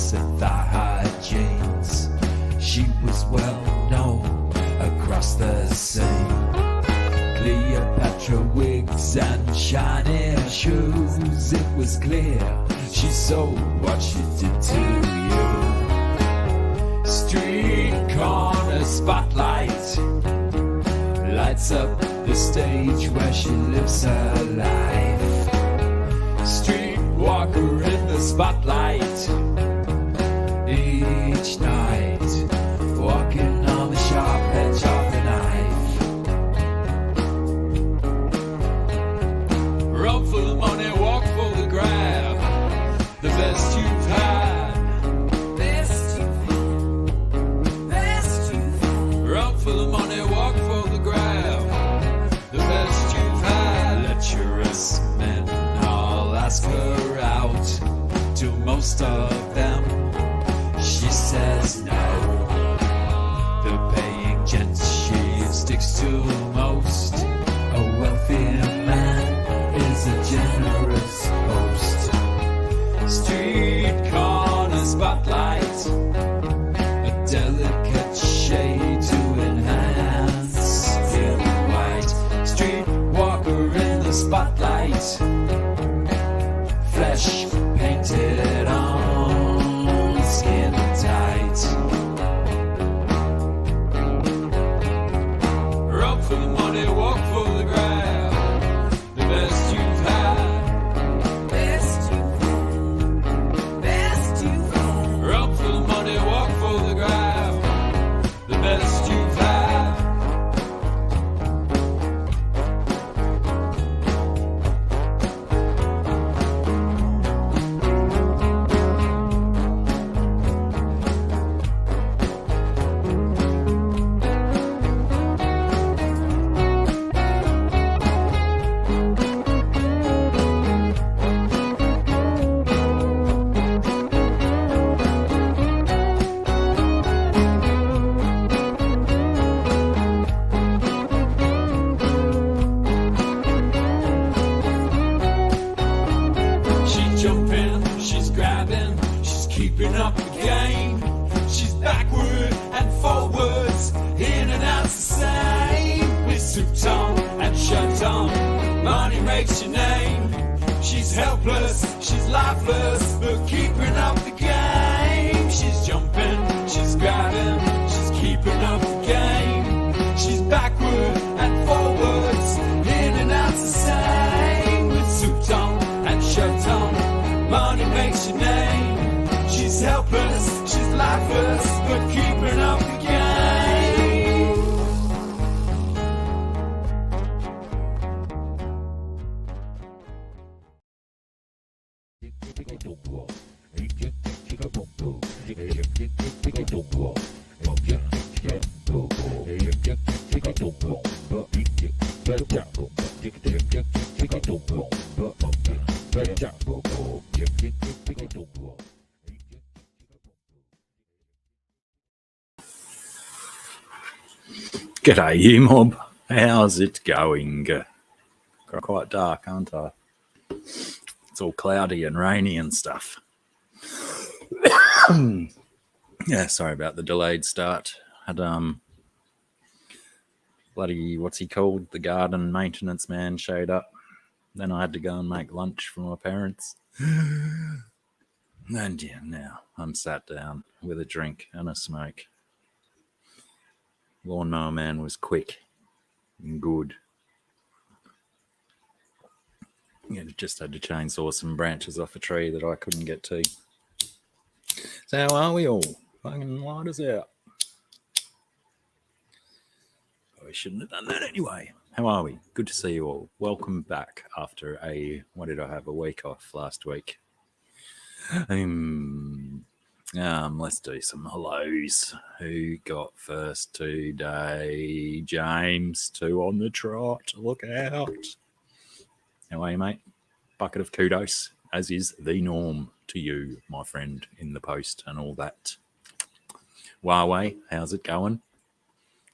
dress and thigh-high jeans. She was well known across the sea. Cleopatra wigs and shiny shoes. It was clear she saw what she did to you. Street corner spotlight lights up the stage where she lives her life. Streetwalker in the spotlight each night, walking on the sharp edge of the knife. Run for the money, walk for the grab. The best you've had. Best you've had. Best you've had. Run for the money, walk for the grab. The best you've had. Lecherous men all ask her out. To most of them she says no. The paying gent she sticks to most. A wealthy man is a generous host. Street corner spotlight, a delicate shade to enhance skin white. Streetwalker in the spotlight, flesh painted on, skin tight. Run for the money, walk for the grab. The best you've had. Best you've had. Best you've had. Run for the money, walk for the grab. The best you've had. She's jumping, she's grabbing, she's keeping up the game. She's backward and forwards, in and out the same. With suit on and shirt on, money makes your name. She's helpless, she's lifeless, but keeping up the game. She's jumping, she's grabbing, she's keeping up the game. She's backward and forwards, in and out the same. With suit on and shirt on, money makes your name. She's helpless, she's lifeless, but keeping up the game. G'day, you mob. How's it going? Got quite dark, aren't I? It's all cloudy and rainy and stuff. Yeah, sorry about the delayed start. Had bloody, what's he called? The garden maintenance man showed up. Then I had to go and make lunch for my parents. And yeah, now I'm sat down with a drink and a smoke. Lawnmower man was quick and good. Yeah, just had to chainsaw some branches off a tree that I couldn't get to. So how are we all? Fucking light us out. I shouldn't have done that anyway. How are we? Good to see you all. Welcome back after what did I have? A week off last week. Let's do some hellos. Who got first today? James, 2 on the trot. Look out. How are you, mate? Bucket of kudos, as is the norm to you, my friend, in the post and all that. Huawei, how's it going?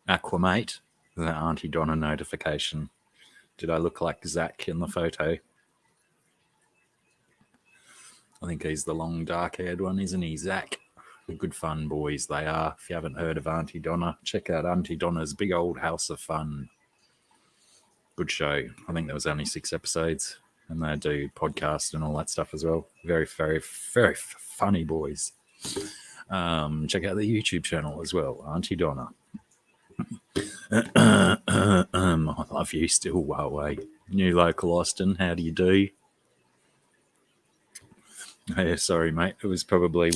Aquamate, the Auntie Donna notification. Did I look like Zach in the photo? I think he's the long, dark-haired one, isn't he, Zach? Good fun boys they are. If you haven't heard of Auntie Donna, check out Auntie Donna's Big Old House of Fun. Good show. I think there was only 6 episodes, and they do podcast and all that stuff as well. Very, very, very funny boys. Check out the YouTube channel as well, Auntie Donna. I love you still, Huawei. New local Austin, how do you do? Hey, sorry, mate. It was probably,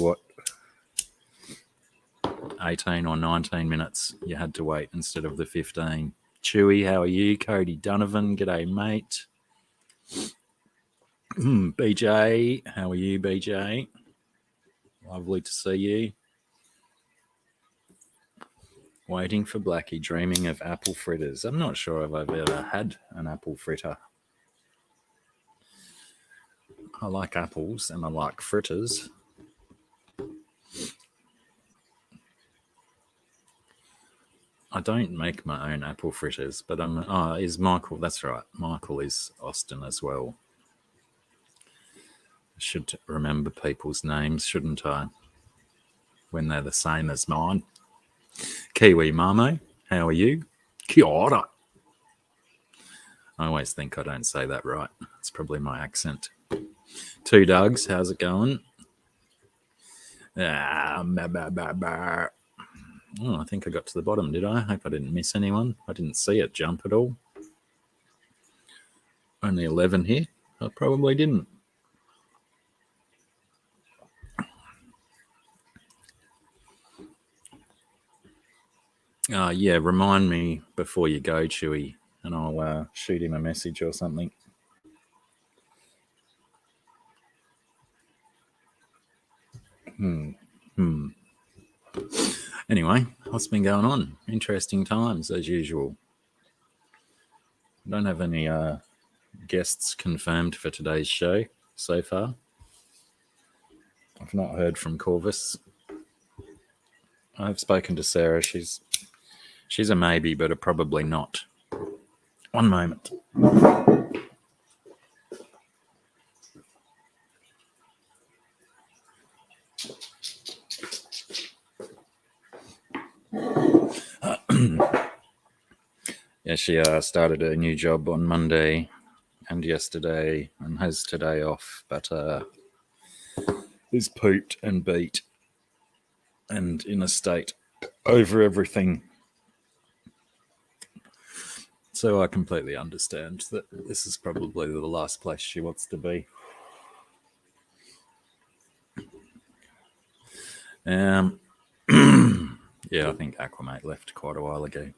18 or 19 minutes you had to wait instead of the 15. Chewy, how are you? Cody Donovan, g'day, mate. BJ, how are you, BJ? Lovely to see you. Waiting for Blacky, dreaming of apple fritters. I'm not sure if I've ever had an apple fritter. I like apples and I like fritters. I don't make my own apple fritters, but is Michael, that's right. Michael is Austin as well. I should remember people's names, shouldn't I? When they're the same as mine. Kiwi Mamo, how are you? Kia ora. I always think I don't say that right. It's probably my accent. Two Dougs, how's it going? Oh, I think I got to the bottom, did I? I hope I didn't miss anyone. I didn't see it jump at all. Only 11 here. I probably didn't. Yeah, remind me before you go, Chewy, and I'll shoot him a message or something. Anyway, what's been going on? Interesting times, as usual. I don't have any guests confirmed for today's show so far. I've not heard from Corvus. I've spoken to Sarah. She's a maybe, but a probably not. One moment. Yeah, she started a new job on Monday and yesterday and has today off, but is pooped and beat and in a state over everything. So I completely understand that this is probably the last place she wants to be. Yeah, I think Aquamate left quite a while ago.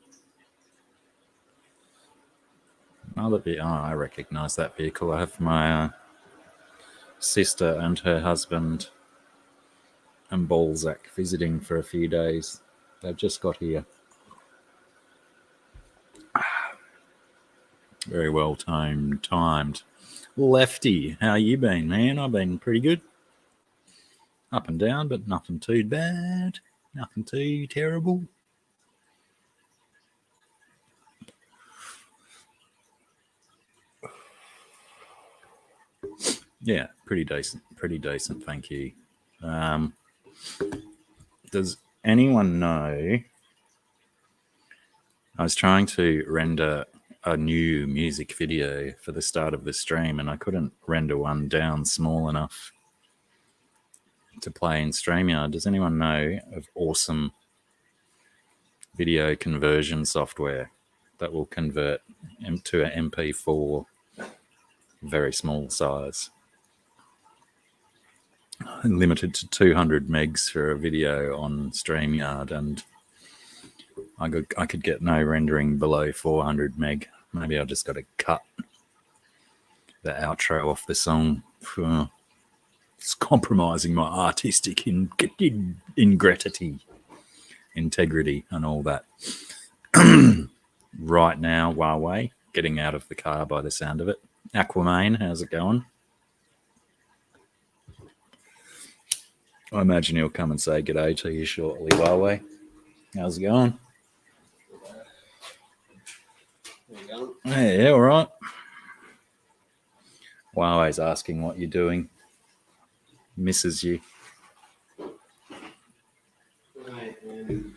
I recognise that vehicle. I have my sister and her husband and Balzac visiting for a few days. They've just got here. Very well timed. Lefty, how you been, man? I've been pretty good. Up and down, but nothing too bad. Nothing too terrible. Yeah, pretty decent, thank you. Does anyone know? I was trying to render a new music video for the start of the stream, and I couldn't render one down small enough to play in StreamYard. Does anyone know of awesome video conversion software that will convert to an MP4 very small size? Limited to 200 megs for a video on StreamYard, and I could get no rendering below 400 meg. Maybe I just got to cut the outro off the song. It's compromising my artistic integrity and all that. Right now, Huawei, getting out of the car by the sound of it. Aquaman, how's it going? I imagine he'll come and say g'day to you shortly, Huawei. How's it going? Yeah, all right. Huawei's asking what you're doing. misses you. I am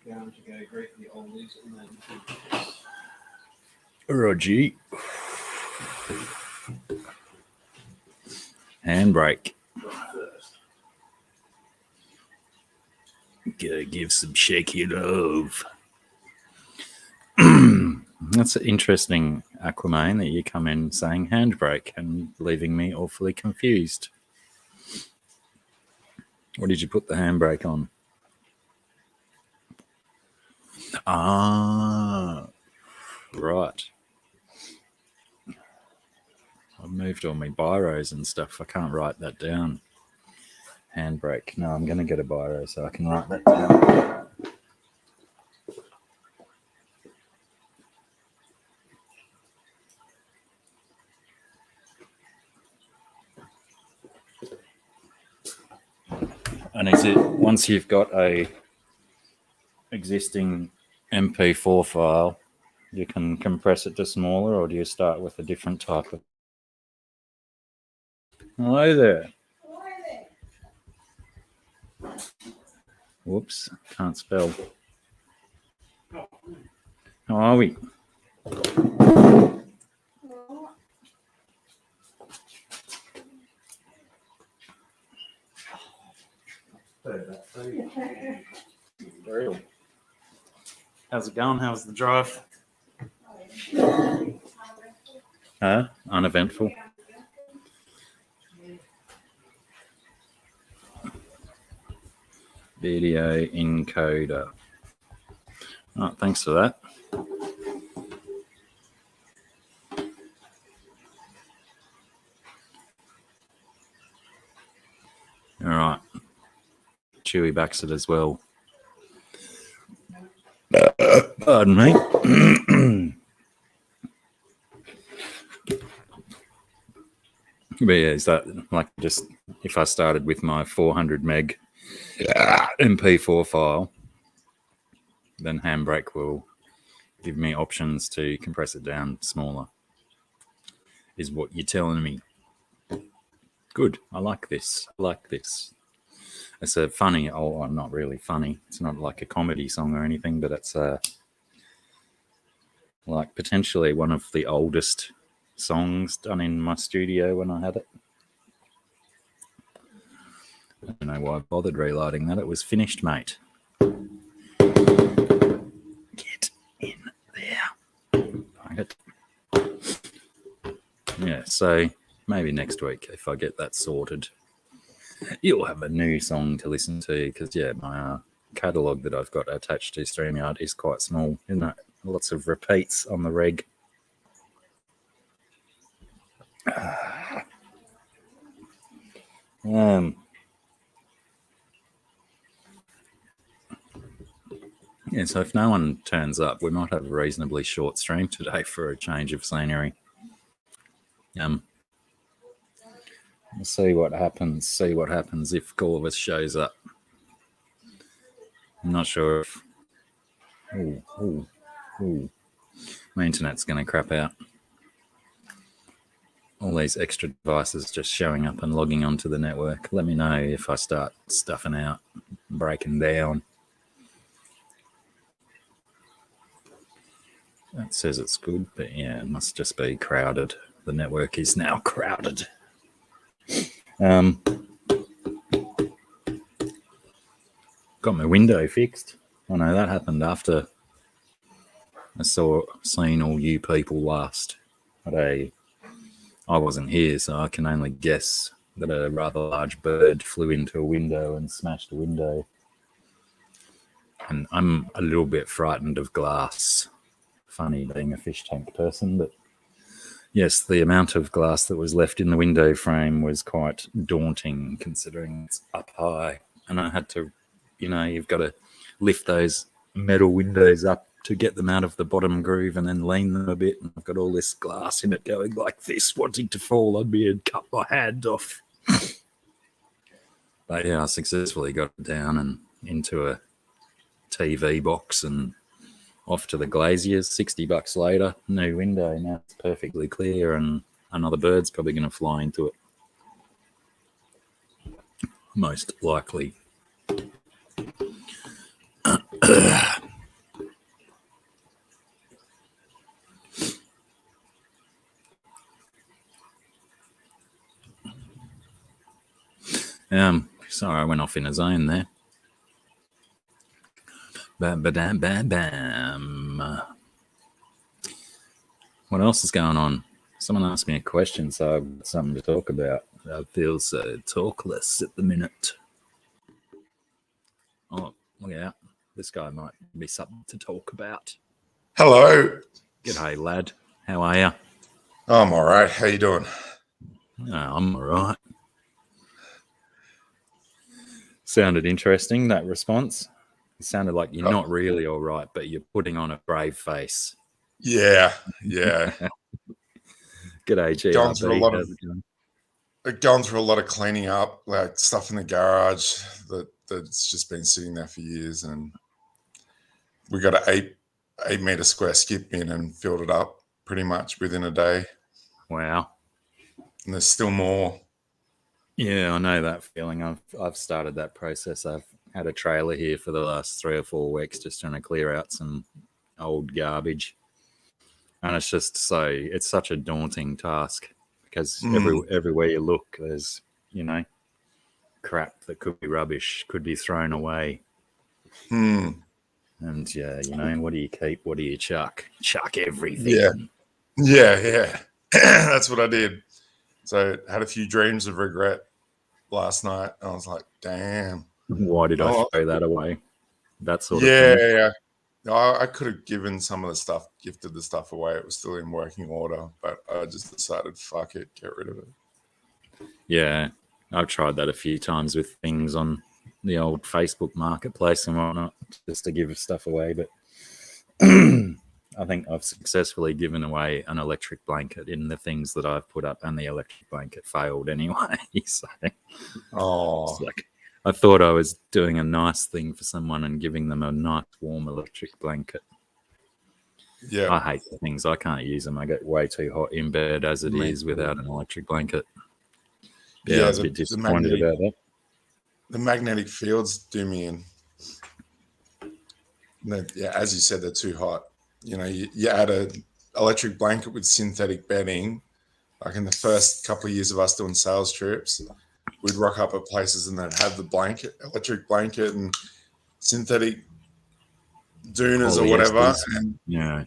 going to go greet the oldies and then Roger. Handbrake. first. Gotta give some shaky love. That's interesting, Aquaman, that you come in saying handbrake and leaving me awfully confused. What did you put the handbrake on? Ah, right. I've moved all my biros and stuff. I can't write that down. Handbrake. No, I'm going to get a biro so I can write that down. And is it once you've got a existing MP4 file, you can compress it to smaller, or do you start with a different type of? Hello there. Whoops, can't spell. How are we? Real. How's it going? How's the drive? Uneventful. Video encoder. Oh, thanks for that. All right. Chewy backs it as well. Pardon me. But yeah, is that like just if I started with my 400 meg MP4 file, then Handbrake will give me options to compress it down smaller, is what you're telling me. Good. I like this. I like this. It's a funny, oh, not really funny. It's not like a comedy song or anything, but it's like potentially one of the oldest songs done in my studio when I had it. I don't know why I bothered relighting that. It was finished, mate. Get in there. Yeah, so maybe next week, if I get that sorted, you'll have a new song to listen to, because, yeah, my catalogue that I've got attached to StreamYard is quite small, isn't it? Lots of repeats on the reg. Yeah, so if no one turns up, we might have a reasonably short stream today for a change of scenery. We'll see what happens. See what happens if Corvus shows up. I'm not sure if. My internet's going to crap out. All these extra devices just showing up and logging onto the network. Let me know if I start stuffing out, breaking down. That says it's good, but yeah, it must just be crowded. The network is now crowded. Got my window fixed. I know that happened after I seen all you people last. I wasn't here, so I can only guess that a rather large bird flew into a window and smashed the window. And I'm a little bit frightened of glass. Funny being a fish tank person, but yes, the amount of glass that was left in the window frame was quite daunting, considering it's up high. And I had to, you've got to lift those metal windows up to get them out of the bottom groove and then lean them a bit. And I've got all this glass in it going like this, wanting to fall on me and cut my hand off. But yeah, I successfully got it down and into a TV box and off to the glaziers. $60 later, new window. Now it's perfectly clear, and another bird's probably going to fly into it. most likely. Sorry, I went off in a zone there. Bam, bam, bam, bam. What else is going on? Someone asked me a question, so I've got something to talk about. I feel so talkless at the minute. Oh, look out. This guy might be something to talk about. Hello. G'day, lad. How are you? I'm all right. How you doing? Oh, I'm all right. Sounded interesting, that response. It sounded like you're not really all right, but you're putting on a brave face. Yeah. G'day, GRB. Gone through a lot of cleaning up, like stuff in the garage that's just been sitting there for years, and we got an 8 meter square skip bin and filled it up pretty much within a day. Wow. And there's still more. Yeah, I know that feeling. I've started that process. I've had a trailer here for the last 3 or 4 weeks just trying to clear out some old garbage. And it's just it's such a daunting task because everywhere you look, there's, crap that could be rubbish, could be thrown away. And yeah, what do you keep? What do you chuck? Chuck everything. Yeah. That's what I did. So I had a few dreams of regret last night. I was like, damn. Why did I throw that away? That sort of thing. Yeah. I could have gifted the stuff away. It was still in working order, but I just decided, fuck it, get rid of it. Yeah, I've tried that a few times with things on the old Facebook marketplace and whatnot, just to give stuff away. But I think I've successfully given away an electric blanket in the things that I've put up, and the electric blanket failed anyway. So, it's like, I thought I was doing a nice thing for someone and giving them a nice warm electric blanket. Yeah. I hate the things. I can't use them. I get way too hot in bed as it is without an electric blanket. Yeah, I was a bit disappointed about that. The magnetic fields do me in. Yeah, as you said, they're too hot. You add an electric blanket with synthetic bedding. Like in the first couple of years of us doing sales trips, we'd rock up at places and they'd have the electric blanket and synthetic doonas or whatever. And, yeah.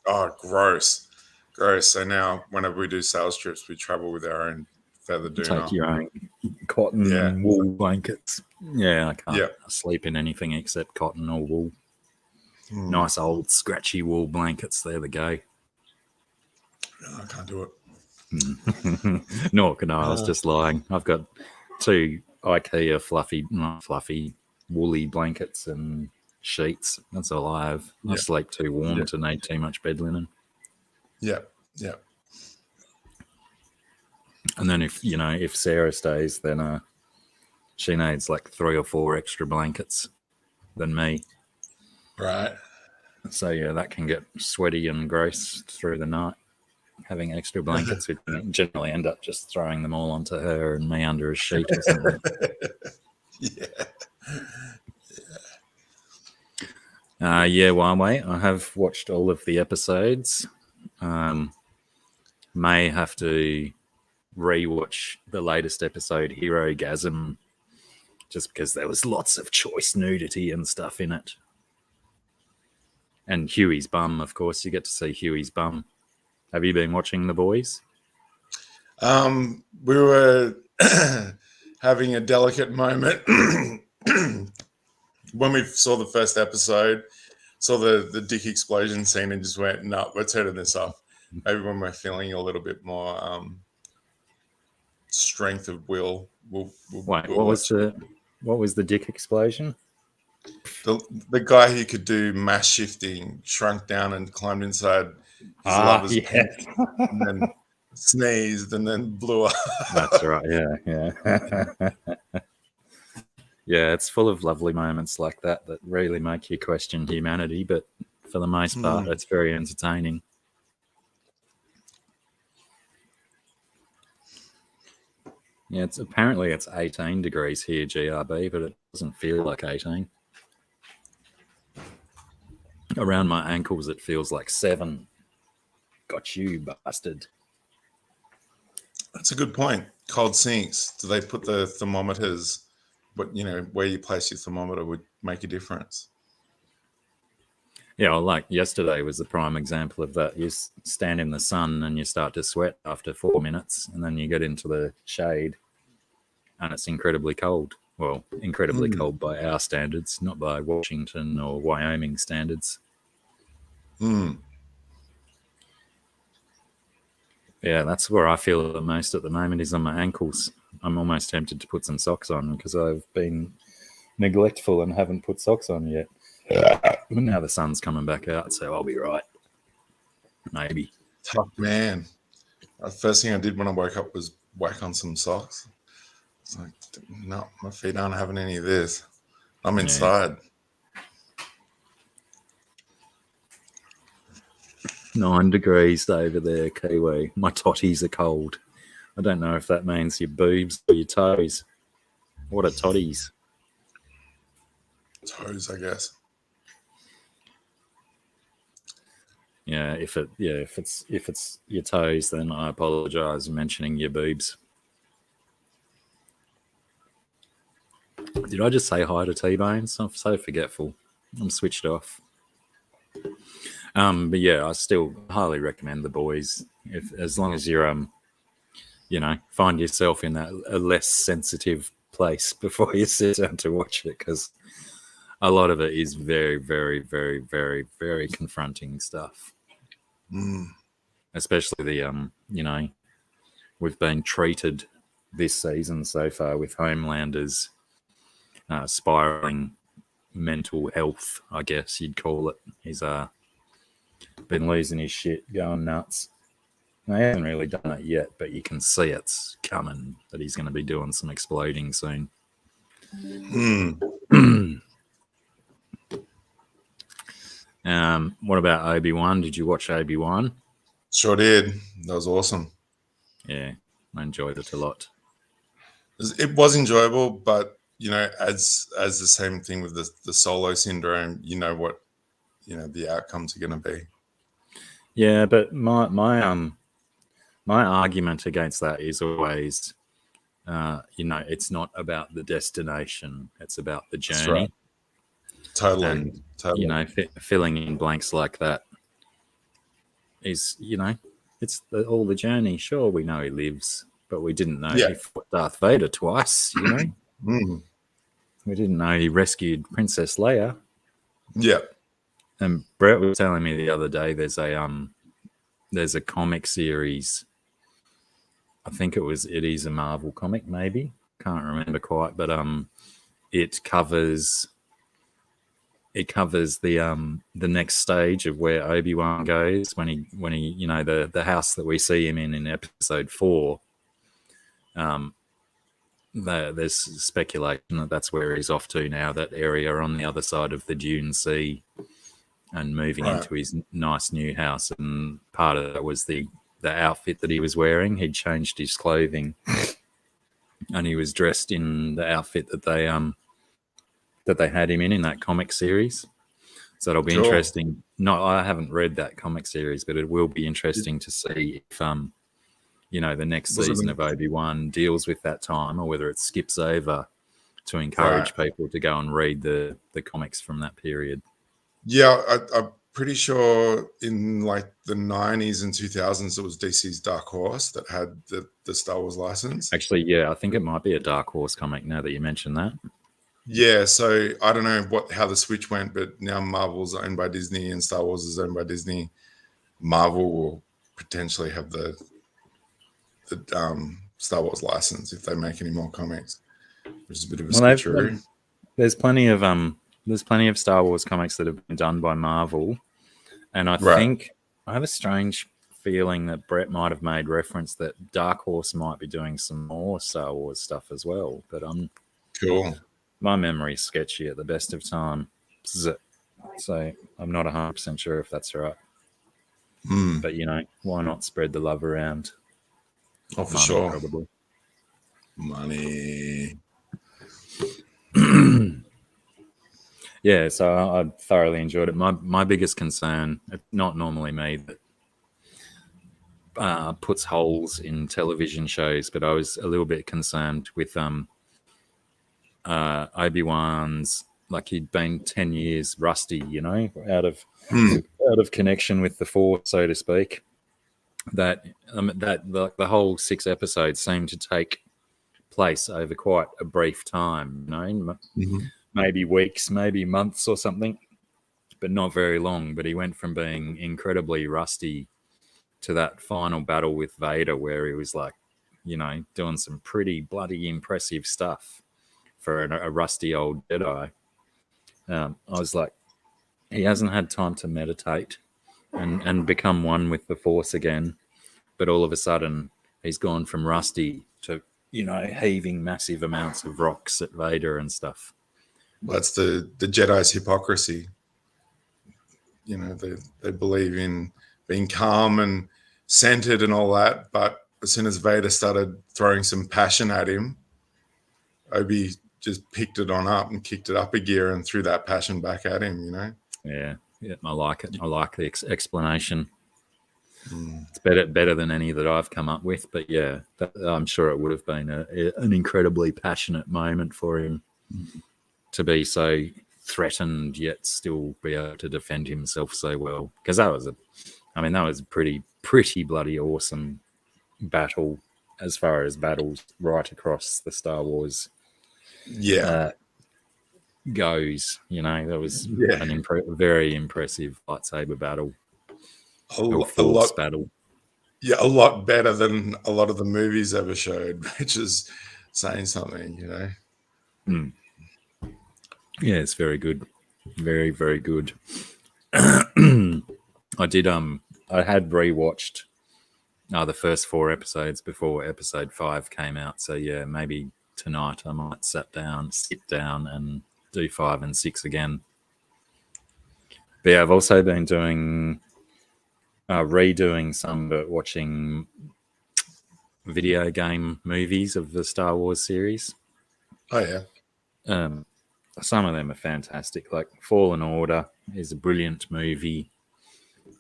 Oh, gross. So now whenever we do sales trips, we travel with our own feather doona. Take your own cotton and wool blankets. Yeah, I can't sleep in anything except cotton or wool. Nice old scratchy wool blankets. They're the go. No, I can't do it. Nor can I. I was just lying. I've got 2 IKEA not fluffy, woolly blankets and sheets. That's all I have. I sleep too warm to need too much bed linen. Yeah. And then if Sarah stays, then she needs like 3 or 4 extra blankets than me. Right. So yeah, that can get sweaty and gross through the night. Having extra blankets, we generally end up just throwing them all onto her and me under a sheet or something. Why? I have watched all of the episodes. May have to rewatch the latest episode, Hero Gasm, just because there was lots of choice nudity and stuff in it. And Huey's bum, of course. You get to see Huey's bum. Have you been watching The Boys? We were having a delicate moment when we saw the first episode, saw the dick explosion scene, and just went, no, we're turning this off. Maybe when we're feeling a little bit more strength of will. What was the dick explosion? The guy who could do mass shifting shrunk down and climbed inside his lover's pants and then sneezed and then blew up. That's right. Yeah. Yeah, it's full of lovely moments like that really make you question humanity, but for the most part, it's very entertaining. Yeah, it's 18 degrees here, GRB, but it doesn't feel like 18. Around my ankles, it feels like 7. Got you, bastard. That's a good point. Cold sinks. Do they put the thermometers? But where you place your thermometer would make a difference. Yeah, well, like yesterday was the prime example of that. You stand in the sun and you start to sweat after 4 minutes, and then you get into the shade, and it's incredibly cold. Well, incredibly cold by our standards, not by Washington or Wyoming standards. Yeah, that's where I feel the most at the moment is on my ankles. I'm almost tempted to put some socks on because I've been neglectful and haven't put socks on yet. But now the sun's coming back out, so I'll be right. Maybe. Tough man. The first thing I did when I woke up was whack on some socks. It's like, no, my feet aren't having any of this. I'm inside. 9 degrees over there, Kiwi. My totties are cold. I don't know if that means your boobs or your toes. What are totties? Toes, I guess. Yeah, if it's your toes, then I apologise for mentioning your boobs. Did I just say hi to T-Bones? I'm so forgetful. I'm switched off. But yeah, I still highly recommend The Boys. As long as you're find yourself in a less sensitive place before you sit down to watch it, because a lot of it is very, very, very, very, very confronting stuff. Especially the we've been treated this season so far with Homelander's spiraling mental health, I guess you'd call it. He's been losing his shit, going nuts. He hasn't really done it yet, but you can see it's coming, that he's going to be doing some exploding soon. What about Obi-Wan? Did you watch Obi-Wan? Sure did. That was awesome. Yeah, I enjoyed it a lot. It was enjoyable, but as the same thing with the Solo syndrome, what the outcomes are going to be. Yeah, but my argument against that is always, it's not about the destination; it's about the journey. That's right. Totally. And, totally. Filling in blanks like that is, it's all the journey. Sure, we know he lives, but we didn't know he fought Darth Vader twice. We didn't know he rescued Princess Leia. Yeah. And Brett was telling me the other day there's a comic series. I think it is a Marvel comic, maybe. Can't remember quite, but it covers the next stage of where Obi-Wan goes when he the house that we see him in episode 4. There's speculation that that's where he's off to now, that area on the other side of the Dune Sea, and moving into his nice new house. And part of that was the outfit that he was wearing. He'd changed his clothing and he was dressed in the outfit that they had him in that comic series. So it'll be interesting. No, I haven't read that comic series, but it will be interesting to see if the next season of Obi-Wan deals with that time, or whether it skips over to encourage people to go and read the comics from that period. Yeah, I'm pretty sure in like the 90s and 2000s, it was DC's Dark Horse that had the Star Wars license. Actually, yeah, I think it might be a Dark Horse comic now that you mention that. Yeah, so I don't know how the switch went, but now Marvel's owned by Disney and Star Wars is owned by Disney. Marvel will potentially have the Star Wars license if they make any more comics, which is a bit of a switcheroo. There's plenty of Star Wars comics that have been done by Marvel, and I think I have a strange feeling that Brett might have made reference that Dark Horse might be doing some more Star Wars stuff as well. But cool. My memory's sketchy at the best of time, so I'm not 100% sure if that's right. But why not spread the love around? Oh, for sure. Probably. Money. Yeah, so I thoroughly enjoyed it. My biggest concern, it's not normally me that puts holes in television shows, but I was a little bit concerned with Obi-Wan's, like he'd been 10 years rusty, out of connection with the Force, so to speak. That the whole 6 episodes seemed to take place over quite a brief time, maybe weeks, maybe months or something, but not very long. But he went from being incredibly rusty to that final battle with Vader, where he was like, doing some pretty bloody impressive stuff for a rusty old Jedi. I was like, he hasn't had time to meditate and become one with the Force again. But all of a sudden, he's gone from rusty to, heaving massive amounts of rocks at Vader and stuff. That's the Jedi's hypocrisy. They believe in being calm and centered and all that, but as soon as Vader started throwing some passion at him, Obi just picked it on up and kicked it up a gear and threw that passion back at him, Yeah, I like it. I like the explanation. It's better than any that I've come up with, but yeah, I'm sure it would have been an incredibly passionate moment for him to be so threatened yet still be able to defend himself so well. Because that was a pretty bloody awesome battle as far as battles right across the Star Wars goes. That was a very impressive lightsaber battle. A lot battle. Yeah, a lot better than a lot of the movies ever showed, which is saying something, Yeah, it's very good. Very, very good. I had rewatched the first 4 episodes before episode 5 came out. So yeah, maybe tonight I might sit down and do 5 and 6 again. But yeah, I've also been doing redoing some, but watching video game movies of the Star Wars series. Oh yeah. Some of them are fantastic. Like Fallen Order is a brilliant movie.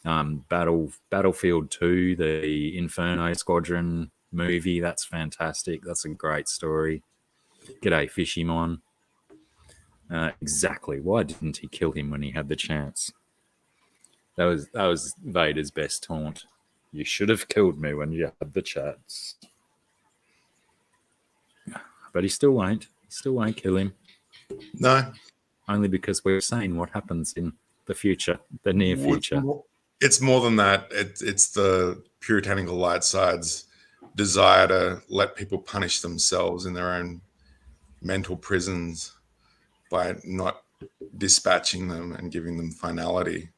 Battlefield 2, the Inferno Squadron movie, that's fantastic. That's a great story. G'day, Fishymon. Exactly. Why didn't he kill him when he had the chance? That was Vader's best taunt. You should have killed me when you had the chance. But he still won't. He still won't kill him. No. Only because we're saying what happens in the future, the near future. It's more than that. It's the puritanical light side's desire to let people punish themselves in their own mental prisons by not dispatching them and giving them finality.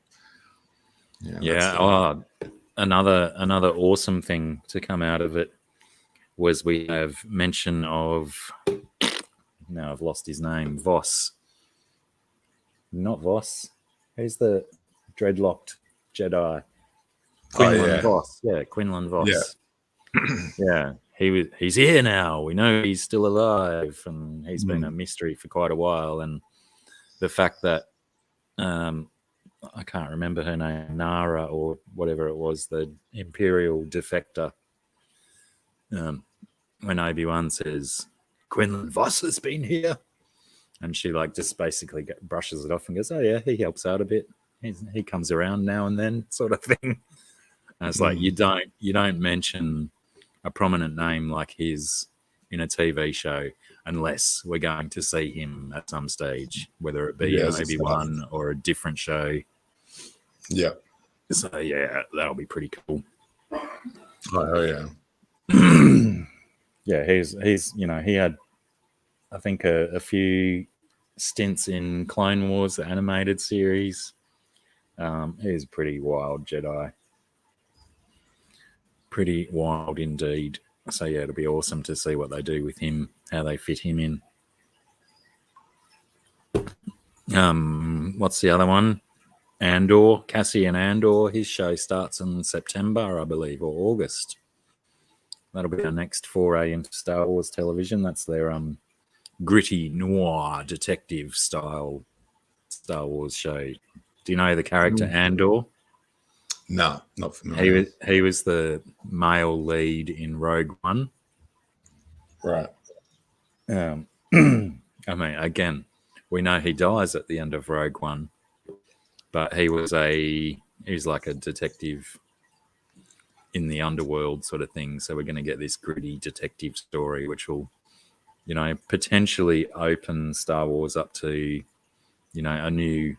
Another awesome thing to come out of it was we have mention of, now I've lost his name, Voss. Not Voss. Who's the dreadlocked Jedi? Quinlan Voss. Yeah, Quinlan Voss. Yeah. He's here now. We know he's still alive, and he's been a mystery for quite a while. And the fact that I can't remember her name, Nara or whatever it was, the Imperial defector. When Obi-Wan says, Quinlan Voss has been here, and she just basically brushes it off and goes, oh yeah, he helps out a bit. He comes around now and then, sort of thing. And it's like, you don't mention a prominent name like his in a TV show unless we're going to see him at some stage, whether it be Obi-Wan or a different show. Yeah. So yeah, that'll be pretty cool. Oh yeah. Yeah, he's he had, I think, a few stints in Clone Wars, the animated series. He's a pretty wild Jedi. Pretty wild indeed. So yeah, it'll be awesome to see what they do with him, how they fit him in. What's the other one? Andor, Cassian Andor. His show starts in September, I believe, or August. That'll be our next foray into Star Wars television. That's their gritty noir detective style Star Wars show. Do you know the character Andor? No, not familiar. He was the male lead in Rogue One. Right. I mean, again, we know he dies at the end of Rogue One, but he was like a detective in the underworld sort of thing. So we're going to get this gritty detective story, which will, potentially open Star Wars up to, a new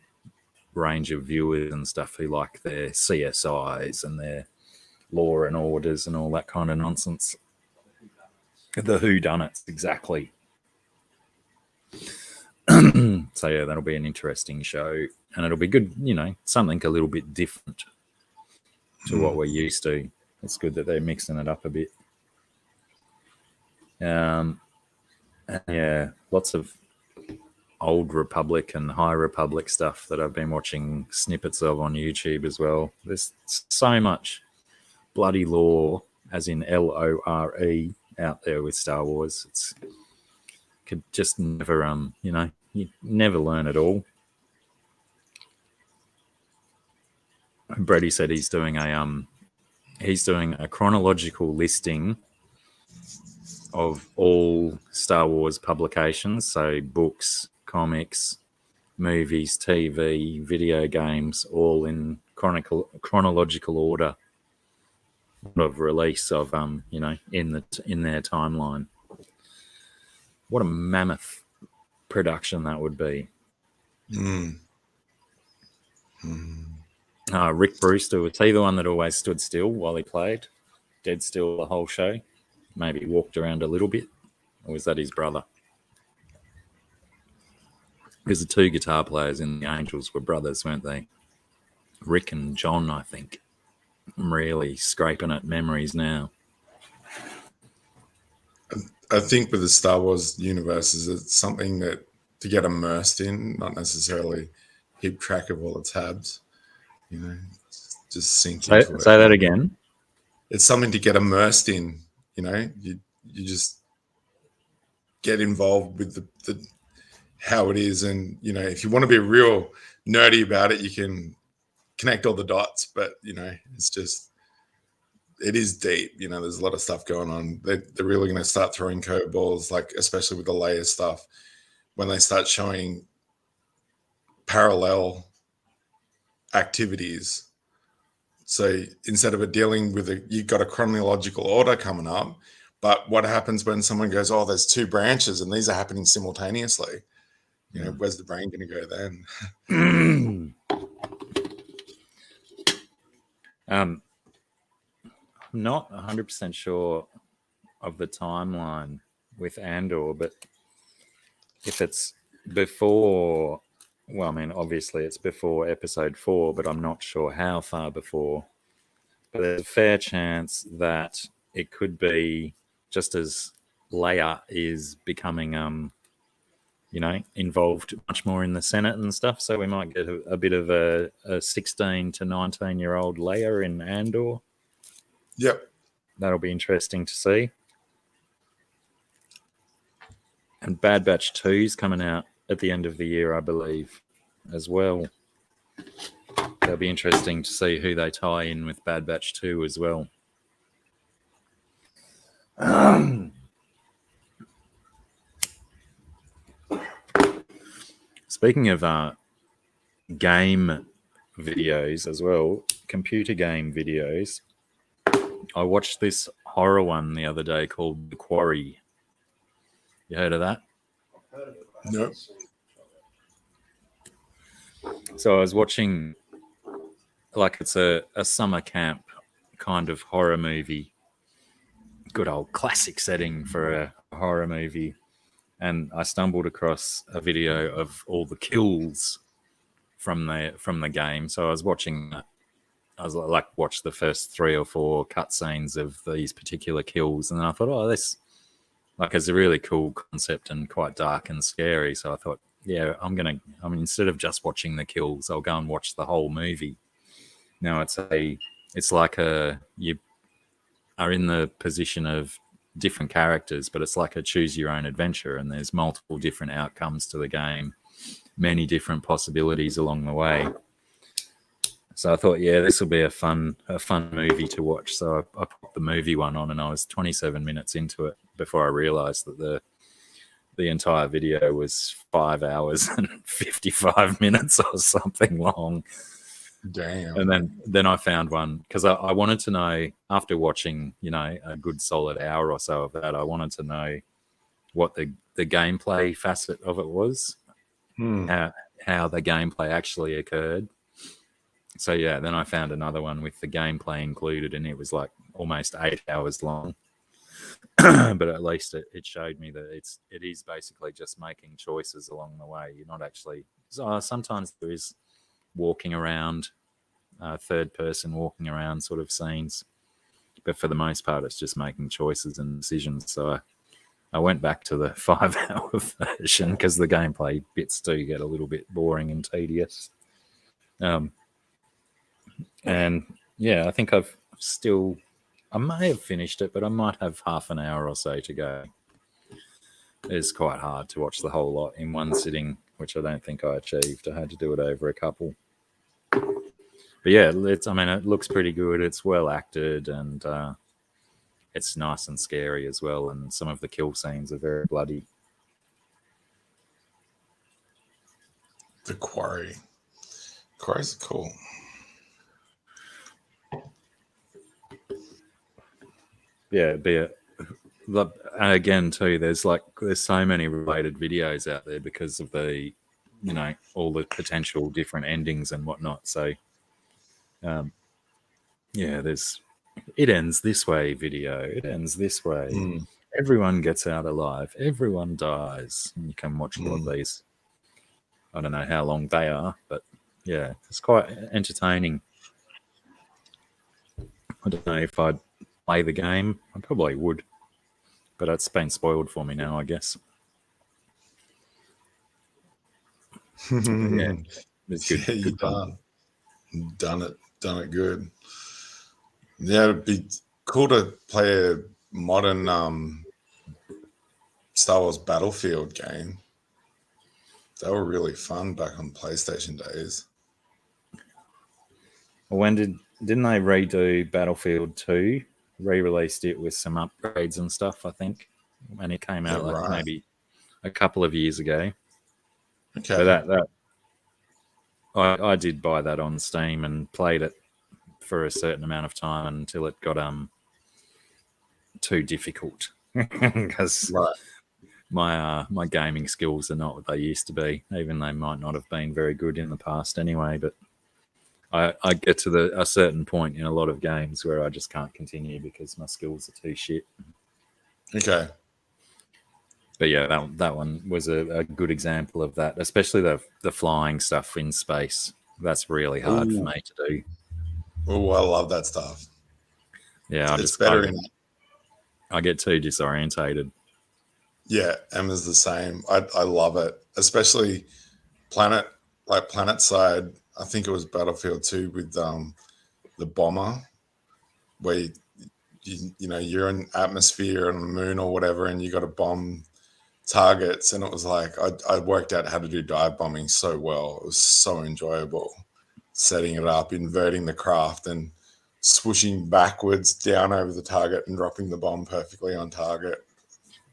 range of viewers and stuff who like their CSIs and their law and orders and all that kind of nonsense. The whodunits, exactly. So yeah, that'll be an interesting show, and it'll be good, something a little bit different to what we're used to. It's good that they're mixing it up a bit. Yeah, lots of Old Republic and High Republic stuff that I've been watching snippets of on YouTube as well. There's so much bloody lore, as in LORE, out there with Star Wars. It's could just never you never learn it all. Brady said he's doing a chronological listing of all Star Wars publications, so books, comics, movies, TV, video games, all in chronological order of release of in their timeline. What a mammoth production that would be. Rick Brewster, was he the one that always stood still while he played? Dead still the whole show? Maybe walked around a little bit? Or was that his brother? Because the two guitar players in the Angels were brothers, weren't they? Rick and John, I think. I'm really scraping at memories now. I think with the Star Wars universe, it's something that to get immersed in, not necessarily keep track of all the tabs. Just sink into it. Say that again. It's something to get immersed in. You just get involved with the how it is, and if you want to be real nerdy about it, you can connect all the dots. But it's just it is deep. There's a lot of stuff going on. They're really going to start throwing curveballs, like especially with the layer stuff, when they start showing parallel activities. So instead of it dealing with you've got a chronological order coming up, but what happens when someone goes, oh, there's two branches and these are happening simultaneously? Where's the brain going to go then? I'm not 100% sure of the timeline with Andor, but if it's before, well, I mean, obviously it's before episode 4, but I'm not sure how far before. But there's a fair chance that it could be just as Leia is becoming, involved much more in the Senate and stuff. So we might get a bit of a 16 to 19-year-old Leia in Andor. Yep. That'll be interesting to see. And Bad Batch 2 is coming out at the end of the year, I believe, as well. That'll be interesting to see who they tie in with Bad Batch 2 as well. Speaking of game videos as well, computer game videos, I watched this horror one the other day called The Quarry. You heard of that? No. So I was watching, like it's a summer camp kind of horror movie. Good old classic setting for a horror movie. And I stumbled across a video of all the kills from the game. So I was watching that. I was like, watch the first 3 or 4 cutscenes of these particular kills. And then I thought, oh, this is a really cool concept and quite dark and scary. So I thought, yeah, instead of just watching the kills, I'll go and watch the whole movie. Now you are in the position of different characters, but it's like a choose your own adventure, and there's multiple different outcomes to the game, many different possibilities along the way. So I thought, yeah, this will be a fun movie to watch. So I popped the movie one on, and I was 27 minutes into it before I realized that the entire video was 5 hours and 55 minutes or something long. Damn. And then I found one because I wanted to know, after watching, a good solid hour or so of that, I wanted to know what the gameplay facet of it was, how the gameplay actually occurred. So yeah, then I found another one with the gameplay included, and it was like almost 8 hours long. But at least it showed me that it is basically just making choices along the way. You're not actually. Sometimes there is walking around, third person walking around sort of scenes, but for the most part, it's just making choices and decisions. So I went back to the 5 hour version because the gameplay bits do get a little bit boring and tedious. And yeah, I think I may have finished it, but I might have half an hour or so to go. It's quite hard to watch the whole lot in one sitting, which I don't think I achieved. I had to do it over a couple. But yeah, it looks pretty good. It's well acted, and it's nice and scary as well. And some of the kill scenes are very bloody. The Quarry. Quarry's cool. Yeah, again too, there's so many related videos out there because of the all the potential different endings and whatnot. So yeah, there's it ends this way video, it ends this way, everyone gets out alive, everyone dies, and you can watch all of these. I don't know how long they are, but yeah, it's quite entertaining. I don't know if I'd play the game. I probably would, but it's been spoiled for me now, I guess. Yeah, it's good. Yeah, Good fun. Done it good. Yeah, it'd be cool to play a modern Star Wars Battlefield game. They were really fun back on PlayStation days. Well, didn't they redo Battlefield 2? Re-released it with some upgrades and stuff, I think, and it came out maybe a couple of years ago. Okay. But I did buy that on Steam and played it for a certain amount of time until it got too difficult because my gaming skills are not what they used to be. Even they might not have been very good in the past anyway, but I get to a certain point in a lot of games where I just can't continue because my skills are too shit. Okay. But yeah, that one was a good example of that, especially the flying stuff in space. That's really hard for me to do. Oh, I love that stuff. Yeah, it's better in it. I get too disorientated. Yeah, Emma's the same. I love it, especially planet side. I think it was Battlefield 2 with the bomber, where you're in atmosphere on the moon or whatever, and you got to bomb targets. And it was like I worked out how to do dive bombing so well. It was so enjoyable, setting it up, inverting the craft, and swooshing backwards down over the target and dropping the bomb perfectly on target.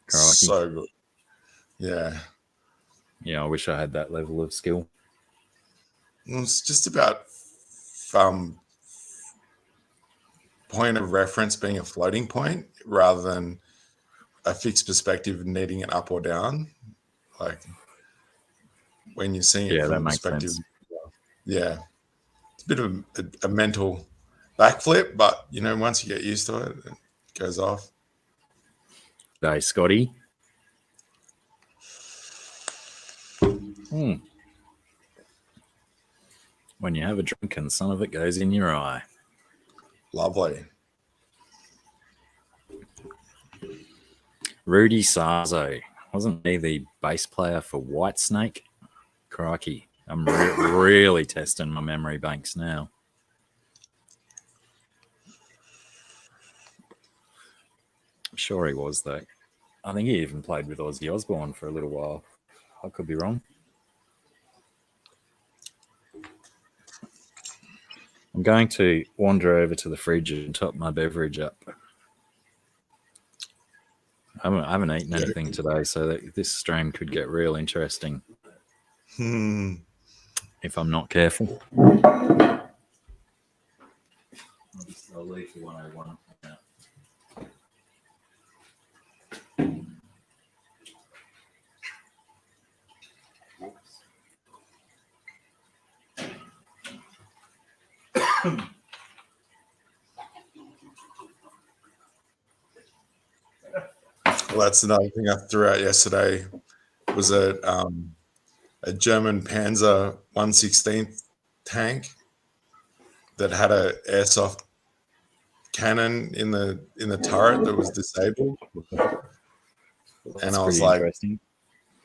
Crikey. So good. Yeah. Yeah, I wish I had that level of skill. It's just about point of reference being a floating point rather than a fixed perspective needing it up or down. Like when you're seeing it from a perspective. Sense. Yeah. It's a bit of a mental backflip, but once you get used to it, it goes off. Hey, Scotty. When you have a drink and some of it goes in your eye. Lovely. Rudy Sarzo. Wasn't he the bass player for Whitesnake? Crikey. I'm really testing my memory banks now. sure he was, though. I think he even played with Ozzy Osbourne for a little while. I could be wrong. I'm going to wander over to the fridge and top my beverage up. I haven't eaten anything today, so this stream could get real interesting if I'm not careful. I'll leave for 101. Yeah. Well, that's another thing I threw out yesterday. Was a German Panzer 116th tank that had a airsoft cannon in the turret that was disabled. And I was like,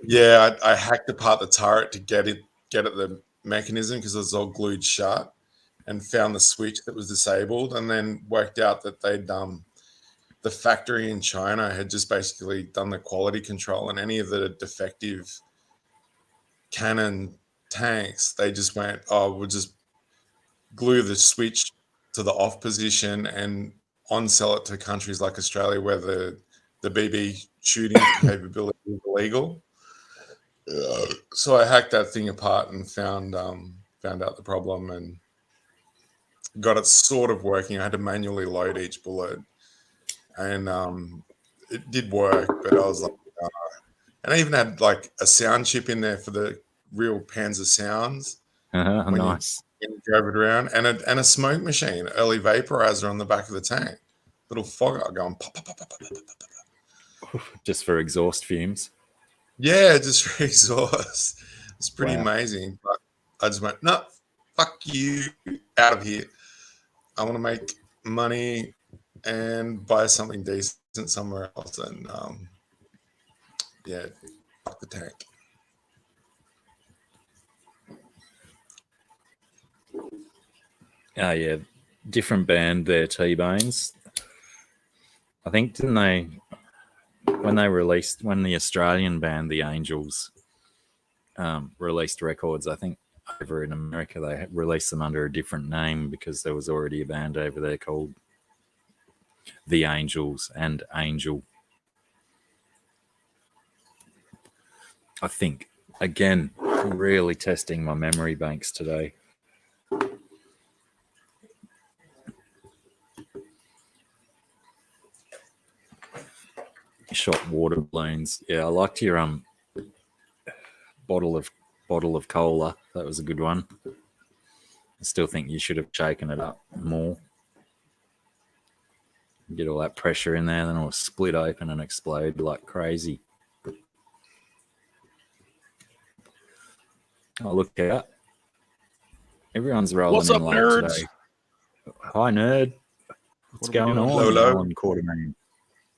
yeah, I hacked apart the turret to get at the mechanism because it was all glued shut, and found the switch that was disabled, and then worked out that they'd the factory in China had just basically done the quality control, and any of the defective cannon tanks, they just went, oh, we'll just glue the switch to the off position and on-sell it to countries like Australia where the BB shooting capability is illegal. So I hacked that thing apart and found out the problem and got it sort of working. I had to manually load each bullet, and it did work, but I was like, and I even had like a sound chip in there for the real Panzer sounds. Nice. You drove it around, and a smoke machine, early vaporizer on the back of the tank, little fogger going pop, pop, pop, pop, pop, pop, pop. Just for exhaust fumes. Yeah, just for exhaust. It's pretty amazing. But I just went, no, fuck you, out of here. I want to make money and buy something decent somewhere else. And yeah, fuck the tank. Oh, yeah. Different band there, T-Bones. I think, didn't they, when the Australian band, The Angels, released records, I think over in America, they released them under a different name because there was already a band over there called The Angels and Angel. I think, again, really testing my memory banks today. Shot water balloons. Yeah, I liked your bottle of cola. That was a good one. I still think you should have shaken it up more. Get all that pressure in there, then it'll split open and explode like crazy. Oh, look out. Everyone's rolling What's in up, late nerds? today. Hi, nerd. What's What are we going on? doing? Hello. On Quartermain?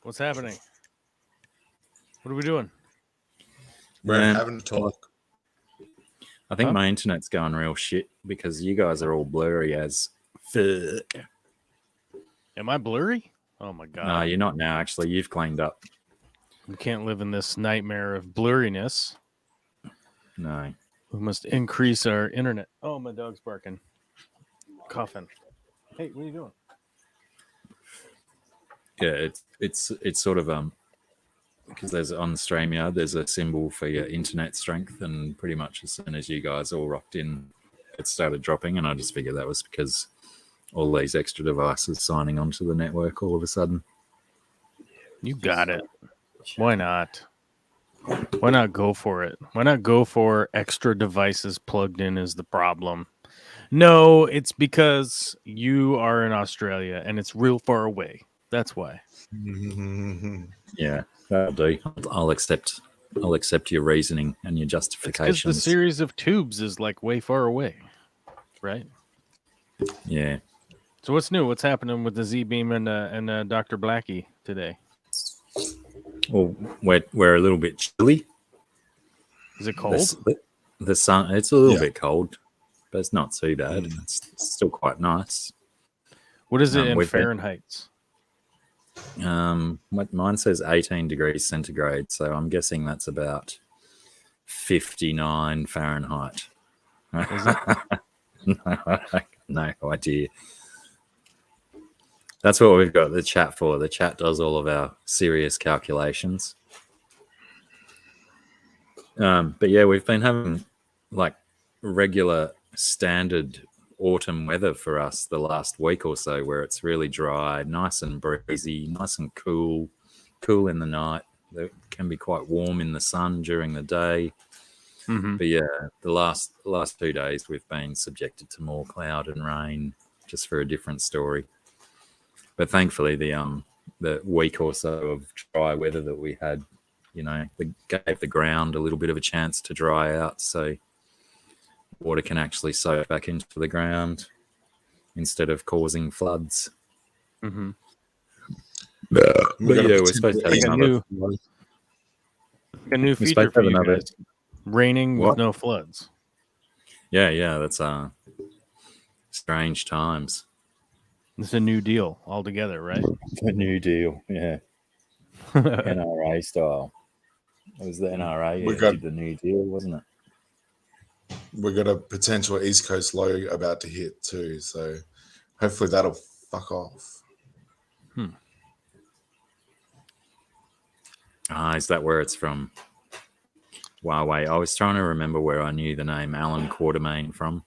What's happening? What are we doing? We're Man, having a talk. I think Huh? my internet's going real shit because you guys are all blurry as fuck. Am I blurry? Oh my god. No, you're not now, actually. You've cleaned up. We can't live in this nightmare of blurriness. No. We must increase our internet. Oh, my dog's barking. Coughing. Hey, what are you doing? Yeah, it's sort of because there's on the StreamYard, there's a symbol for your internet strength, and pretty much as soon as you guys all rocked in, it started dropping, and I just figured that was because all these extra devices signing onto the network all of a sudden. You got it. Why not? Why not go for it? Why not go for extra devices plugged in is the problem? No, it's because you are in Australia and it's real far away. That's why. Yeah, that'll do. I'll accept your reasoning and your Because justifications. the series of tubes is like way far away, right? Yeah. So what's new? What's happening with the Z-Beam and Dr. Blacky today? Well, we're a little bit chilly. Is it cold? The sun, it's a little Yeah. bit cold, but it's not too bad. It's still quite nice. What is it in we've been- Fahrenheit? Mine says 18 degrees centigrade, so I'm guessing that's about 59 Fahrenheit. Is it? No idea. That's what we've got the chat for. The chat does all of our serious calculations. But yeah, we've been having like regular standard autumn weather for us the last week or so, where it's really dry, nice and breezy, nice and cool in the night. It can be quite warm in the sun during the day. Mm-hmm. But yeah, the last 2 days we've been subjected to more cloud and rain, just for a different story. But thankfully, the week or so of dry weather that we had, gave the ground a little bit of a chance to dry out, so water can actually soak back into the ground instead of causing floods. Mm-hmm. But yeah, we're supposed to have another. A new feature for you guys. Raining with no floods. Yeah, that's strange times. It's a new deal altogether, right? A new deal, yeah. NRA style. It was the NRA did the new deal, wasn't it? We got a potential East Coast low about to hit too, so hopefully that'll fuck off. Is that where it's from? Huawei. I was trying to remember where I knew the name Alan Quatermain from.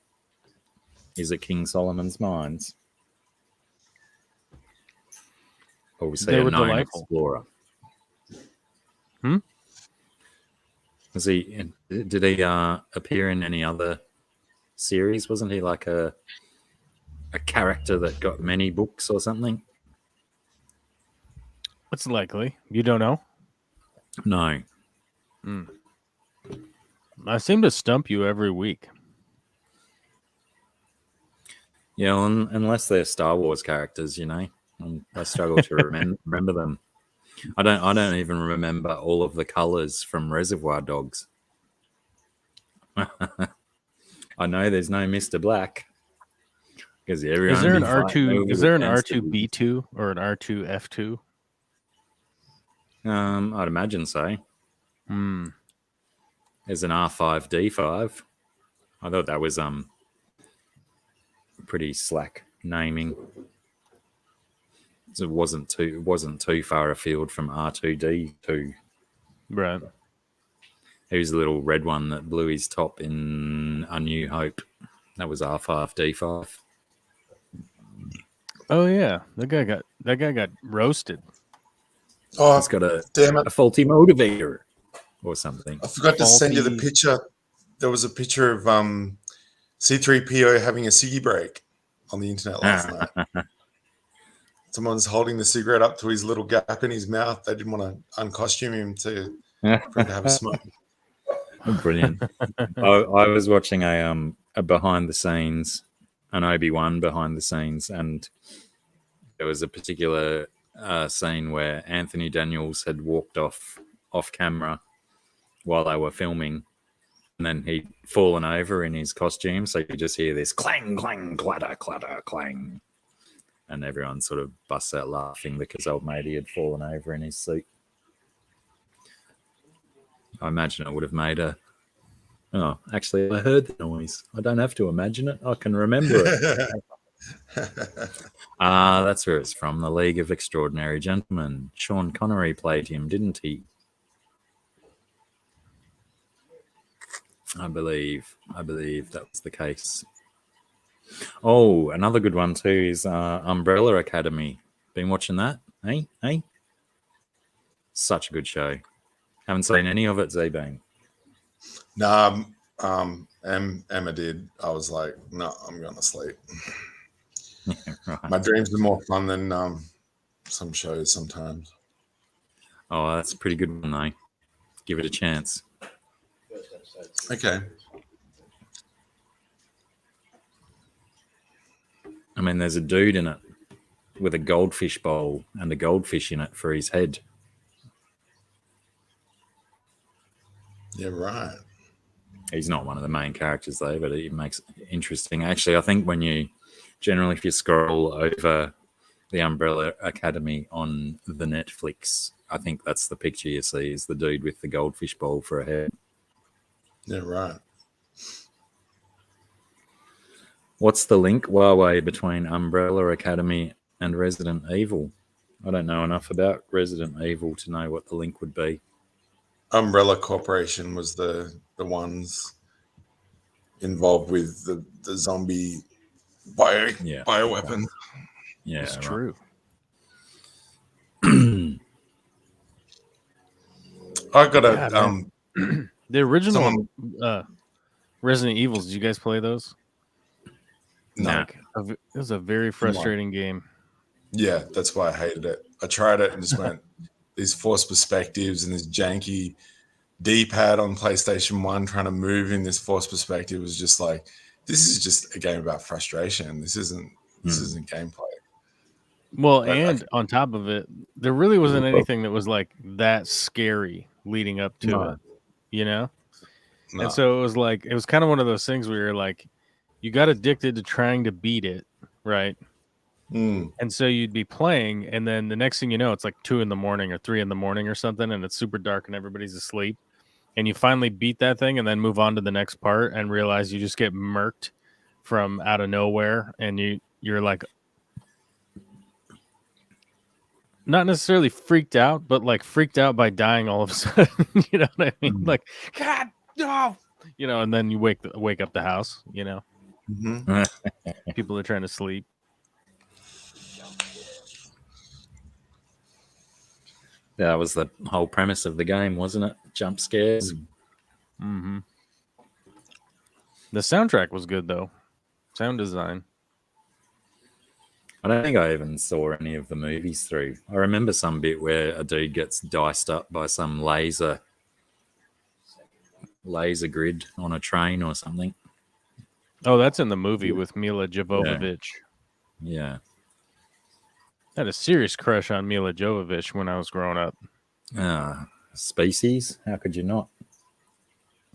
Is it King Solomon's Mines? Or was he a known explorer? Was he? Did he appear in any other series? Wasn't he like a character that got many books or something? It's likely. You don't know? No. I seem to stump you every week. Yeah, well, unless they're Star Wars characters, I struggle to remember them. I don't even remember all of the colors from Reservoir Dogs. I know there's no Mr. Black because everyone. Is there an R2? Is there an R2B2 or an R2F2? I'd imagine so. There's an R5D5. I thought that was pretty slack naming. So it wasn't too far afield from R2D2. Right. He was the little red one that blew his top in A New Hope. That was R5D5. Oh yeah, that guy got roasted. Oh, he's got damn it. a faulty motivator or something. I forgot to send you the picture. There was a picture of C3PO having a ciggy break on the internet last night. Someone's holding the cigarette up to his little gap in his mouth. They didn't want to uncostume him for him to have a smoke. Brilliant. I was watching a behind the scenes, an Obi-Wan behind the scenes, and there was a particular scene where Anthony Daniels had walked off camera while they were filming, and then he'd fallen over in his costume, so you just hear this clang, clang, clatter, clatter, clang. And everyone sort of busts out laughing because old matey had fallen over in his suit. I imagine it would have made actually, I heard the noise. I don't have to imagine it. I can remember it. That's where it's from. The League of Extraordinary Gentlemen. Sean Connery played him, didn't he? I believe that was the case. Oh, another good one too is Umbrella Academy. Been watching that? Hey? Such a good show. Haven't seen any of it, Z-Bang. No, Emma did. I was like, no, I'm going to sleep. Right. My dreams are more fun than some shows sometimes. Oh, that's a pretty good one, though. Give it a chance. Okay. I mean, there's a dude in it with a goldfish bowl and a goldfish in it for his head. Yeah, right. He's not one of the main characters, though, but it makes it interesting. Actually, I think if you scroll over the Umbrella Academy on the Netflix. I think that's the picture you see is the dude with the goldfish bowl for a head. Yeah, right. What's the link, Huawei, between Umbrella Academy and Resident Evil? I don't know enough about Resident Evil to know what the link would be. Umbrella Corporation was the ones involved with the zombie bioweapon. Yeah, It's right. true. I got a God, man. The original Resident Evils. Did you guys play those? Nah. It was a very frustrating game. Yeah, that's why I hated it. I tried it and just went these forced perspectives and this janky D-pad on PlayStation 1 trying to move in this forced perspective was just like, this is just a game about frustration. This isn't gameplay. Well, and on top of it, there really wasn't anything that was like that scary leading up to it, you know? No. And so it was kind of one of those things where you're like, you got addicted to trying to beat it, right? Mm. And so you'd be playing, and then the next thing you know, it's like 2 a.m. or 3 a.m. or something, and it's super dark and everybody's asleep. And you finally beat that thing and then move on to the next part and realize you just get murked from out of nowhere, and you're like not necessarily freaked out, but like freaked out by dying all of a sudden. You know what I mean? Like, God, no, you know, and then you wake up the house, you know. Mm-hmm. People are trying to sleep. That was the whole premise of the game, wasn't it? Jump scares. Mm-hmm. The soundtrack was good, though. Sound design. I don't think I even saw any of the movies through. I remember some bit where a dude gets diced up by some laser grid on a train or something. Oh, that's in the movie with Mila Jovovich. Yeah. I had a serious crush on Mila Jovovich when I was growing up. Species? How could you not?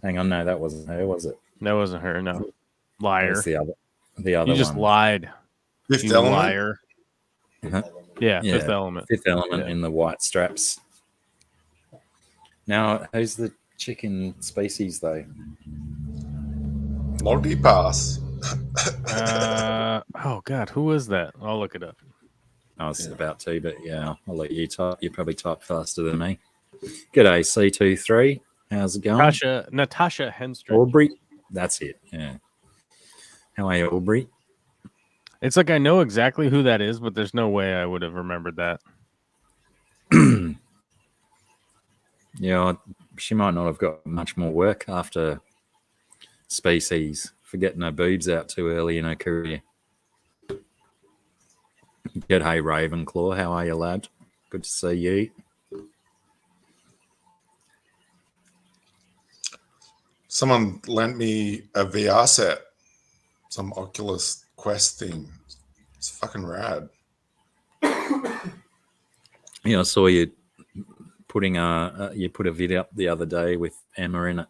Hang on, no, that wasn't her, was it? That wasn't her, no. Liar. That's the other You just one. lied. Fifth You Element? liar. Uh-huh. Yeah, Fifth Element. Fifth Element Yeah. in the white straps. Now, who's the chicken species, though? Multipass. Oh, God, who is that? I'll look it up. I was about to, but yeah, I'll let you type. You probably type faster than me. G'day, C23. How's it going? Natasha Henstridge. Aubrey. That's it. Yeah. How are you, Aubrey? It's like I know exactly who that is, but there's no way I would have remembered that. Yeah, she might not have got much more work after Species for getting her boobs out too early in her career. G'day, Ravenclaw. How are you, lad? Good to see you. Someone lent me a VR set, some Oculus Quest thing. It's fucking rad. Yeah, I saw you putting you put a video up the other day with Emma in it.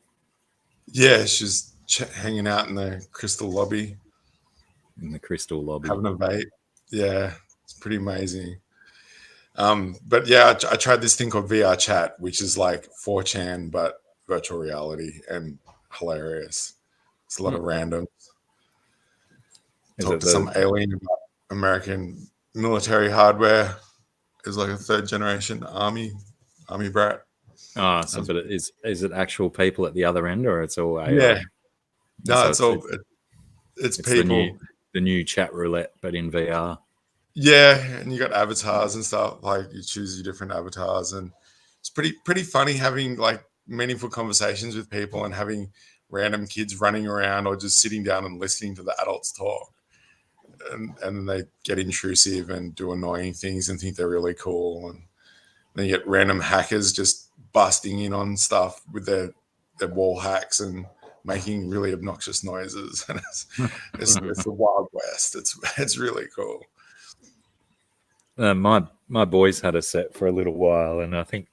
Yeah, she's hanging out in the crystal lobby, In the crystal lobby. having a vape. Yeah, it's pretty amazing. But yeah, I tried this thing called VR Chat, which is like 4chan but virtual reality and hilarious. It's a lot of random. Talk to some alien about American military hardware. It's like a third generation army brat. Oh, so but is it actual people at the other end, or it's all AI? Yeah. No, So it's it's people. the new chat roulette, but in VR. Yeah, and you got avatars and stuff. Like you choose your different avatars, and it's pretty funny having like meaningful conversations with people and having random kids running around or just sitting down and listening to the adults talk. And then they get intrusive and do annoying things and think they're really cool. And then you get random hackers just busting in on stuff with their wall hacks and making really obnoxious noises. And it's the Wild West. It's really cool. My boys had a set for a little while, and I think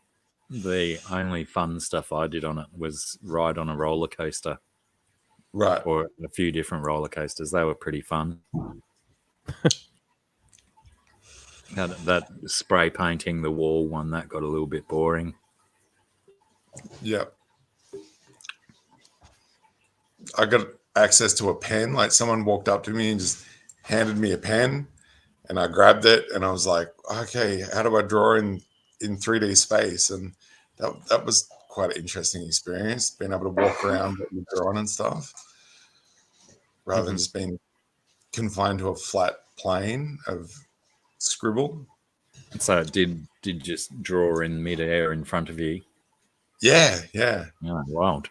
the only fun stuff I did on it was ride on a roller coaster, Right. or a few different roller coasters. They were pretty fun. That spray painting the wall one that got a little bit boring. Yep. I got access to a pen. Like someone walked up to me and just handed me a pen, and I grabbed it and I was like, okay, how do I draw in 3D space? And that was quite an interesting experience, being able to walk around what you draw on and stuff, rather than just being confined to a flat plane of scribble. So it did just draw in midair in front of you. Yeah. Oh, wild.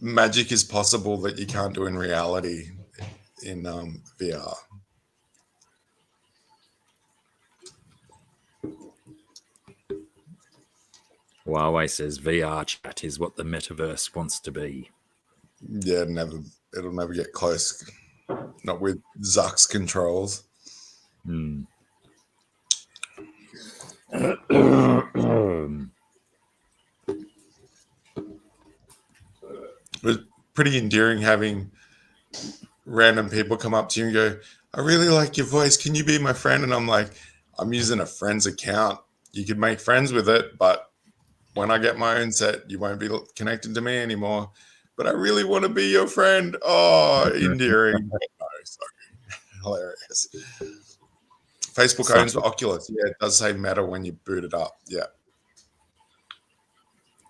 Magic is possible that you can't do in reality in VR. Huawei says VR chat is what the metaverse wants to be. Yeah, it'll never get close. Not with Zuck's controls. It was pretty endearing having random people come up to you and go, I really like your voice. Can you be my friend? And I'm like, I'm using a friend's account. You could make friends with it, but when I get my own set, you won't be connected to me anymore. But I really want to be your friend. Oh, endearing. Oh, sorry. Hilarious. Facebook owns Oculus. Yeah, it does say Meta when you boot it up. Yeah.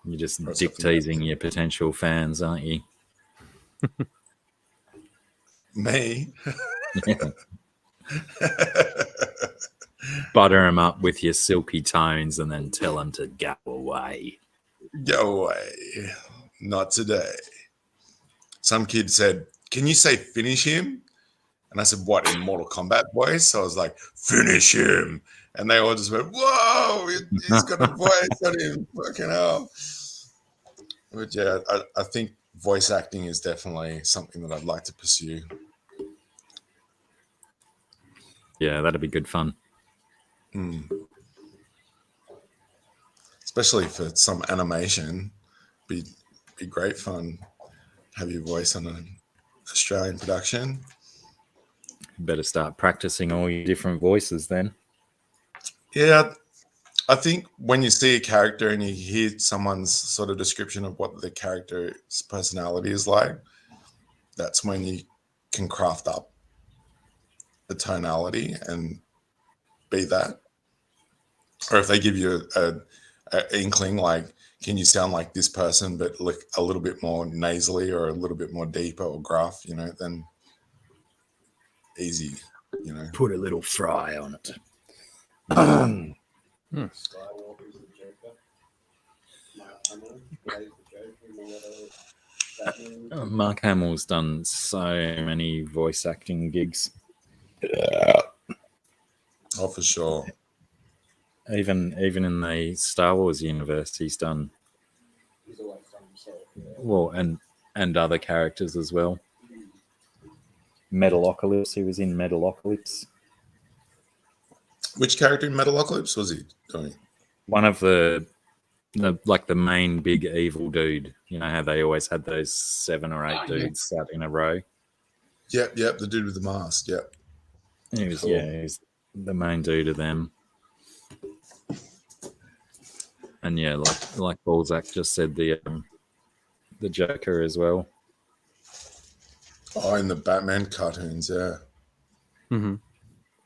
You're just dick teasing your potential fans, aren't you? Me? Butter them up with your silky tones and then tell them to go away. Go away. Not today. Some kid said, can you say finish him? And I said, what, in Mortal Kombat voice? So I was like, finish him. And they all just went, whoa, he's got a voice on him. Fucking hell. But yeah, I think voice acting is definitely something that I'd like to pursue. Yeah, that'd be good fun. Especially for some animation. Be great fun. Have your voice on an Australian production. Better start practicing all your different voices then. Yeah, I think when you see a character and you hear someone's sort of description of what the character's personality is like, that's when you can craft up the tonality and be that. Or if they give you a inkling, like, can you sound like this person but look a little bit more nasally or a little bit more deeper or gruff, then easy, Put a little fry on it. Skywalker's the Joker. Mark Hamill plays the Joker in all the Batman. Mark Hamill's done so many voice acting gigs. Oh, for sure. Even in the Star Wars universe, he's done He's always done himself. well, and other characters as well. Metalocalypse, he was in Metalocalypse. Which character in Metalocalypse was he doing? One of the main big evil dude. You know how they always had those 7 or 8 dudes sat in a row. Yep, the dude with the mask. Yep. He was, Cool. he was the main dude of them. And yeah, like Balzac just said, the Joker as well. Oh, in the Batman cartoons, yeah. Mm-hmm.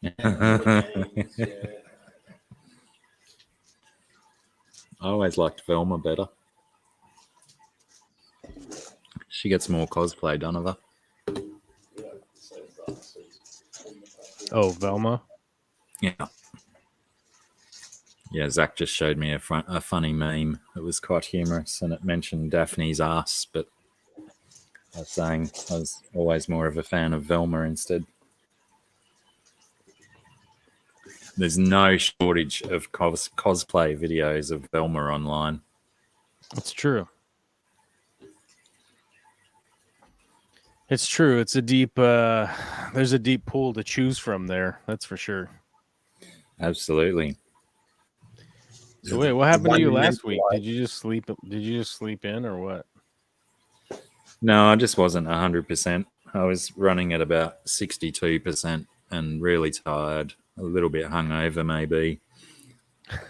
Yeah. I always liked Velma better. She gets more cosplay done of her. Oh, Velma. Yeah. Yeah, Zach just showed me a funny meme. It was quite humorous, and it mentioned Daphne's ass, but I was saying I was always more of a fan of Velma instead. There's no shortage of cosplay videos of Velma online. It's true. It's true. It's a deep. There's a deep pool to choose from there. That's for sure. Absolutely. So wait, what happened to you last week? Did you just sleep? Did you just sleep in or what? No, I just wasn't 100%. I was running at about 62% and really tired, a little bit hungover maybe.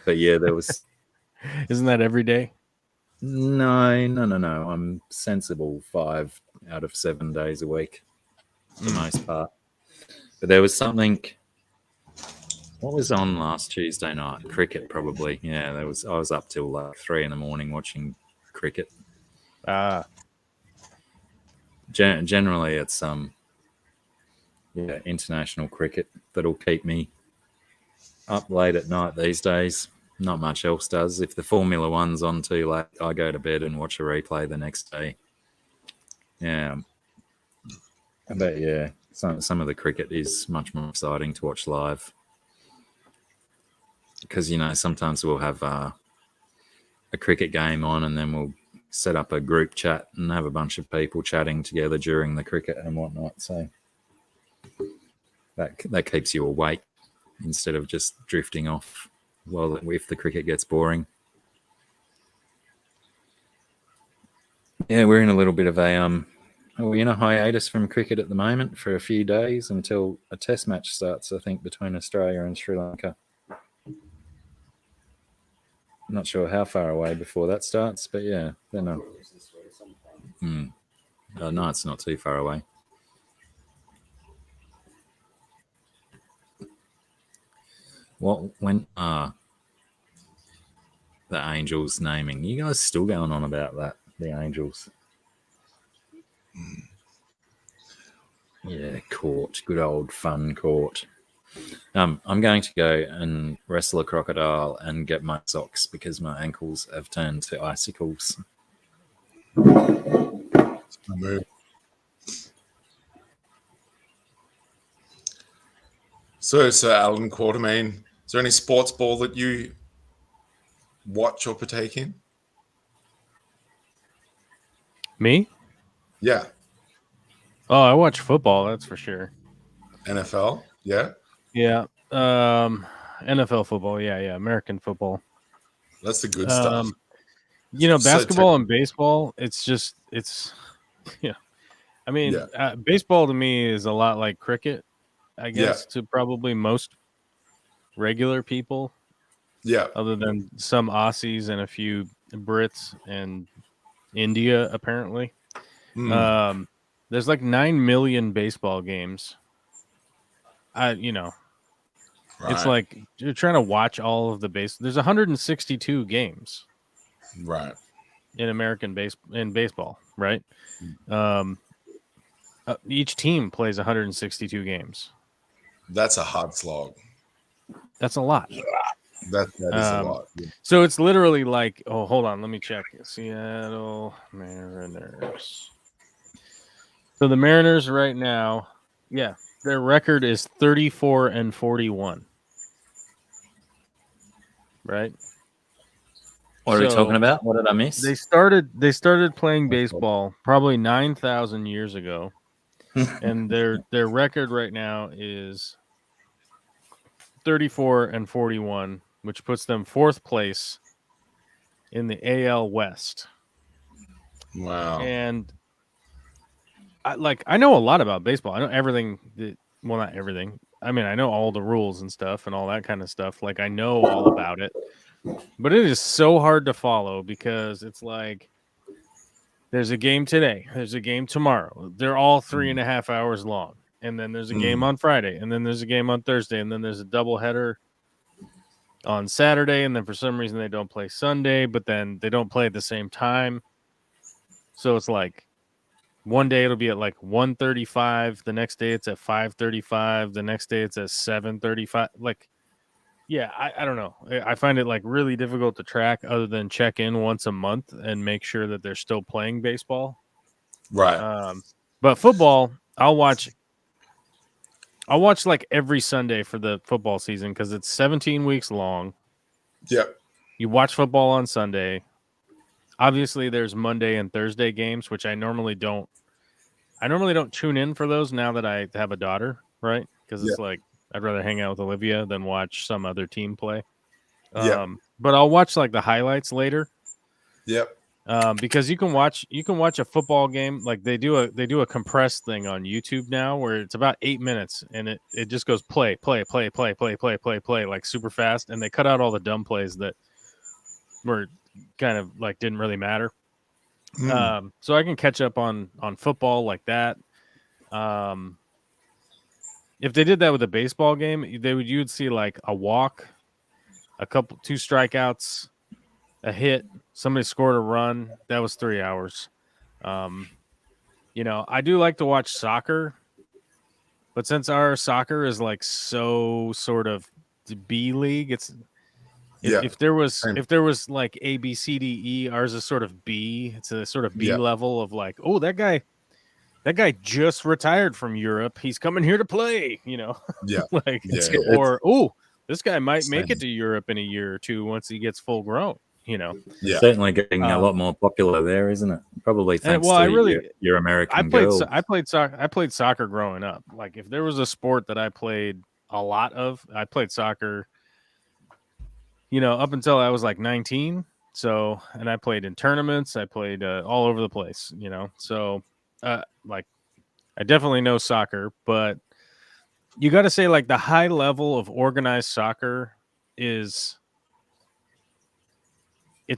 But yeah, there was Isn't that every day? no. I'm sensible 5 out of 7 days a week for the most part. But there was something. What was on last Tuesday night? Cricket, probably. Yeah, there was. I was up till like 3 in the morning watching cricket. Ah, Generally, it's international cricket that'll keep me up late at night these days. Not much else does. If the Formula One's on too late, I go to bed and watch a replay the next day. Yeah, but yeah, some of the cricket is much more exciting to watch live because sometimes we'll have a cricket game on and then we'll set up a group chat and have a bunch of people chatting together during the cricket and whatnot. So that keeps you awake instead of just drifting off if the cricket gets boring. Yeah, we're in a little bit of we're in a hiatus from cricket at the moment for a few days until a test match starts, I think, between Australia and Sri Lanka. I'm not sure how far away before that starts, but yeah, then It was this way sometime. no, it's not too far away. When the Angels naming? You guys still going on about that? The Angels. Yeah, court. Good old fun court. I'm going to go and wrestle a crocodile and get my socks because my ankles have turned to icicles. Move. So, Sir Alan Quartermain, is there any sports ball that you watch or partake in? me? Yeah. Oh, I watch football. That's for sure. NFL? Yeah. Yeah. NFL football. Yeah. American football. That's the good stuff. So Basketball and baseball. It's yeah. I mean, Yeah. baseball to me is a lot like cricket, I guess, to probably most regular people, Yeah. other than some Aussies and a few Brits and India, apparently. Mm. There's like 9 million baseball games. It's Right. like you're trying to watch all of the base. There's 162 games Right. in baseball, right? Each team plays 162 games. That's a hard slog. That's a lot. That is a lot. Yeah. So it's literally like, oh, hold on, let me check. Seattle Mariners. So the Mariners right now, yeah, their record is 34-41. Right? What are we talking about? What did I miss? They started playing baseball probably 9,000 years ago. And their record right now is 34-41, which puts them 4th place in the AL West. Wow. And I know a lot about baseball. I know everything well, not everything. I mean, I know all the rules and stuff and all that kind of stuff. Like, I know all about it. But it is so hard to follow because it's like there's a game today, there's a game tomorrow. They're all 3.5 hours long. And then there's a game on Friday, and then there's a game on Thursday, and then there's a doubleheader on Saturday, and then for some reason they don't play Sunday, but then they don't play at the same time. So it's like one day it'll be at like 1:35, the next day it's at 5:35, the next day it's at 7:35. Like, yeah, I don't know. I find it like really difficult to track other than check in once a month and make sure that they're still playing baseball. Right. But football, I'll watch like every Sunday for the football season because it's 17 weeks long. Yep. You watch football on Sunday. Obviously, there's Monday and Thursday games, which I normally don't tune in for those now that I have a daughter, right? Because it's like I'd rather hang out with Olivia than watch some other team play. Yep. But I'll watch like the highlights later. Yep. Because you can watch a football game, like they do a compressed thing on YouTube now where it's about 8 minutes and it just goes play like super fast, and they cut out all the dumb plays that were kind of like didn't really matter. So I can catch up on football like that. If they did that with a baseball game, you'd see like a walk, two strikeouts, a hit, somebody scored a run. That was 3 hours. I do like to watch soccer, but since our soccer is like so sort of the B league, if there was like A, B, C, D, E, ours is sort of B. It's a sort of B level of like, oh, that guy just retired from Europe. He's coming here to play, Yeah. like, or, oh, this guy might make it to Europe in a year or two once he gets full grown, Yeah. Certainly getting a lot more popular there, isn't it? Probably thanks to your American girls. I played soccer growing up. Like if there was a sport that I played a lot of, I played soccer, up until I was like 19. So, and I played in tournaments. I played all over the place, so like I definitely know soccer, but you got to say like the high level of organized soccer it's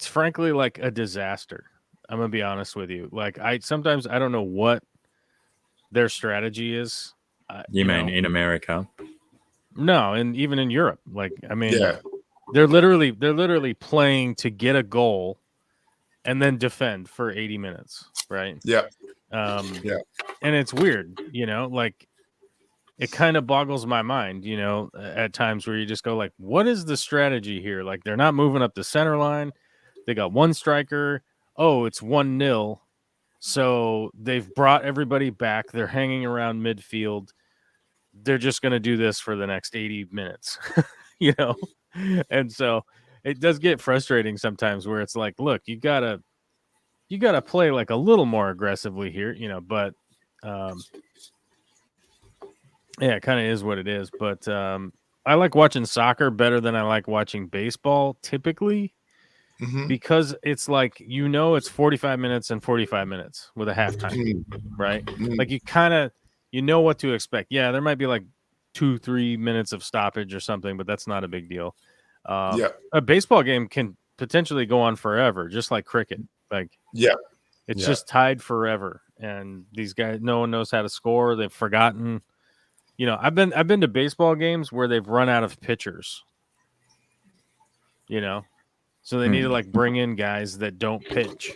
frankly like a disaster. I'm going to be honest with you. Like sometimes I don't know what their strategy is. You mean in America? No, and even in Europe. Like, I mean, they're literally playing to get a goal and then defend for 80 minutes, right? Yeah. And it's weird, like it kind of boggles my mind, at times where you just go like, what is the strategy here? Like they're not moving up the center line. They got one striker. Oh, it's 1-0. So they've brought everybody back. They're hanging around midfield. They're just going to do this for the next 80 minutes, And so it does get frustrating sometimes where it's like, look, you gotta play like a little more aggressively here, but yeah, it kind of is what it is. But I like watching soccer better than I like watching baseball typically. Because it's like, it's 45 minutes and 45 minutes with a halftime, right? Like you kind of, what to expect. Yeah, there might be like 2-3 minutes of stoppage or something, but that's not a big deal. A baseball game can potentially go on forever, just like cricket. Like, it's just tied forever. And these guys, no one knows how to score. They've forgotten. I've been to baseball games where they've run out of pitchers. So they need to like bring in guys that don't pitch.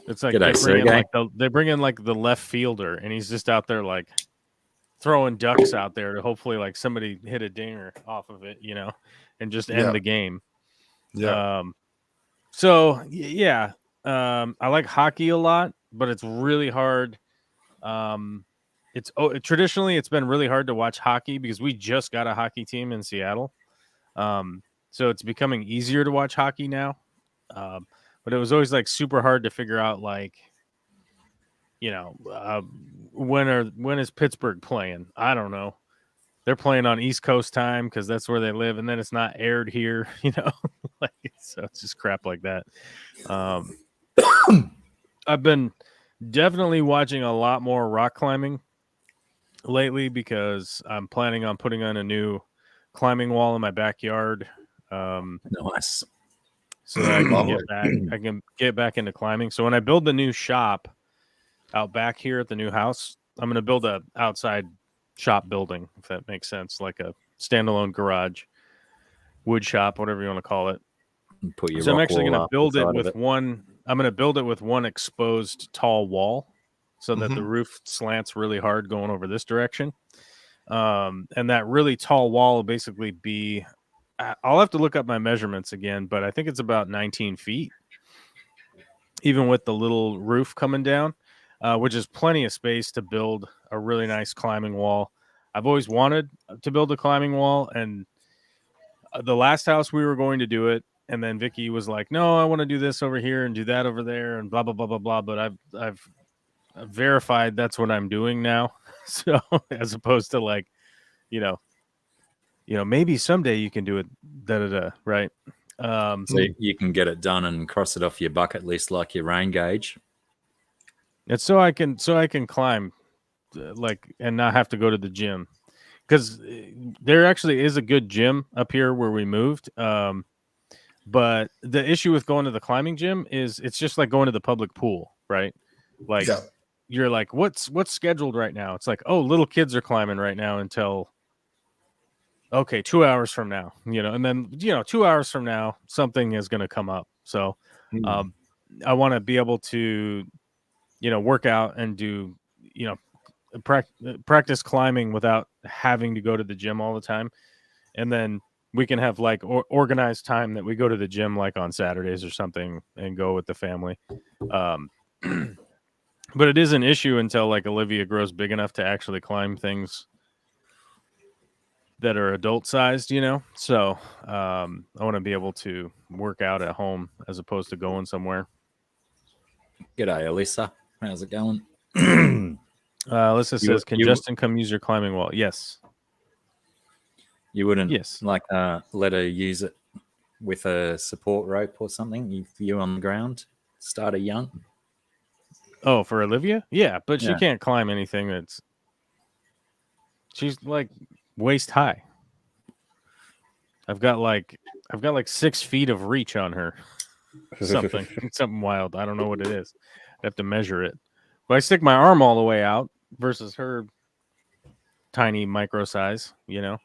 It's like they bring in like the left fielder, and he's just out there like throwing ducks out there to hopefully like somebody hit a dinger off of it, and just end the game. I like hockey a lot, but it's really hard. Traditionally it's been really hard to watch hockey because we just got a hockey team in Seattle. So it's becoming easier to watch hockey now. But it was always like super hard to figure out like, when is Pittsburgh playing? I don't know. They're playing on East Coast time because that's where they live, and then it's not aired here, like, so it's just crap like that. I've been definitely watching a lot more rock climbing lately because I'm planning on putting on a new climbing wall in my backyard. Nice. So that I can get back into climbing. So when I build the new shop out back here at the new house, I'm going to build a outside shop building, if that makes sense, like a standalone garage, wood shop, whatever you want to call it. So I'm actually going to build it with one. I'm going to build it with one exposed tall wall, so that the roof slants really hard going over this direction. And that really tall wall will basically be. I'll have to look up my measurements again, but I think it's about 19 feet, even with the little roof coming down, which is plenty of space to build a really nice climbing wall. I've always wanted to build a climbing wall, and the last house we were going to do it, and then Vicky was like, "No, I want to do this over here and do that over there, and blah blah blah blah blah." But I've verified that's what I'm doing now, so as opposed to like, maybe someday you can do it, right? So you can get it done and cross it off your bucket list like your rain gauge. It's so I can climb, and not have to go to the gym, because there actually is a good gym up here where we moved. But the issue with going to the climbing gym is it's just like going to the public pool, right? Like Yeah. you're like, what's scheduled right now? It's like, oh, little kids are climbing right now until 2 hours from now, and then 2 hours from now something is going to come up. So I want to be able to work out and do practice climbing without having to go to the gym all the time, and then we can have like organized time that we go to the gym like on Saturdays or something and go with the family. But it is an issue until like Olivia grows big enough to actually climb things that are adult sized, So I want to be able to work out at home as opposed to going somewhere. G'day, Alyssa. How's it going? Alyssa says, "Can Justin come use your climbing wall?" Yes. You wouldn't Yes. let her use it with a support rope or something if you're on the ground? Start her young? Oh, for Olivia? Yeah, but she Yeah. can't climb anything she's like waist high. I've got like 6 feet of reach on her. Something wild. I don't know what it is. I have to measure it. But I stick my arm all the way out versus her tiny micro size, But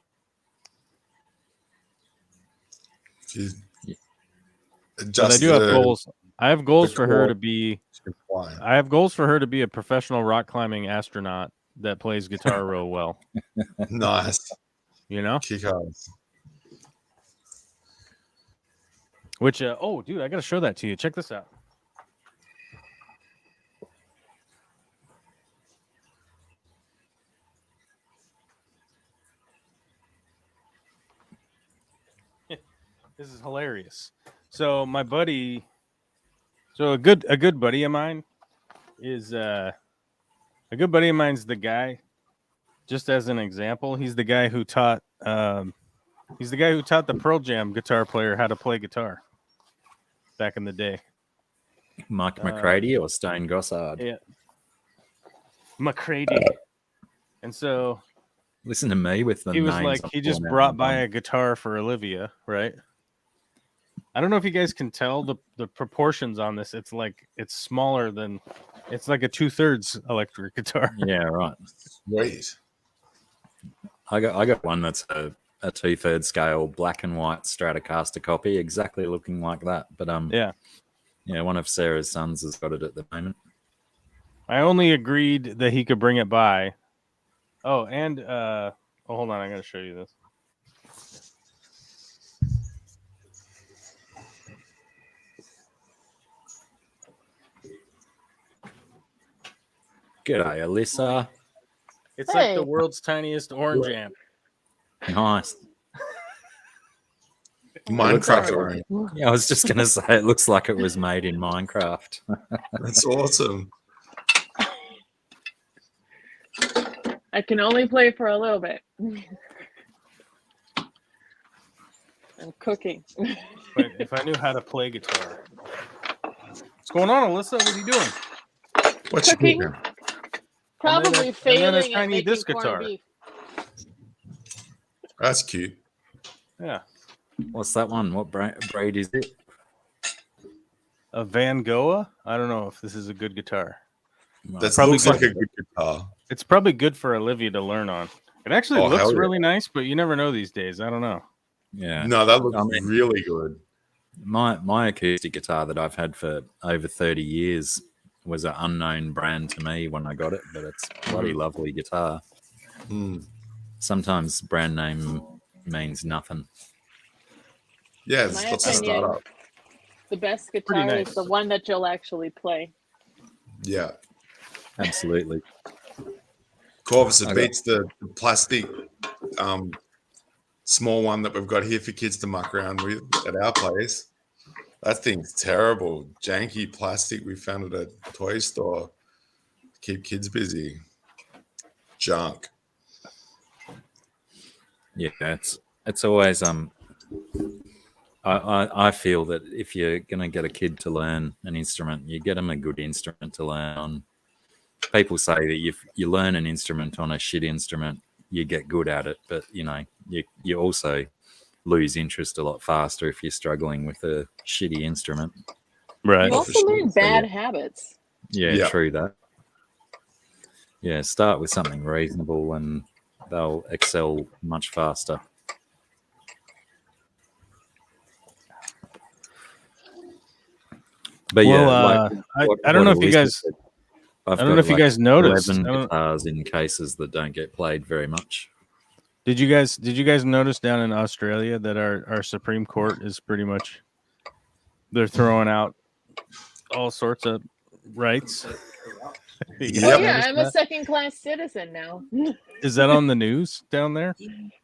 I do have goals. I have goals for her to be. I have goals for her to be a professional rock climbing astronaut that plays guitar real well. Nice. Kick ass. Which, dude, I got to show that to you. Check this out. This is hilarious. So my buddy, a good buddy of mine is the guy. Just as an example, he's the guy who taught the Pearl Jam guitar player how to play guitar back in the day. Mike McCready or Stone Gossard? Yeah, McCready. And so listen to me with the he was names like, he just brought by a guitar for Olivia, right? I don't know if you guys can tell the proportions on this. It's like it's smaller than it's like a 2/3 electric guitar. Yeah, right. Sweet. I got one that's a 2/3 scale black and white Stratocaster copy, exactly looking like that. But yeah, one of Sarah's sons has got it at the moment. I only agreed that he could bring it by. Oh, and hold on, I gotta show you this. G'day, Alyssa. It's like the world's tiniest orange amp. Nice. Minecraft orange. Yeah, I was just going to say it looks like it was made in Minecraft. That's awesome. I can only play for a little bit. I'm cooking. But if I knew how to play guitar. What's going on, Alyssa? What are you doing? What's Cooking. your Probably failing I at need making this corned guitar. beef. That's cute. Yeah. What's that one? What braid is it? A Van Gogh? I don't know if this is a good guitar. That Probably looks like good. a good guitar. It's probably good for Olivia to learn on. It actually Oh, looks hell yeah. really nice, but you never know these days. I don't know. Yeah. No, that looks I mean- really good. My acoustic guitar that I've had for over 30 years was an unknown brand to me when I got it, but it's a bloody lovely guitar. Mm. Sometimes brand name means nothing. Yeah, In my it's a opinion, startup. The best Pretty guitar nice. is the one that you'll actually play. Yeah. Absolutely. Corvus, it Okay. beats the plastic small one that we've got here for kids to muck around with at our place. That thing's terrible. Janky plastic we found at a toy store. Keep kids busy. Junk. Yeah, it's always I feel that if you're going to get a kid to learn an instrument, you get them a good instrument to learn on. People say that if you learn an instrument on a shit instrument, you get good at it. But, you also lose interest a lot faster if you're struggling with a shitty instrument. Right. You also learn bad habits. Yeah, true that. Yeah, start with something reasonable and they'll excel much faster. But I don't know if you guys. I don't know if you guys noticed. 11 guitars in cases that don't get played very much. Did you guys notice down in Australia that our Supreme Court is pretty much they're throwing out all sorts of rights? Yeah, I'm a second-class citizen now. Is that on the news down there?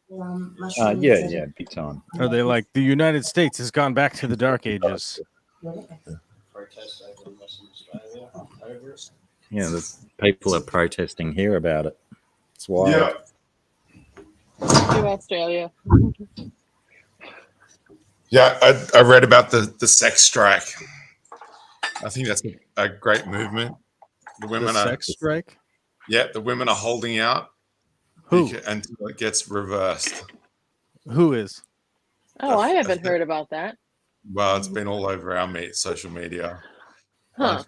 Yeah, big time. Are they like the United States has gone back to the dark ages? Protest over in Western Australia over it. Yeah, there's people are protesting here about it. It's wild. Yeah. To Australia. Yeah, I read about the sex strike. I think that's a great movement. The women The sex strike? Yeah, the women are holding out. Who? Until it gets reversed. Who is? Oh, I haven't heard about that. Well, it's been all over our social media. Huh.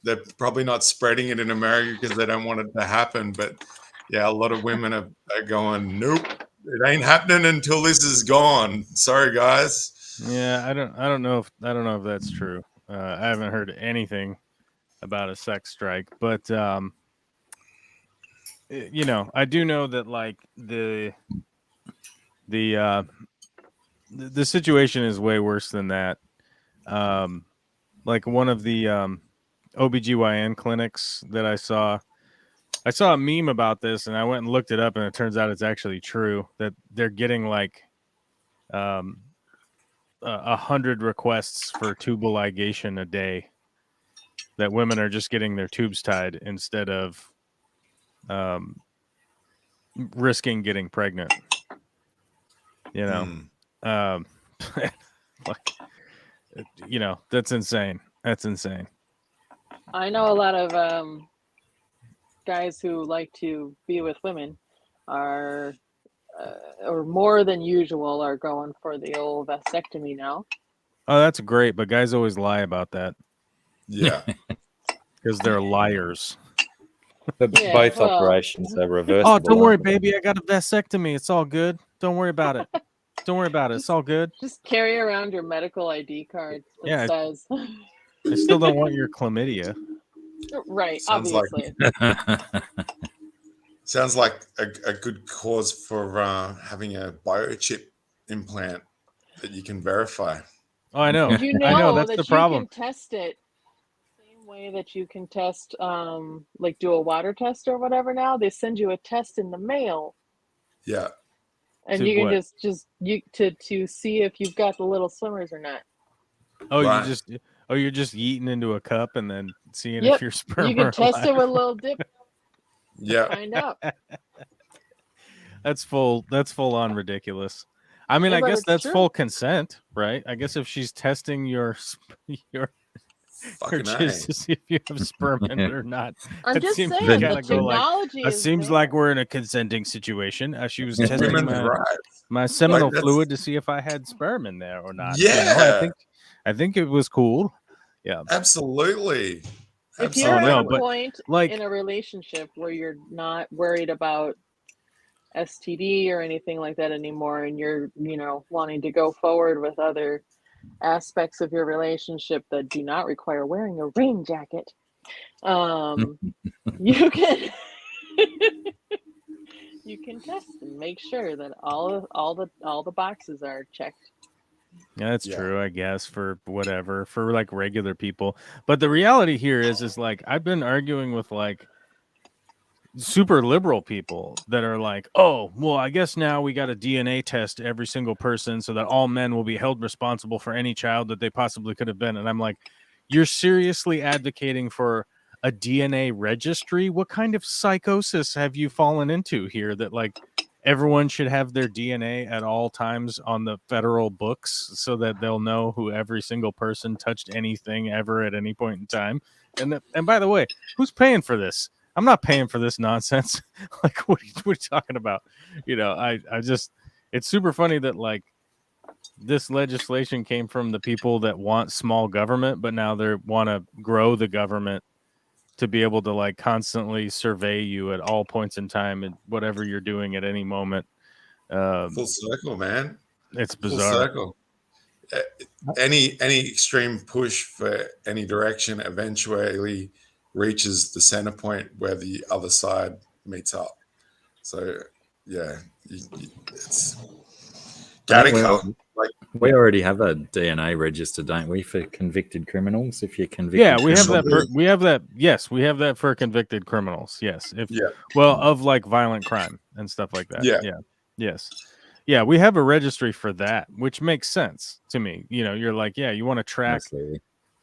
They're probably not spreading it in America because they don't want it to happen. But yeah, a lot of women are going, nope, it ain't happening until this is gone. Sorry, guys. Yeah, I don't know if that's true. I haven't heard anything about a sex strike, but I do know that like the situation is way worse than that. Like one of the OBGYN clinics that I saw a meme about this and I went and looked it up and it turns out it's actually true that they're getting like 100 requests for tubal ligation a day, that women are just getting their tubes tied instead of risking getting pregnant. That's insane. That's insane. I know a lot of guys who like to be with women are, or more than usual, are going for the old vasectomy now. Oh, that's great, but guys always lie about that. Yeah. Because they're liars. But both operations are reversible. Oh, don't worry, baby. I got a vasectomy. It's all good. Don't worry about it. Don't worry about it. It's all good. Just carry around your medical ID card that says. I still don't want your chlamydia. Right, Sounds obviously. Sounds like a good cause for having a biochip implant that you can verify. Oh, I know. You know, I know. That's that the problem. You can test it the same way that you can test, like do a water test or whatever. Now they send you a test in the mail. Yeah. And you can to see if you've got the little swimmers or not. Oh, right. You're just yeeting into a cup and then seeing if your sperm. You can test it with a little dip. Yeah. Find out. That's full on ridiculous. I mean, I guess that's full consent, right? I guess if she's testing your just to see if you have sperm in it or not. I'm just saying, the technology it seems like we're in a consenting situation. She was testing my seminal fluid to see if I had sperm in there or not. Yeah, I think it was cool. Yeah, absolutely. If you're at a point in a relationship where you're not worried about STD or anything like that anymore, and you're wanting to go forward with other aspects of your relationship that do not require wearing a rain jacket, you can you can test and make sure that all the boxes are checked. Yeah, that's true, I guess, for like regular people. But the reality here is like I've been arguing with like super liberal people that are like, oh, well, I guess now we got a DNA test every single person so that all men will be held responsible for any child that they possibly could have been. And I'm like, you're seriously advocating for a DNA registry? What kind of psychosis have you fallen into here that like everyone should have their DNA at all times on the federal books so that they'll know who every single person touched anything ever at any point in time. And by the way, who's paying for this? I'm not paying for this nonsense. Like, what are you talking about? You know, I just, it's super funny that like this legislation came from the people that want small government, but now they want to grow the government to be able to like constantly survey you at all points in time and whatever you're doing at any moment. Full circle, man. It's Full bizarre. circle. Any extreme push for any direction eventually reaches the center point where the other side meets up. So yeah, it's we already have a DNA register, don't we, for convicted criminals? If you're convicted, yeah, we have that. We have that. Yes, we have that for convicted criminals. Yes, well, of like violent crime and stuff like that. Yeah. Yes. Yeah, we have a registry for that, which makes sense to me. You know, you're like, yeah, you want to track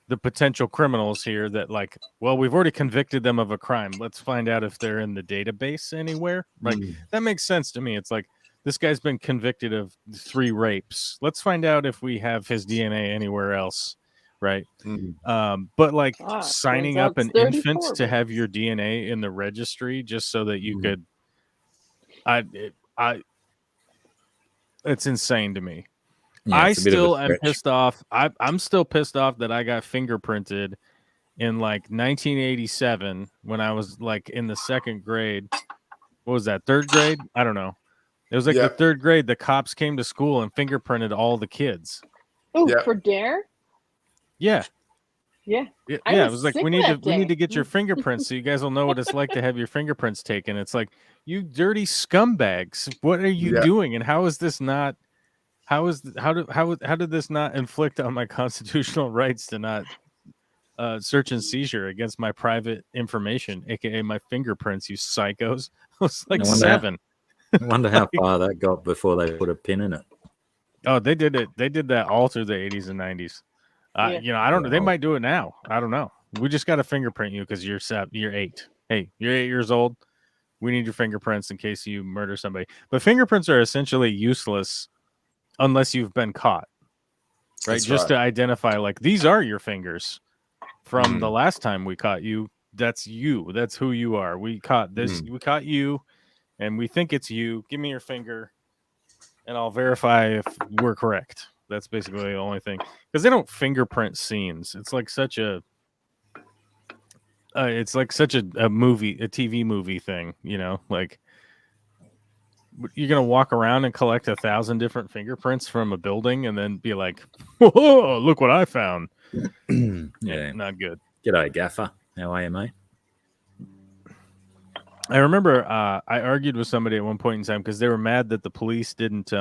the potential criminals here that like, well, we've already convicted them of a crime. Let's find out if they're in the database anywhere. Like, that makes sense to me. It's like, this guy's been convicted of 3 rapes. Let's find out if we have his DNA anywhere else. Right. But like signing up an infant to have your DNA in the registry just so that you could, it's insane to me. Yeah, I still am pissed off. I'm still pissed off that I got fingerprinted in like 1987 when I was like in the 2nd grade. What was that? 3rd grade? I don't know. It was like the 3rd grade. The cops came to school and fingerprinted all the kids. Oh, for dare? Yeah. Yeah. It was like we need to get your fingerprints so you guys will know what it's like to have your fingerprints taken. It's like, you dirty scumbags. What are you doing? And how is this not how did this not inflict on my constitutional rights to not search and seizure against my private information, aka my fingerprints, you psychos? I was like 7. I wonder how far that got before they put a pin in it. Oh, they did it. They did that all through the 80s and 90s. You know, I don't know. They might do it now. I don't know. We just got to fingerprint you because you're 8. Hey, you're 8 years old. We need your fingerprints in case you murder somebody. But fingerprints are essentially useless unless you've been caught. Right? Just to identify, like, these are your fingers from the last time we caught you. That's you. That's who you are. We caught this. We caught you. And we think it's you. Give me your finger, and I'll verify if we're correct. That's basically the only thing. Because they don't fingerprint scenes. It's like such a, movie, a TV movie thing. You know, like you're gonna walk around and collect 1,000 different fingerprints from a building, and then be like, "Whoa, look what I found." Yeah, not good. G'day, Gaffer. How are you, mate? I remember I argued with somebody at one point in time because they were mad that the police didn't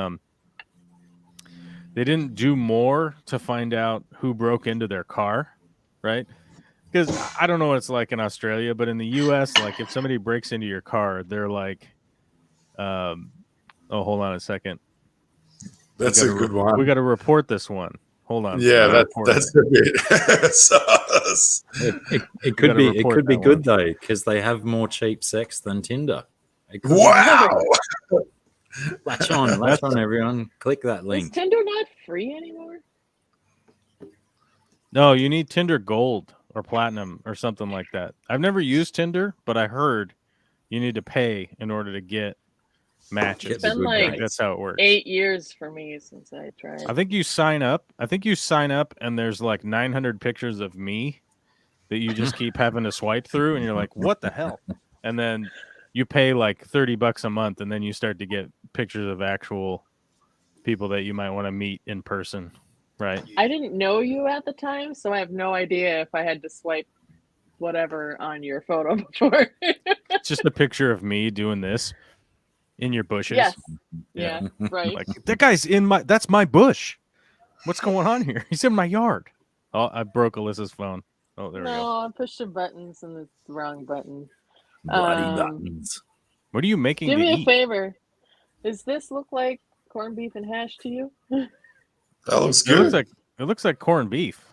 do more to find out who broke into their car, right? Because I don't know what it's like in Australia, but in the U.S., like if somebody breaks into your car, they're like, oh, hold on a second. That's a good one. We got to report this one. Hold on. Yeah, that's a bit sus. It could be good though, because they have more cheap sex than Tinder. Wow! Latch on, everyone! Click that link. Is Tinder not free anymore? No, you need Tinder Gold or Platinum or something like that. I've never used Tinder, but I heard you need to pay in order to get matches. It's been like that's how it works. 8 years for me since I tried. I think you sign up and there's like 900 pictures of me that you just keep having to swipe through, and you're like, what the hell? And then you pay like $30 a month, and then you start to get pictures of actual people that you might want to meet in person, right? I didn't know you at the time, so I have no idea if I had to swipe whatever on your photo before. It's just a picture of me doing this in your bushes. Yes. Yeah, right. Like, that guy's that's my bush. What's going on here? He's in my yard. Oh, I broke Alyssa's phone. Oh, there we go. No, I pushed the buttons and it's the wrong button. Bloody buttons. What are you making? Do me a favor. Does this look like corned beef and hash to you? That looks good. It looks like corned beef.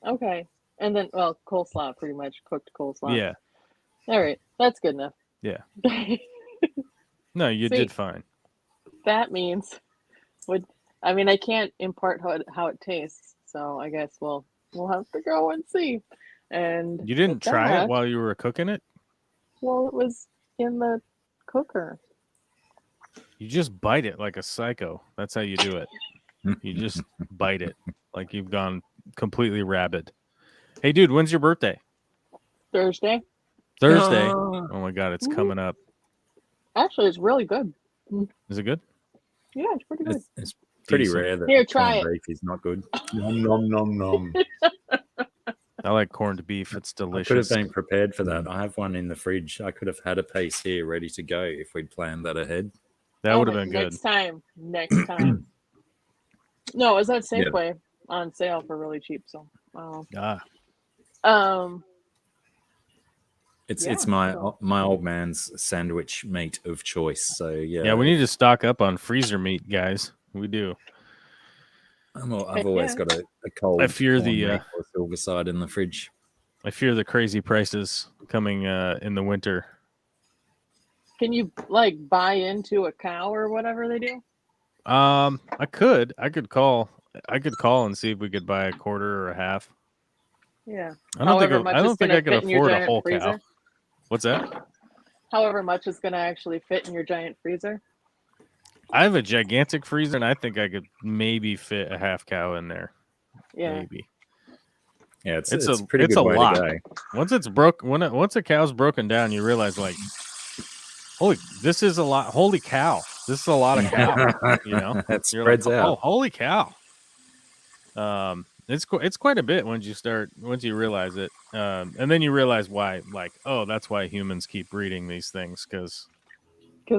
Okay. And then, well, coleslaw, pretty much cooked coleslaw. Yeah. All right. That's good enough. Yeah. No, you did fine. that means. I can't impart how it tastes, so I guess we'll have to go and see. And You didn't try it while you were cooking it? Well, it was in the cooker. You just bite it like a psycho. That's how you do it. You just bite it like you've gone completely rabid. Hey, dude, when's your birthday? Thursday. Oh my God, it's coming up. Actually, it's really good. Is it good? Yeah, it's pretty good. It's pretty Decent. rare that Here, try corned it. beef is not good. Nom nom nom nom. I like corned beef. It's I could have delicious. been prepared for that. I have one in the fridge. I could have had a piece here ready to go if we'd planned that ahead. That would have been good. Next time. No, it was at Safeway on sale for really cheap. So, It's my old man's sandwich meat of choice. So yeah, we need to stock up on freezer meat, guys. We do. I've always got a cold. I fear the or silver side in the fridge. I fear the crazy prices coming in the winter. Can you buy into a cow or whatever they do? I could call and see if we could buy a quarter or a half. Yeah. I don't think I could afford a whole cow. What's that? However much is going to actually fit in your giant freezer. I have a gigantic freezer, and I think I could maybe fit a half cow in there. Yeah. Maybe. Yeah, it's a pretty good way lot. to go. Once a cow's broken down, you realize this is a lot. Holy cow. This is a lot of cow. It spreads out. Oh, holy cow. It's quite a bit once you realize it. And then you realize why, that's why humans keep breeding these things, because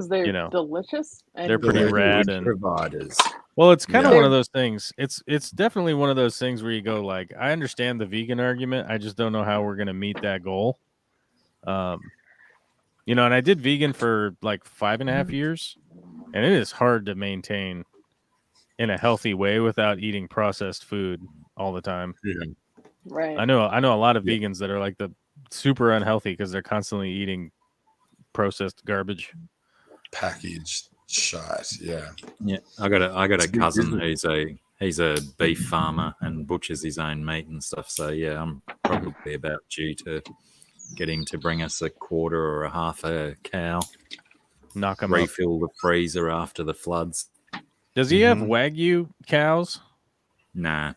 they're delicious. And they're pretty rad and providers. Well, it's kind of one of those things. It's definitely one of those things where you go I understand the vegan argument. I just don't know how we're going to meet that goal. And I did vegan for 5.5 years, and it is hard to maintain in a healthy way without eating processed food all the time. Yeah. Right. I know a lot of vegans that are the super unhealthy because they're constantly eating processed garbage. Packaged shite. Yeah. Yeah. I got a cousin who's a beef farmer and butchers his own meat and stuff. So yeah, I'm probably about due to get him to bring us a quarter or a half a cow. Knock him refill the freezer after the floods. Does he have Wagyu cows? Nah.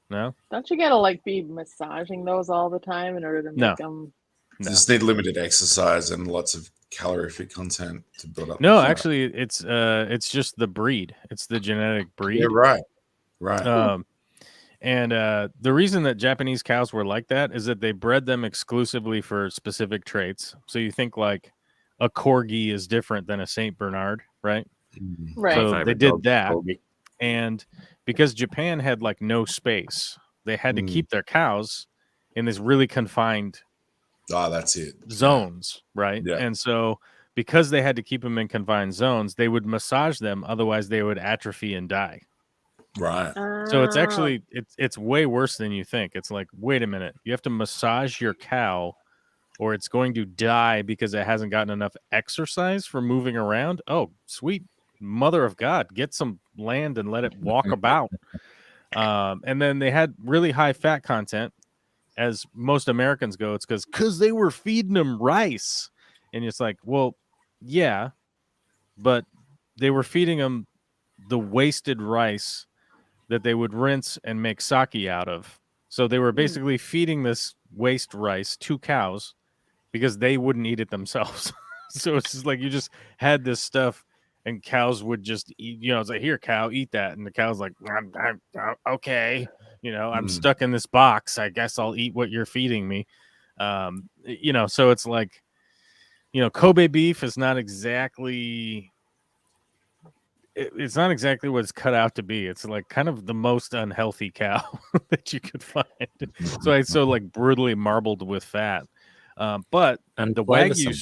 No? Don't you gotta be massaging those all the time in order to make them? No. Just need limited exercise and lots of calorific content to build up. No, actually, it's just the breed. It's the genetic breed. Yeah, right. And the reason that Japanese cows were like that is that they bred them exclusively for specific traits. So you think a corgi is different than a Saint Bernard, right? Right. So they did that. And because Japan had no space, they had to keep their cows in this really confined that's it. zones, right? Yeah. And so because they had to keep them in confined zones, they would massage them, otherwise they would atrophy and die. Right. So it's actually it's way worse than you think. It's wait a minute, you have to massage your cow or it's going to die because it hasn't gotten enough exercise for moving around. Oh, sweet mother of God, get some land and let it walk about. And then they had really high fat content. As most Americans go, it's because they were feeding them rice. And it's well, yeah, but they were feeding them the wasted rice that they would rinse and make sake out of. So they were basically feeding this waste rice to cows because they wouldn't eat it themselves. So it's just you just had this stuff and cows would just eat, it's here, cow, eat that. And the cow's I'm okay. I'm stuck in this box. I guess I'll eat what you're feeding me. So it's Kobe beef is not exactly... It's not exactly what it's cut out to be. It's kind of the most unhealthy cow that you could find. So it's so brutally marbled with fat. But the Wagyu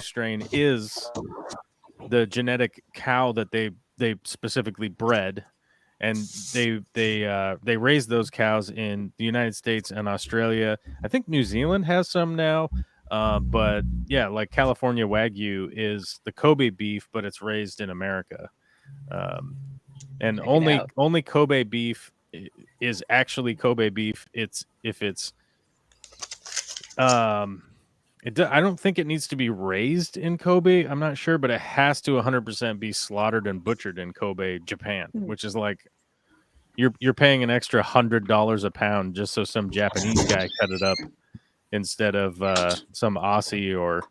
strain is the genetic cow that they specifically bred, and they raise those cows in the United States and Australia. I think New Zealand has some now. But yeah, like California Wagyu is the Kobe beef, but it's raised in America. And Check it out. only Kobe beef is actually Kobe beef. It's if it's I don't think it needs to be raised in Kobe. I'm not sure, but it has to 100% be slaughtered and butchered in Kobe, Japan, which is like you're paying an extra $100 a pound just so some Japanese guy cut it up instead of some Aussie or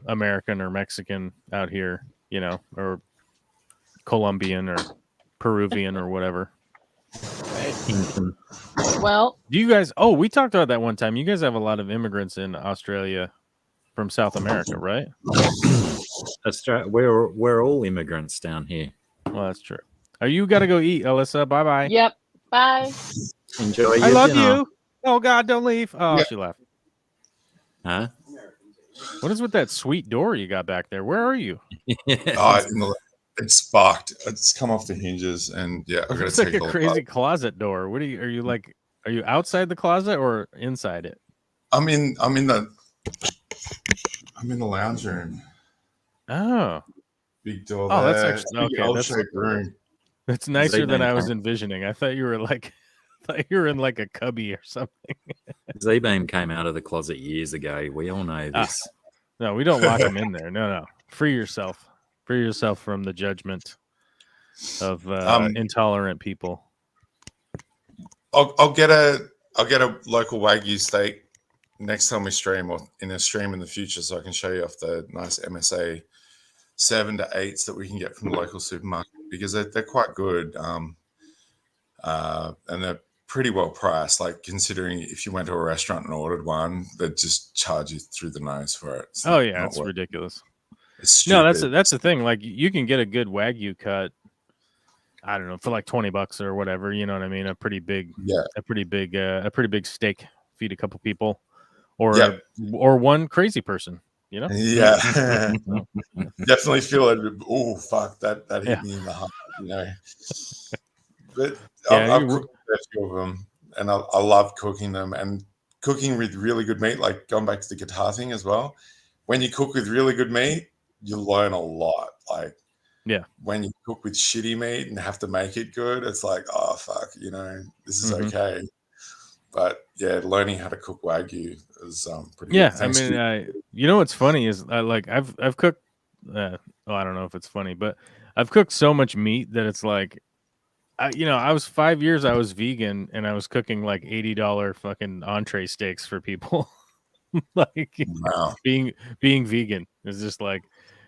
American or Mexican out here, you know, or Colombian or Peruvian or whatever. Well, Do you guys? Oh, we talked about that one time. You guys have a lot of immigrants in Australia from South America, right? We're all immigrants down here. Well, that's true. Oh, you got to go eat, Alyssa. Bye bye. yep. Bye. Enjoy your I love dinner. you. Oh God, don't leave. Oh, Yeah. she left. Huh? What is with that sweet door you got back there? Where are you? It's sparked. It's come off the hinges, and yeah, I got It's to like take a it all crazy apart. closet door. What are you? Are you outside the closet or inside it? I'm in the lounge room. Oh, Big door Oh, that's there. actually- It's a big okay, L-shaped room. that's nicer than Z-Bane I was came- envisioning. I thought you were like, in like a cubby or something. Z-Bane came out of the closet years ago. We all know this. No, we don't lock them in there. No. Free yourself. Free yourself from the judgment of intolerant people. I'll get a local Wagyu steak next time we stream, or in a stream in the future, so I can show you off the nice MSA 7 to 8s that we can get from the local supermarket, because they're quite good, and they're pretty well priced. Like, considering if you went to a restaurant and ordered one, they'd just charge you through the nose for it. It's Oh not yeah, it's worth it. ridiculous. It's No, stupid. that's the thing. Like you can get a good Wagyu cut. I don't know, for like $20 or whatever. You know what I mean? A pretty big steak. Feed a couple people, or Yeah. or one crazy person. You know? Yeah. Definitely feel it. Oh fuck, that hit Yeah. me in the heart, you know. But Yeah, I've cooked a few of them, and I love cooking them, and cooking with really good meat. Like, going back to the guitar thing as well, when you cook with really good meat, you learn a lot. Like, Yeah. when you cook with shitty meat and have to make it good, it's like, oh fuck, you know, this is Mhm. okay. But yeah, learning how to cook Wagyu is pretty Yeah, good. I Thanks to mean, you know what's funny is I've cooked. I don't know if it's funny, but I've cooked so much meat that it's like, I was 5 years I was vegan and I was cooking like $80 fucking entree steaks for people. Like wow. being vegan is just like,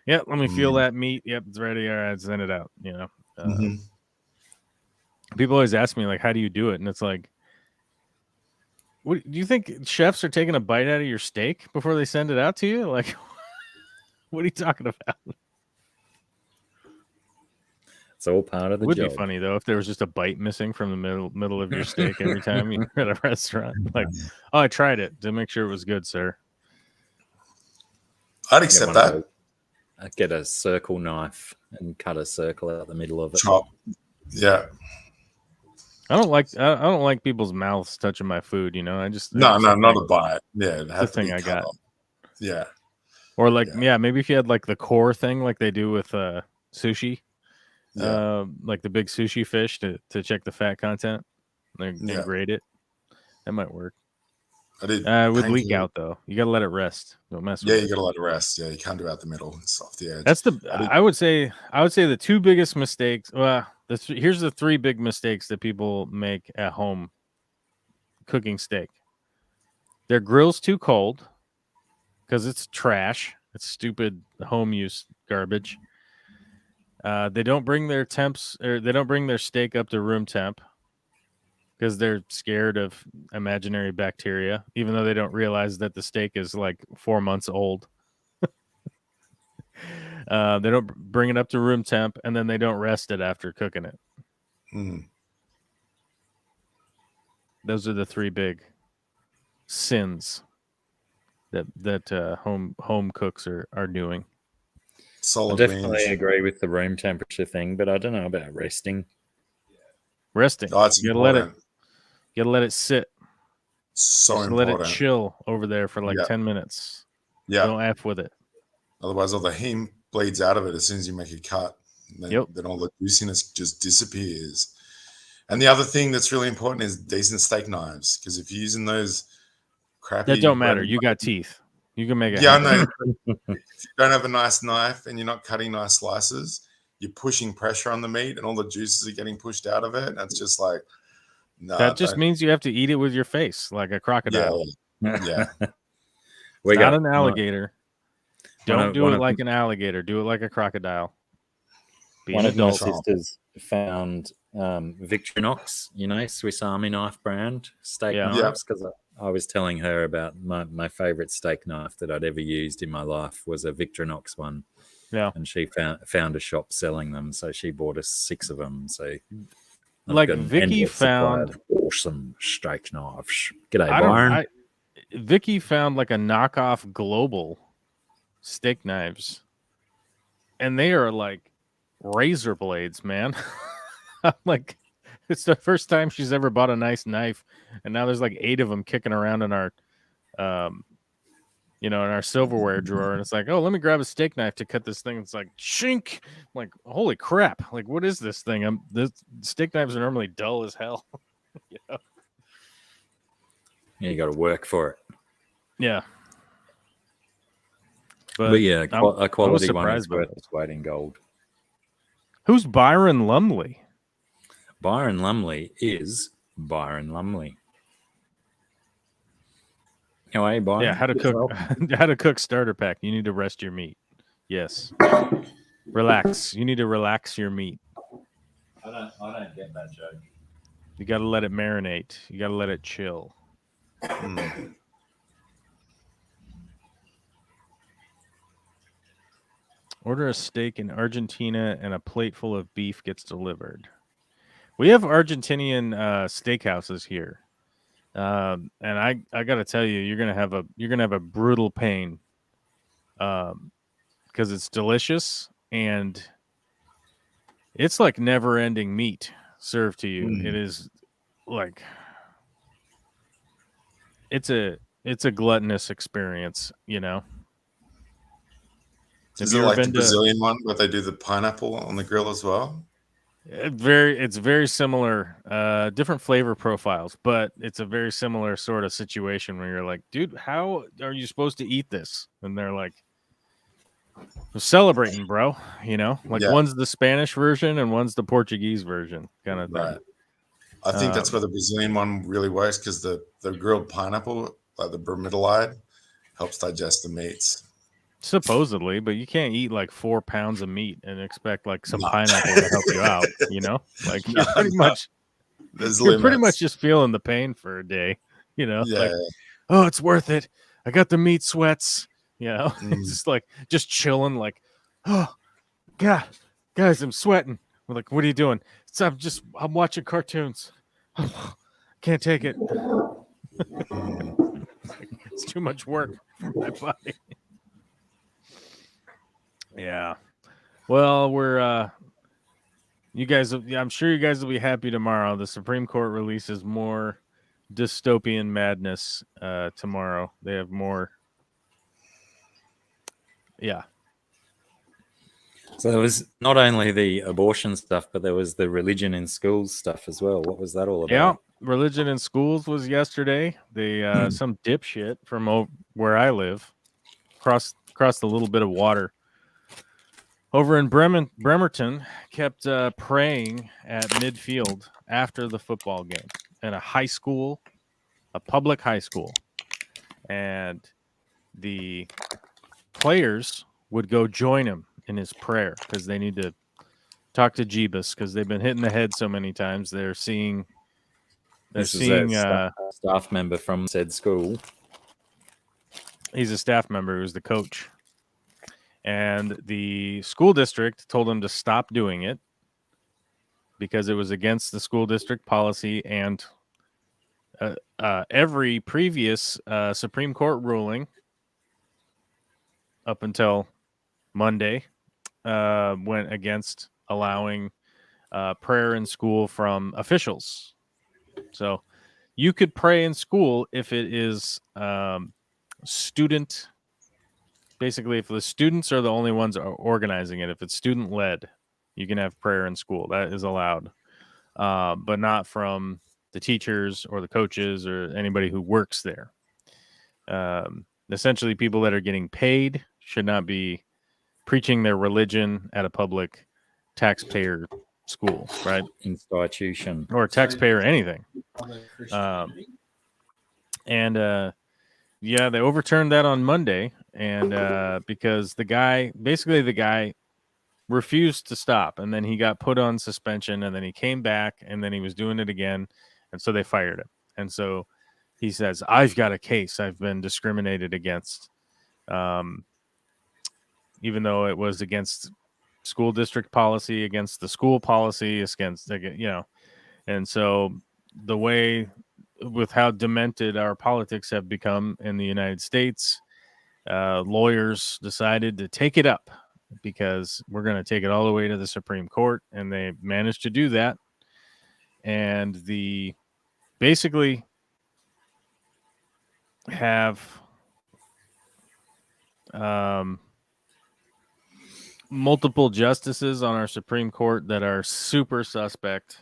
yeah, let me feel Mm. that meat. Yep, it's ready. All right, send it out. Mhm. People always ask me like, how do you do it? And it's like, what do you think chefs are taking a bite out of your steak before they send it out to you? Like, what are you talking about? It's all part of It the would job. be funny though if there was just a bite missing from the middle of your steak every time you're at a restaurant. Like, oh, I tried it to make sure it was good, sir. I'd Get accept one of that. those- Get a circle knife and cut a circle out the middle of it. Chop. Yeah. I don't like people's mouths touching my food. I just No, it's a not thing. a bite. Yeah, it has to thing be I cut got. off. Yeah. Or like, Yeah. yeah, maybe if you had like the core thing, like they do with sushi, Yeah. like the big sushi fish to check the fat content and Yeah. grade it. That might work. I did. It would leak pancake- out though. You gotta let it rest. Don't mess with Yeah, it. you got to let it rest. Yeah, you can't do it out the middle. It's off the edge. That's I did- I would say the two biggest mistakes. Well, here's the three big mistakes that people make at home cooking steak. Their grill's too cold because it's trash. It's stupid home use garbage. They don't bring their temps, or they don't bring their steak up to room temp because they're scared of imaginary bacteria, even though they don't realize that the steak is like 4 months old. They don't bring it up to room temp, and then they don't rest it after cooking it. Mm. Those are the three big sins that home cooks are doing. I Solid definitely wings. agree with the room temperature thing, but I don't know about resting. Resting. Oh, it's You gotta let it. important. You gotta let it sit. So Just important. let it chill over there for like 10 minutes. Yeah. Don't F with it. Otherwise, all the heme bleeds out of it as soon as you make a cut. Then all the juiciness just disappears. And the other thing that's really important is decent steak knives, because if you're using those crappy, that don't matter. You got teeth. You can make it. Yeah, I know. If you don't have a nice knife and you're not cutting nice slices, you're pushing pressure on the meat, and all the juices are getting pushed out of it. And it's just like, no. That just means you have to eat it with your face, like a crocodile. Yeah. We Not got an alligator. Don't do it like an alligator. Do it like a crocodile. One of my sisters found Victorinox, Swiss Army knife brand steak knives, because I was telling her about my favorite steak knife that I'd ever used in my life was a Victorinox one. Yeah. And she found a shop selling them, so she bought us 6 of them. So like Vicky found awesome steak knives. G'day, Byron. Vicky found like a knockoff Global steak knives, and they are like razor blades, man. Like, it's the first time she's ever bought a nice knife, and now there's like 8 of them kicking around in our in our silverware drawer, and it's like, oh, let me grab a steak knife to cut this thing. It's like shink. I'm like, holy crap, like, what is this thing? The steak knives are normally dull as hell. Yeah, you got to work for it. Yeah. But yeah, a quality one is worth its weight in gold. Who's Byron Lumley? Byron Lumley is Byron Lumley. Anyway, Byron. Yeah, how to cook starter pack. You need to rest your meat. Yes. Relax. You need to relax your meat. I don't get that joke. You got to let it marinate. You got to let it chill. Order a steak in Argentina and a plate full of beef gets delivered. We have Argentinian steakhouses here, and I got to tell you, you're gonna have a brutal pain, because it's delicious and it's like never-ending meat served to you. It is like it's a gluttonous experience, Is it like the Brazilian one where they do the pineapple on the grill as well? It's very similar, different flavor profiles, but it's a very similar sort of situation where you're like, dude, how are you supposed to eat this? And they're like, we're celebrating, bro. One's the Spanish version and one's the Portuguese version, kind of thing. Right. I think that's where the Brazilian one really works, because the grilled pineapple, like the bromidolide, helps digest the meats. Supposedly, but you can't eat like 4 pounds of meat and expect like some pineapple to help you out, Like you're pretty much just feeling the pain for a day, like, oh, it's worth it. I got the meat sweats, It's just like just chilling, like, oh God, guys, I'm sweating. We're like, what are you doing? I'm watching cartoons. Can't take it. It's too much work for my body. Yeah. Well, I'm sure you guys will be happy tomorrow. The Supreme Court releases more dystopian madness tomorrow. They have more. Yeah. So there was not only the abortion stuff, but there was the religion in schools stuff as well. What was that all about? Yeah, religion in schools was yesterday. Some dipshit from where I live crossed a little bit of water over in Bremerton, kept praying at midfield after the football game in a public high school. And the players would go join him in his prayer because they need to talk to Jeebus, because they've been hitting the head so many times. They're seeing a staff member from said school. He's a staff member who's the coach. And the school district told him to stop doing it because it was against the school district policy and every previous Supreme Court ruling up until Monday went against allowing prayer in school from officials. So you could pray in school if it is student. Basically, if the students are the only ones organizing it, if it's student led, you can have prayer in school. That is allowed, but not from the teachers or the coaches or anybody who works there. Essentially, people that are getting paid should not be preaching their religion at a public taxpayer school, right? Institution. Or taxpayer anything. Yeah, they overturned that on Monday, and because the guy refused to stop, and then he got put on suspension, and then he came back, and then he was doing it again, and so they fired him. And so he says, I've got a case. I've been discriminated against, even though it was against school district policy, against the school policy, against, and so the way with how demented our politics have become in the United States, lawyers decided to take it up because we're going to take it all the way to the Supreme Court, and they managed to do that. And basically have multiple justices on our Supreme Court that are super suspect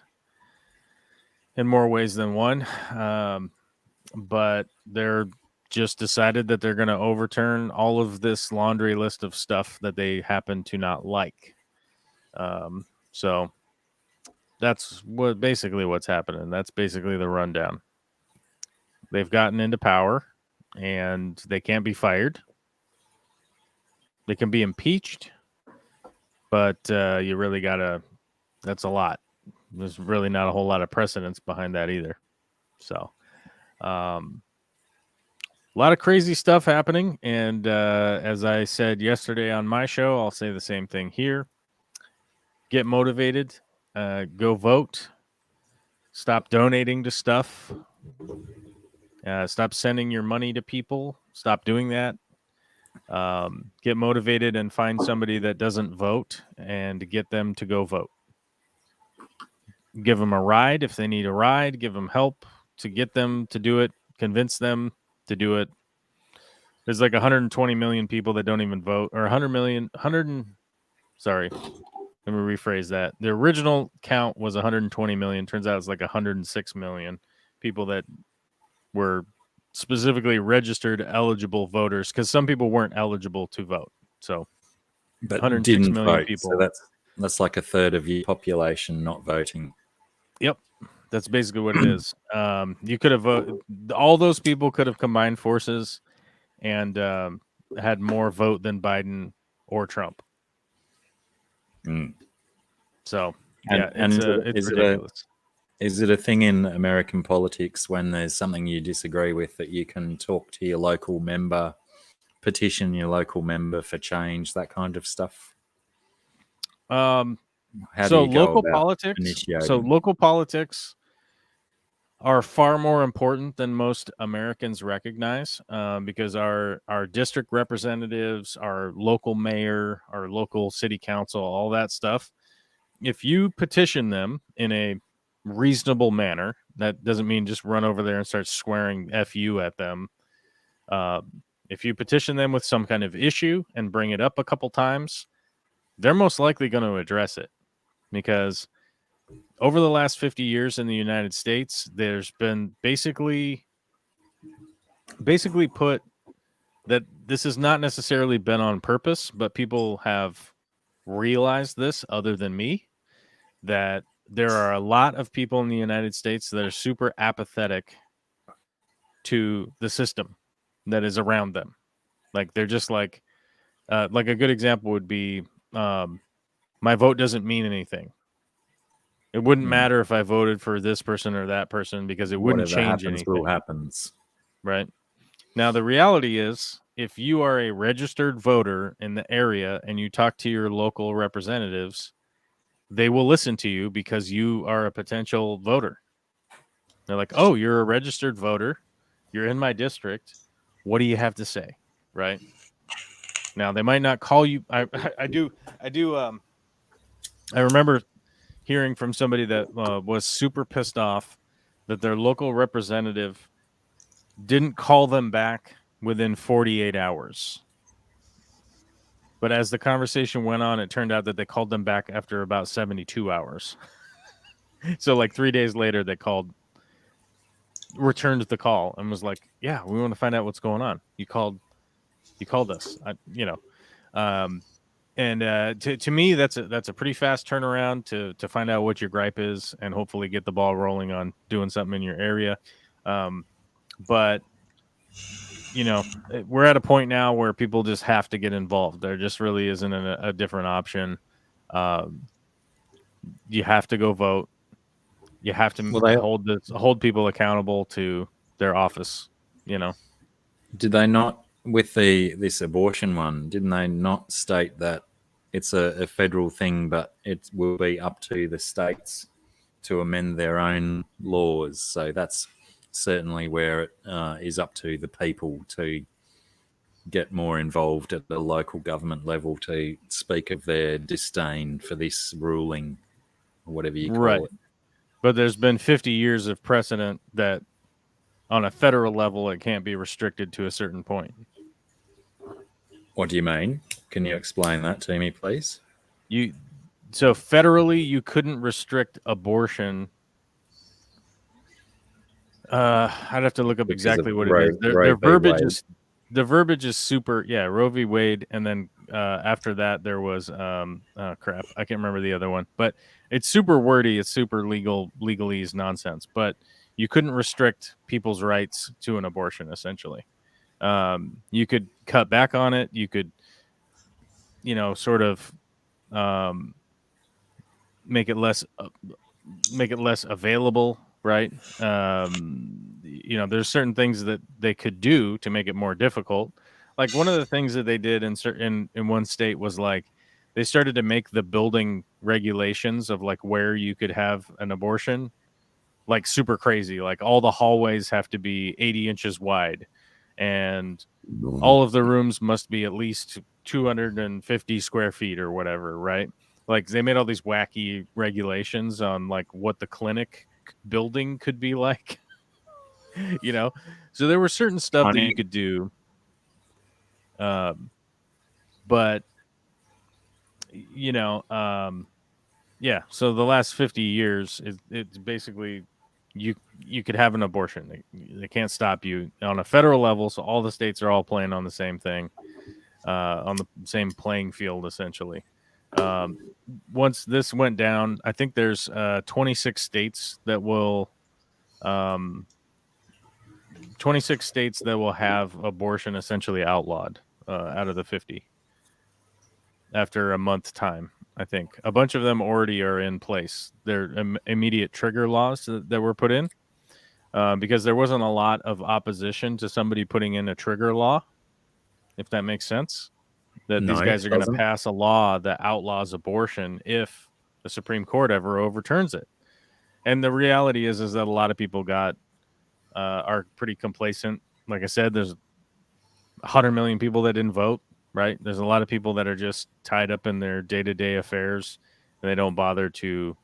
in more ways than one. But they're just decided that they're going to overturn all of this laundry list of stuff that they happen to not like. So that's basically what's happening. That's basically the rundown. They've gotten into power, and they can't be fired. They can be impeached, but you really that's a lot. There's really not a whole lot of precedence behind that either. So, a lot of crazy stuff happening. And as I said yesterday on my show, I'll say the same thing here. Get motivated. Go vote. Stop donating to stuff. Stop sending your money to people. Stop doing that. Get motivated and find somebody that doesn't vote and get them to go vote. Give them a ride if they need a ride. Give them help to get them to do it. Convince them to do it. There's like 120 million people that don't even vote, or 100 million. Sorry, let me rephrase that. The original count was 120 million. Turns out it's like 106 million people that were specifically registered eligible voters, because some people weren't eligible to vote. So, but 106 didn't million vote, people. So that's like a third of your population not voting. Yep, that's basically what it is. You could have voted. All those people could have combined forces and had more vote than Biden or Trump. So, it's ridiculous. Is it a thing in American politics when there's something you disagree with that you can talk to your local member, petition your local member for change, that kind of stuff? Local politics are far more important than most Americans recognize, because our district representatives, our local mayor, our local city council, all that stuff, if you petition them in a reasonable manner, that doesn't mean just run over there and start swearing F you at them. If you petition them with some kind of issue and bring it up a couple times, they're most likely going to address it. Because over the last 50 years in the United States, there's been basically put that this has not necessarily been on purpose, but people have realized this, other than me, that there are a lot of people in the United States that are super apathetic to the system that is around them. Like, they're just like a good example would be, my vote doesn't mean anything. It wouldn't matter if I voted for this person or that person, because it wouldn't change anything. What happens. Right. Now, the reality is, if you are a registered voter in the area and you talk to your local representatives, they will listen to you because you are a potential voter. They're like, oh, you're a registered voter. You're in my district. What do you have to say? Right. Now, they might not call you. I remember hearing from somebody that was super pissed off that their local representative didn't call them back within 48 hours. But as the conversation went on, it turned out that they called them back after about 72 hours. So like 3 days later, they returned the call and was like, yeah, we want to find out what's going on. You called us, and to me, that's a pretty fast turnaround to find out what your gripe is and hopefully get the ball rolling on doing something in your area. But we're at a point now where people just have to get involved. There just really isn't a different option. You have to go vote. You have to hold people accountable to their office. Did they not with this abortion one? Didn't they not state that it's a federal thing, but it will be up to the states to amend their own laws? So that's certainly where it is up to the people to get more involved at the local government level to speak of their disdain for this ruling, or whatever you call it. But there's been 50 years of precedent that on a federal level, it can't be restricted to a certain point. What do you mean? Can you explain that to me, please? So federally, you couldn't restrict abortion. I'd have to look up exactly what it is. Their verbiage is super. Yeah, Roe v. Wade, and then after that there was crap. I can't remember the other one, but it's super wordy. It's super legalese nonsense. But you couldn't restrict people's rights to an abortion. Essentially, you could cut back on it. You could, sort of make it less available. Right. There's certain things that they could do to make it more difficult. Like one of the things that they did in one state was like they started to make the building regulations of like where you could have an abortion like super crazy. Like all the hallways have to be 80 inches wide and all of the rooms must be at least 250 square feet or whatever. Right. Like they made all these wacky regulations on like what the clinic building could be like, so there were certain stuff that you could do, but so the last 50 years it's basically you could have an abortion. They can't stop you on a federal level, so all the states are all playing on the same thing, on the same playing field essentially. Once this went down, I think there's 26 states that will 26 states that will have abortion essentially outlawed out of the 50 after a month time. I think a bunch of them already are in place. They're immediate trigger laws that were put in because there wasn't a lot of opposition to somebody putting in a trigger law, if that makes sense. That these guys are going to pass a law that outlaws abortion if the Supreme Court ever overturns it. And the reality is that a lot of people are pretty complacent. Like I said, there's 100 million people that didn't vote, right? There's a lot of people that are just tied up in their day-to-day affairs and they don't bother to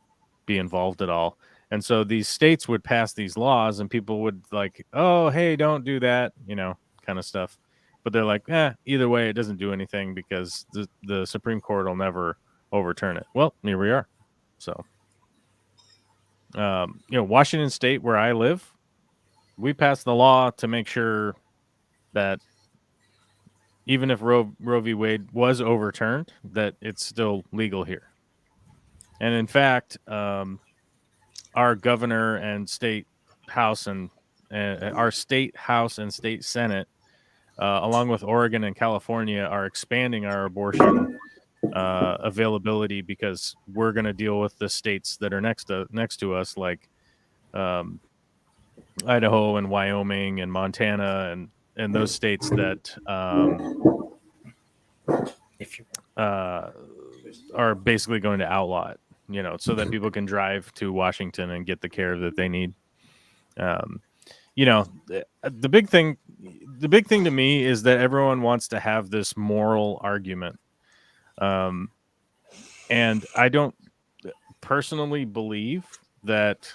be involved at all. And so these states would pass these laws and people would like, oh, hey, don't do that, kind of stuff. But they're like, either way, it doesn't do anything because the Supreme Court will never overturn it. Well, here we are. So, Washington State, where I live, we passed the law to make sure that even if Roe v. Wade was overturned, that it's still legal here. And in fact, our governor and state house and our state house and state senate, along with Oregon and California, are expanding our abortion availability because we're going to deal with the states that are next to us, like Idaho and Wyoming and Montana and those states that are basically going to outlaw it, so that people can drive to Washington and get the care that they need. The big thing to me is that everyone wants to have this moral argument. And I don't personally believe that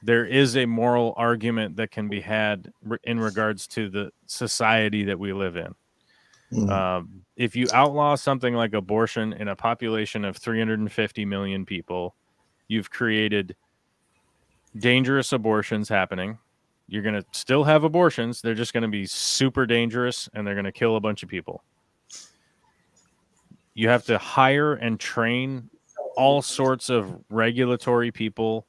there is a moral argument that can be had in regards to the society that we live in. If you outlaw something like abortion in a population of 350 million people, you've created dangerous abortions happening. You're going to still have abortions. They're just going to be super dangerous and they're going to kill a bunch of people. You have to hire and train all sorts of regulatory people,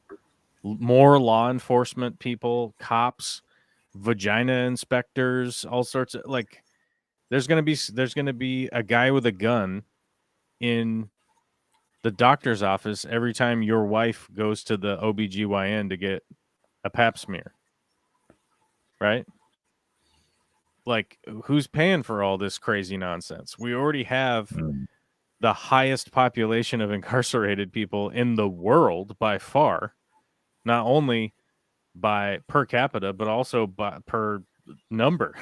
more law enforcement people, cops, vagina inspectors, all sorts of like there's going to be a guy with a gun in the doctor's office every time your wife goes to the OBGYN to get a pap smear. Right? Like, who's paying for all this crazy nonsense? We already have the highest population of incarcerated people in the world by far, not only by per capita, but also by per number.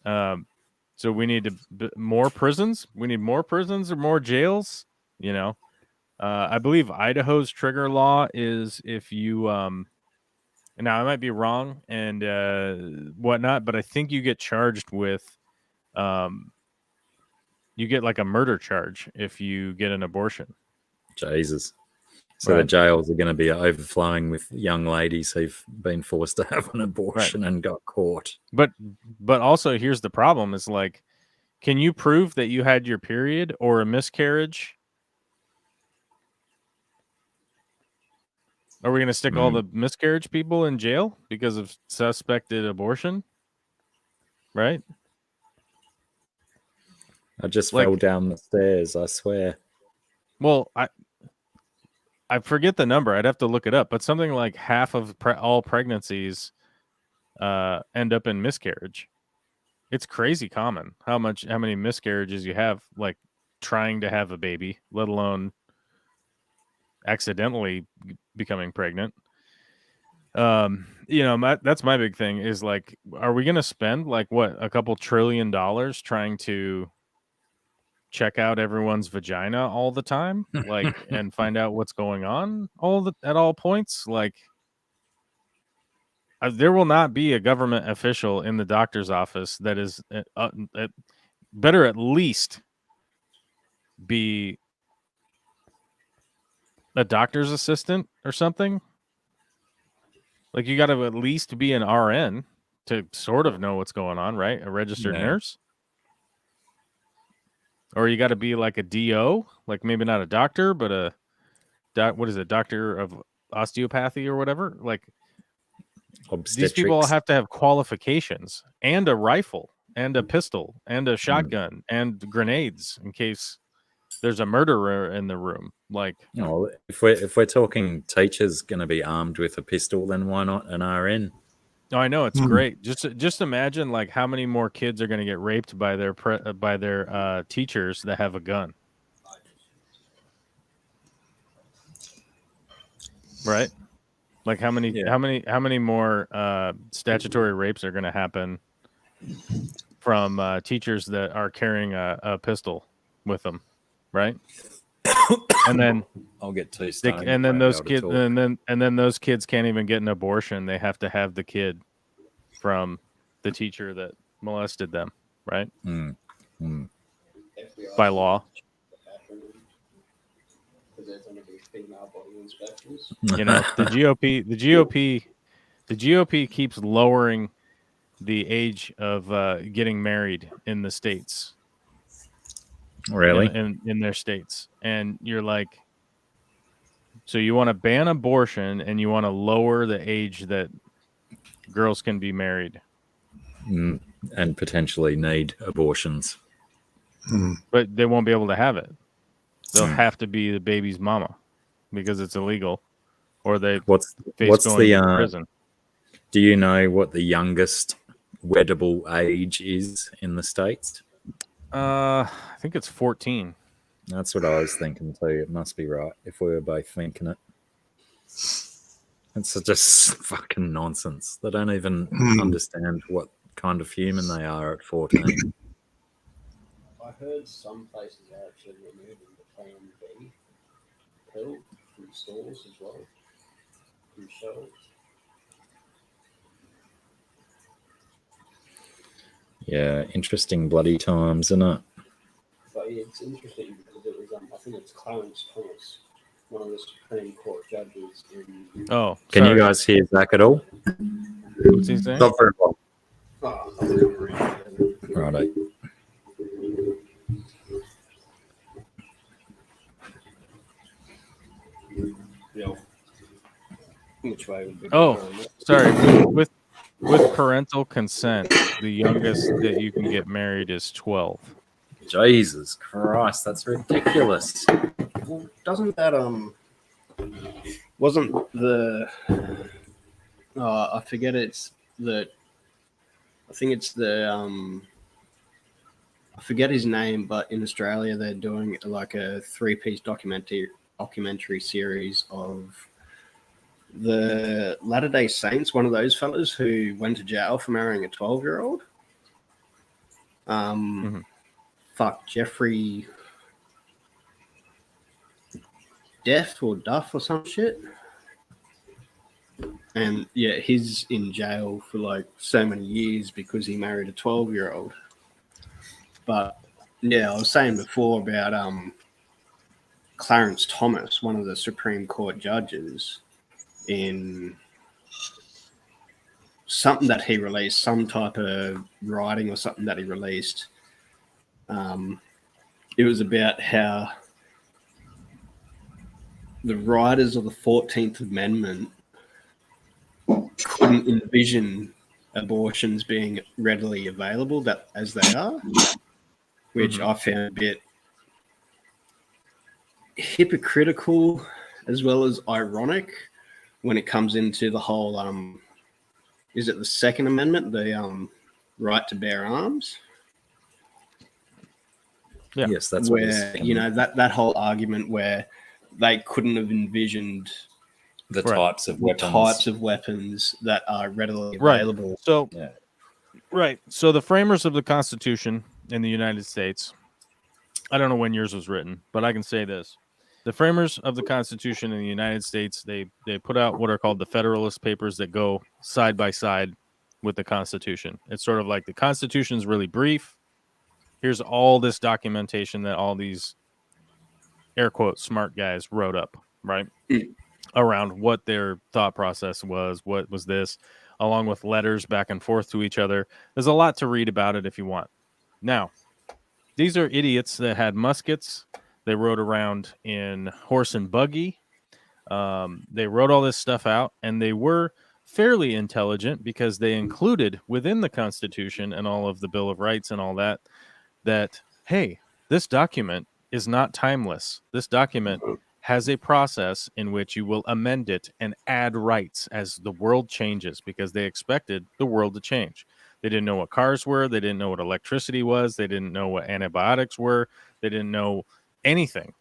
So we need more prisons. We need more prisons or more jails. You know, I believe Idaho's trigger law is if you now I might be wrong and whatnot, but I think you get charged with you get like a murder charge if you get an abortion. Jesus. So the jails are going to be overflowing with young ladies who've been forced to have an abortion and got caught. But also here's the problem is like, can you prove that you had your period or a miscarriage? Are we going to stick all the miscarriage people in jail because of suspected abortion? Right? I just fell down the stairs, I swear. Well, I forget the number. I'd have to look it up. But something like half of all pregnancies end up in miscarriage. It's crazy common how many miscarriages you have, like trying to have a baby, let alone accidentally becoming pregnant. You know, that's my big thing is like, are we going to spend like what, a couple $1 trillion trying to check out everyone's vagina all the time, like, and find out what's going on at all points? Like, there will not be a government official in the doctor's office that is better at least be a doctor's assistant or something. Like, you got to at least be an RN to sort of know what's going on, right? A registered nurse. Or you got to be like a DO, like maybe not a doctor, but what is it, doctor of osteopathy or whatever? Like, these people have to have qualifications and a rifle and a pistol and a shotgun and grenades in case there's a murderer in the room. Like, you know, if we're talking teachers going to be armed with a pistol, then why not an RN? No, I know it's great. Just imagine like how many more kids are going to get raped by their teachers that have a gun. Right? Like how many more statutory rapes are going to happen from teachers that are carrying a pistol with them, right? And then I'll get too stoned. And then those kids, and then those kids can't even get an abortion. They have to have the kid from the teacher that molested them, right? By law. You know, the GOP keeps lowering the age of getting married in the states. Really? In their states. And you're like, so you want to ban abortion and you want to lower the age that girls can be married. And potentially need abortions. But they won't be able to have it. They'll have to be the baby's mama because it's illegal. Or they what's going to prison. Do you know what the youngest weddable age is in the States? I think it's 14. That's what I was thinking too. It must be right if we were both thinking it. It's just fucking nonsense. They don't even understand what kind of human they are at 14. I heard some places are actually removing the Plan B pill from stores as well. themselves. Yeah, interesting bloody times, isn't it? But yeah, it's interesting because it was, I think it's Clarence Thomas, one of the Supreme Court judges in. Oh, Can sorry. you guys hear Zach at all? What's he saying? Not very well. Oh, I'll come around. Righto. Yeah. Which way would be Oh, better on that? sorry. With parental consent, the youngest that you can get married is 12. Jesus Christ, that's ridiculous. Well, doesn't that wasn't the I forget it's the I think it's the I forget his name, but in Australia they're doing like a 3-piece documentary series of the Latter-day Saints, one of those fellas who went to jail for marrying a 12-year-old. Jeffrey Duff or some shit. And yeah, he's in jail for like so many years because he married a 12-year-old. But yeah, I was saying before about Clarence Thomas, one of the Supreme Court judges, in something that he released, some type of writing or something that he released. It was about how the writers of the 14th Amendment couldn't envision abortions being readily available that as they are, which I found a bit hypocritical as well as ironic when it comes into the whole is it the Second Amendment, the right to bear arms? Yeah. Yes, that's where that whole argument where they couldn't have envisioned the Right. types of weapons. types of weapons that are readily available. Right. So, Yeah. right. So the framers of the Constitution in the United States, I don't know when yours was written, but I can say this. The framers of the Constitution in the United States, they put out what are called the Federalist Papers that go side by side with the Constitution. It's sort of like the Constitution is really brief. Here's all this documentation that all these air quote smart guys wrote up, right? Around what their thought process was, what was this, along with letters back and forth to each other. There's a lot to read about it if you want. Now, these are idiots that had muskets. They rode around in horse and buggy. They wrote all this stuff out, and they were fairly intelligent because they included within the Constitution and all of the Bill of Rights and all that, hey, this document is not timeless. This document has a process in which you will amend it and add rights as the world changes, because they expected the world to change. They didn't know what cars were. They didn't know what electricity was. They didn't know what antibiotics were. They didn't know anything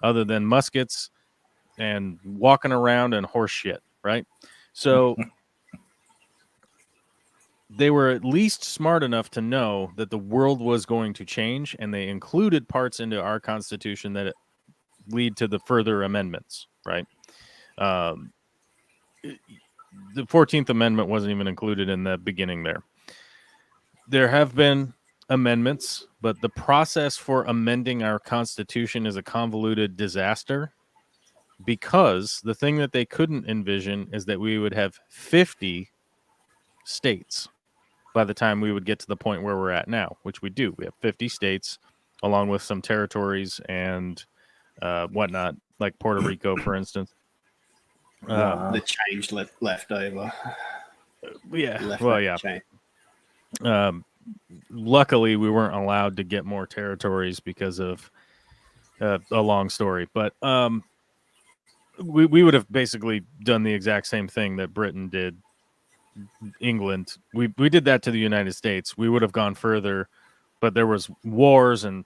other than muskets and walking around and horse shit, right? So they were at least smart enough to know that the world was going to change, and they included parts into our Constitution that lead to the further amendments, right? The 14th Amendment wasn't even included in the beginning there. There have been amendments, but the process for amending our Constitution is a convoluted disaster, because the thing that they couldn't envision is that we would have 50 states by the time we would get to the point where we're at now, which we do. We have 50 states, along with some territories and whatnot, like Puerto Rico, for instance. The change left over. Luckily, we weren't allowed to get more territories because of a long story. But we would have basically done the exact same thing that Britain did. England, we did that to the United States. We would have gone further, but there was wars and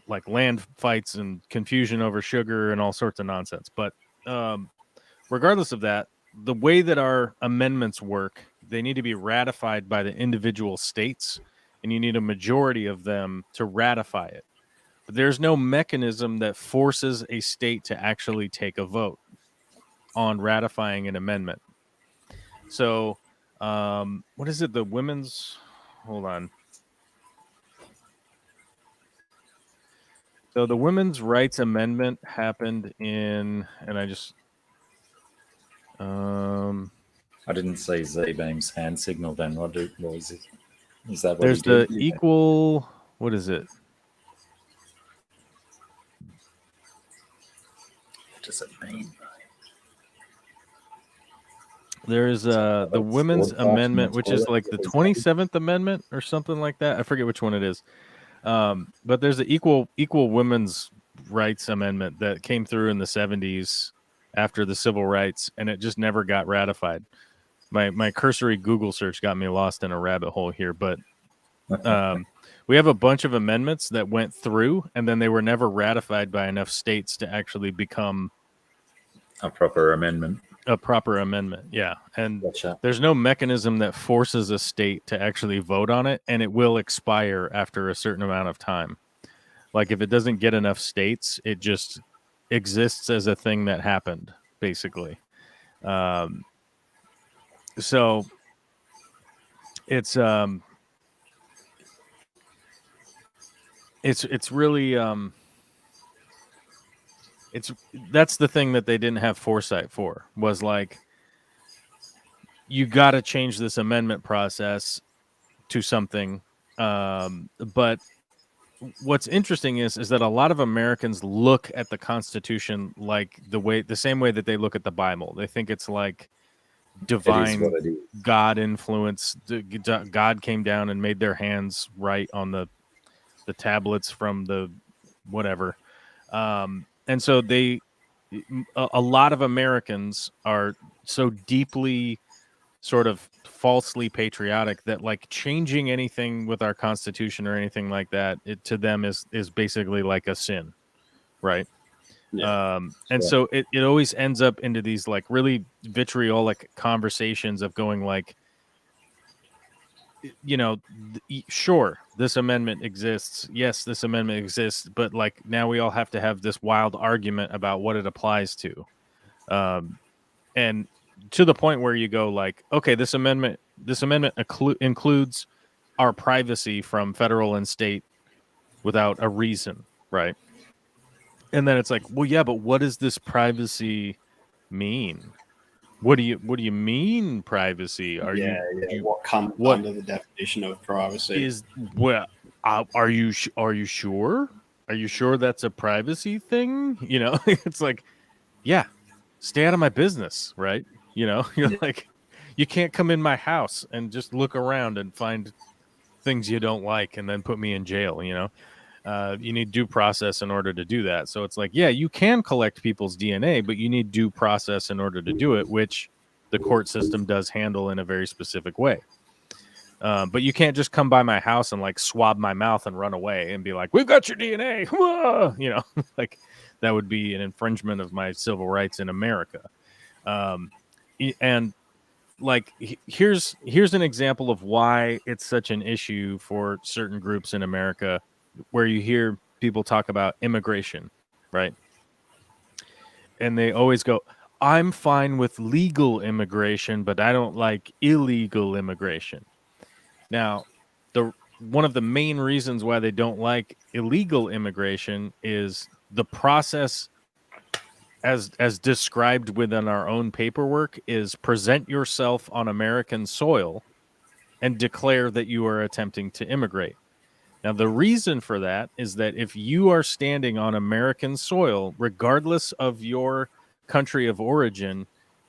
like land fights and confusion over sugar and all sorts of nonsense. But regardless of that, the way that our amendments work, they need to be ratified by the individual states, and you need a majority of them to ratify it. But there's no mechanism that forces a state to actually take a vote. on ratifying an amendment. So, what is it? The women's. Hold on. So the Women's Rights Amendment happened in, and I just. I didn't see Z-Beam's hand signal then. What was it? Is that what There's he did? the equal. What is it? What does it mean? There's the Women's Amendment, which is like the 27th Amendment or something like that. I forget which one it is. But there's the equal Women's Rights Amendment that came through in the 70s after the Civil Rights, and it just never got ratified. My cursory Google search got me lost in a rabbit hole here, but we have a bunch of amendments that went through, and then they were never ratified by enough states to actually become a proper amendment. A proper amendment, yeah. And Gotcha. There's no mechanism that forces a state to actually vote on it, and it will expire after a certain amount of time. Like if it doesn't get enough states, it just exists as a thing that happened, basically. So it's really that's the thing that they didn't have foresight for, was like, you got to change this amendment process to something. But what's interesting is that a lot of Americans look at the Constitution like the same way that they look at the Bible. They think it's like divine God influence. God came down and made their hands right on the tablets from the whatever. And so a lot of Americans are so deeply sort of falsely patriotic that like changing anything with our Constitution or anything like that, to them is basically like a sin, right? Yeah. So it always ends up into these like really vitriolic conversations of going like, you know, sure, this amendment exists. Yes, this amendment exists, but like now we all have to have this wild argument about what it applies to, and to the point where you go like, okay, this amendment includes our privacy from federal and state without a reason, right? And then it's like, well, yeah, but what does this privacy mean? What do you mean privacy? What comes under the definition of privacy? Are you sure? Are you sure that's a privacy thing? You know, it's like, yeah, stay out of my business, right? You know, you're like, you can't come in my house and just look around and find things you don't like and then put me in jail. You know, you need due process in order to do that. So it's like, yeah, you can collect people's DNA, but you need due process in order to do it, which the court system does handle in a very specific way. But you can't just come by my house and like swab my mouth and run away and be like, we've got your DNA. Whoa! You know, like that would be an infringement of my civil rights in America. And like, here's an example of why it's such an issue for certain groups in America, where you hear people talk about immigration, right? And they always go, I'm fine with legal immigration, but I don't like illegal immigration. Now, one of the main reasons why they don't like illegal immigration is the process as described within our own paperwork is present yourself on American soil and declare that you are attempting to immigrate. Now, the reason for that is that if you are standing on American soil, regardless of your country of origin,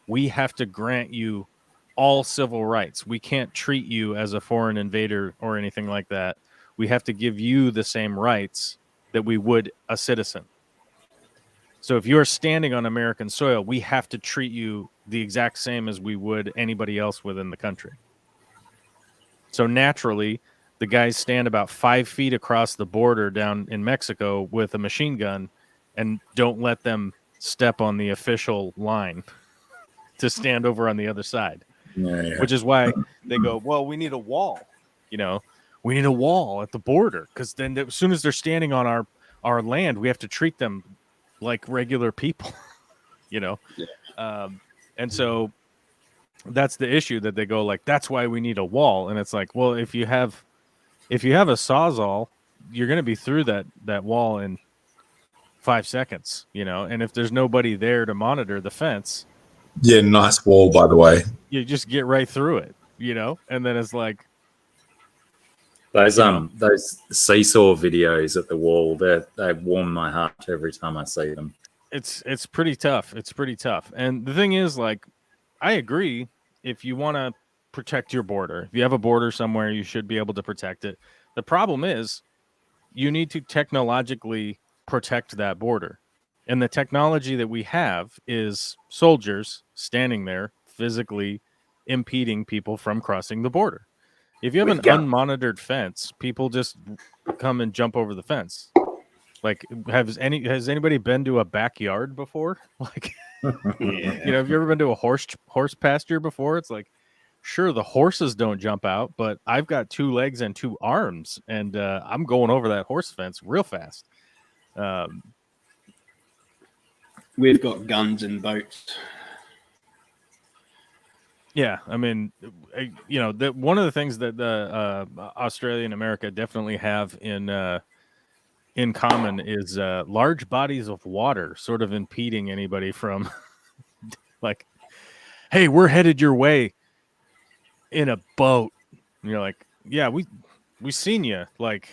we have to grant you all civil rights. We can't treat you as a foreign invader or anything like that. We have to give you the same rights that we would a citizen. So if you're standing on American soil, we have to treat you the exact same as we would anybody else within the country. So naturally, the guys stand about 5 feet across the border down in Mexico with a machine gun and don't let them step on the official line to stand over on the other side. Yeah. Which is why they go, well, we need a wall. You know, we need a wall at the border, because then as soon as they're standing on our land, we have to treat them like regular people. you know? Yeah. And so that's the issue that they go like, that's why we need a wall. And it's like, well, if you have a Sawzall, you're going to be through that wall in 5 seconds, you know? And if there's nobody there to monitor the fence, Yeah, nice wall, by the way. you just get right through it, you know? And then it's like, those seesaw videos at the wall, they warm my heart every time I see them. It's pretty tough. It's pretty tough. And the thing is, like, I agree. If you want to protect your border, if you have a border somewhere, you should be able to protect it. The problem is, you need to technologically protect that border. And the technology that we have is soldiers standing there physically impeding people from crossing the border. If you have an unmonitored fence, people just come and jump over the fence. Like, has anybody been to a backyard before? Like, you know, have you ever been to a horse pasture before? It's like, sure, the horses don't jump out, but I've got 2 legs and 2 arms, and I'm going over that horse fence real fast. We've got guns and boats. Yeah, I mean, you know, one of the things that Australia and America definitely have in common is large bodies of water sort of impeding anybody from like, hey, we're headed your way in a boat. And you're like, yeah, we seen you. Like,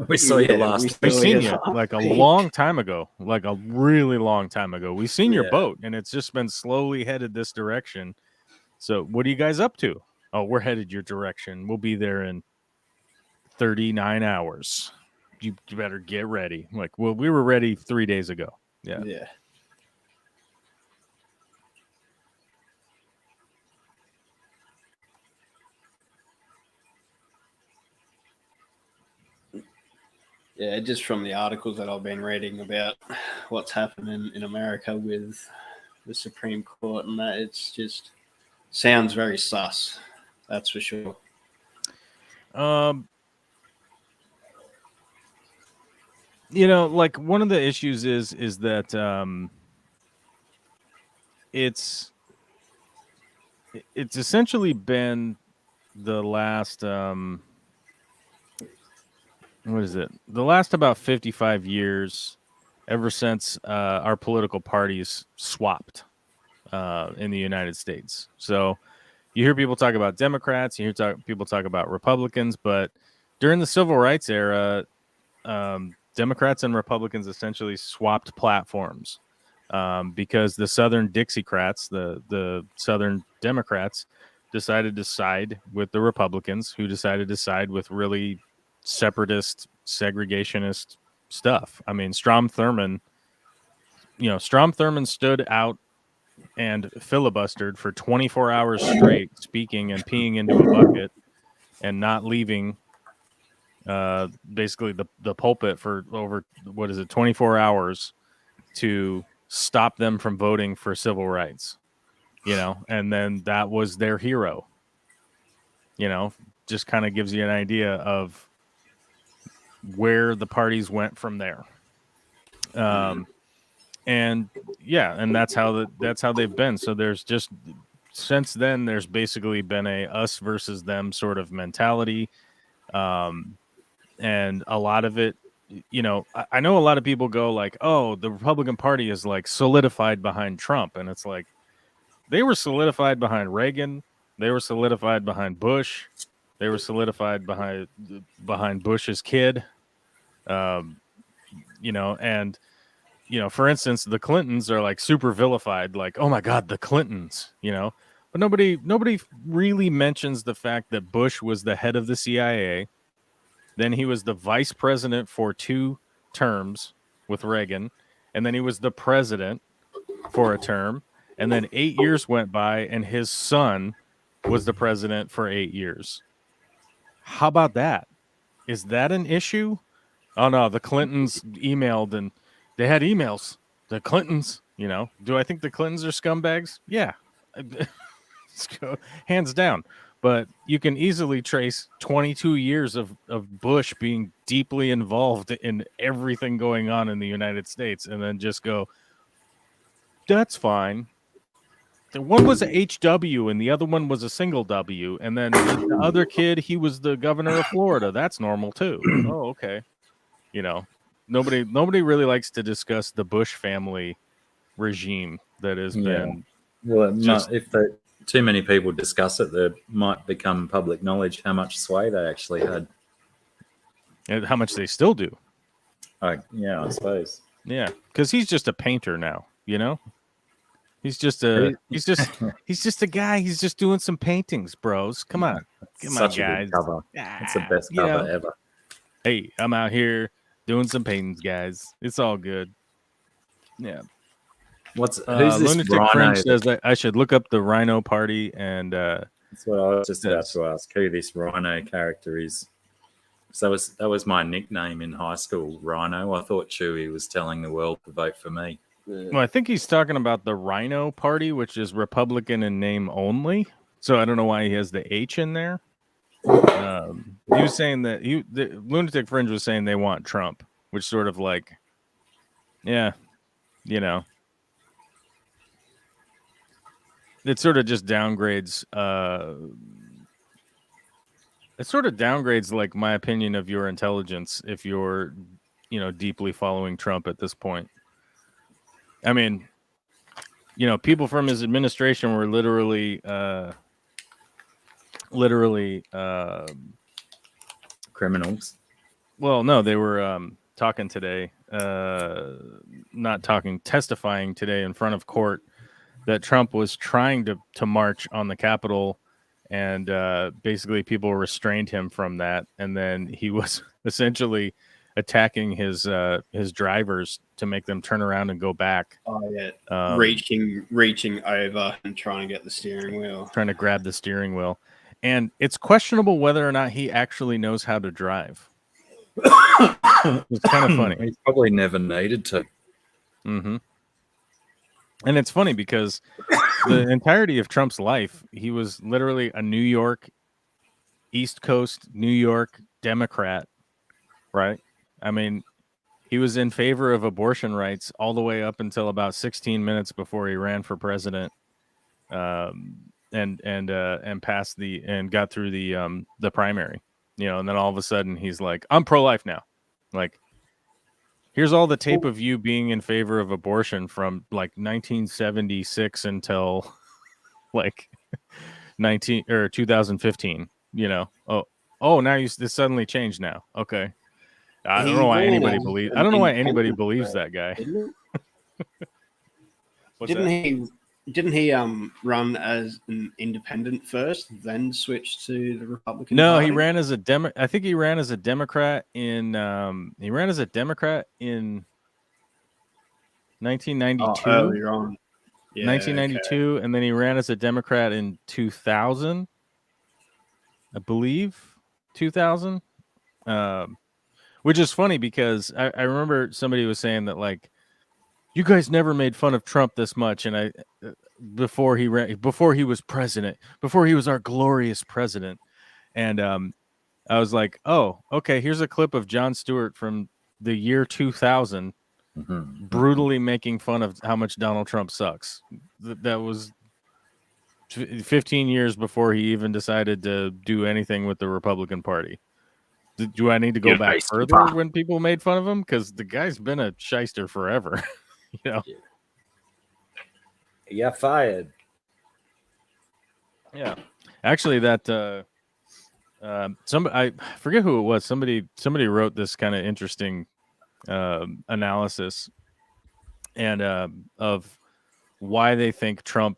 we saw you last. We seen you like a long time ago, like a really long time ago. We seen your boat, and it's just been slowly headed this direction. So what are you guys up to? Oh, we're headed your direction. We'll be there in 39 hours. You better get ready. Like, well, we were ready 3 days ago. Yeah. Yeah. Yeah, just from the articles that I've been reading about what's happening in America with the Supreme Court and that, it's just sounds very sus. That's for sure. You know, like, one of the issues is that it's essentially been the last what is it? The last about 55 years, ever since our political parties swapped in the United States. So you hear people talk about Democrats, you hear people talk about Republicans, but during the Civil Rights era, Democrats and Republicans essentially swapped platforms because the Southern Dixiecrats, the Southern Democrats, decided to side with the Republicans, who decided to side with really separatist, segregationist stuff. I mean, Strom Thurmond stood out and filibustered for 24 hours straight, speaking and peeing into a bucket and not leaving basically the pulpit for over 24 hours to stop them from voting for civil rights, you know. And then that was their hero, you know. Just kind of gives you an idea of where the parties went from there. And yeah, and that's how they've been. So there's just, since then, there's basically been a us versus them sort of mentality. And a lot of it, you know, I know a lot of people go like, oh, the Republican Party is like solidified behind Trump. And it's like, they were solidified behind Reagan. They were solidified behind Bush. They were solidified behind Bush's kid. You know, and, you know, for instance, the Clintons are like super vilified, like, oh my God, the Clintons, you know, but nobody really mentions the fact that Bush was the head of the CIA. Then he was the vice president for 2 terms with Reagan. And then he was the president for a term. And then 8 years went by and his son was the president for 8 years. How about that? Is that an issue? Oh no, the Clintons emailed and they had emails. The Clintons, you know. Do I think the Clintons are scumbags? Yeah. Hands down. But you can easily trace 22 years of Bush being deeply involved in everything going on in the United States and then just go, That's fine. One was a HW and the other one was a single W. And then the other kid, he was the governor of Florida. That's normal too. Oh, okay. You know, nobody really likes to discuss the Bush family regime that has been. Well, if too many people discuss it, there might become public knowledge how much sway they actually had. And how much they still do. I suppose. Yeah, because he's just a painter now, you know. He's just a guy. He's just doing some paintings, bros. Come on, Such a guys. good cover. It's the best cover ever. Hey, I'm out here doing some paintings, guys. It's all good. Yeah. Who's this Lunatic Rhino? Fringe says that I should look up the Rhino Party, and that's what I was just about to ask. Who this Rhino character is? So that was my nickname in high school, Rhino. I thought Chewie was telling the world to vote for me. Well, I think he's talking about the Rhino Party, which is Republican in name only. So I don't know why he has the H in there. He was saying that the Lunatic Fringe was saying they want Trump, which sort of like, yeah, you know, it sort of just downgrades. It sort of downgrades like my opinion of your intelligence if you're, you know, deeply following Trump at this point. I mean, you know, people from his administration were literally Criminals. Well, no, they were talking today, testifying today in front of court that Trump was trying to march on the Capitol, and basically people restrained him from that, and then he was essentially attacking his drivers to make them turn around and go back. Oh yeah, reaching over and trying to get the steering wheel, trying to grab the steering wheel, and it's questionable whether or not he actually knows how to drive. It's kind of funny. He's probably never needed to. Mm-hmm. And it's funny because the entirety of Trump's life, he was literally a New York, East Coast, New York Democrat, right? I mean, he was in favor of abortion rights all the way up until about 16 minutes before he ran for president, and passed and got through the primary, you know. And then all of a sudden, he's like, "I'm pro-life now." Like, here's all the tape of you being in favor of abortion from like 1976 until like 2015. You know. Now this suddenly changed now. Okay. I don't know why anybody believes. I don't know why anybody believes that guy. Didn't he run as an independent first, then switch to the Republican? No, Party? he ran as a I think he ran as a Democrat in. He ran as a Democrat in 1992. Earlier on. Yeah, 1992, okay. And then he ran as a Democrat in 2000. I believe 2000. Which is funny because I remember somebody was saying that, like, you guys never made fun of Trump this much, and before he was president, before he was our glorious president, and I was like, oh, okay, here's a clip of Jon Stewart from the year 2000, brutally making fun of how much Donald Trump sucks. That was 15 years before he even decided to do anything with the Republican Party. Do I need to go back further when people made fun of him? Because the guy's been a shyster forever. You know? You're fired. Yeah. Actually, that I forget who it was. Somebody wrote this kind of interesting analysis and of why they think Trump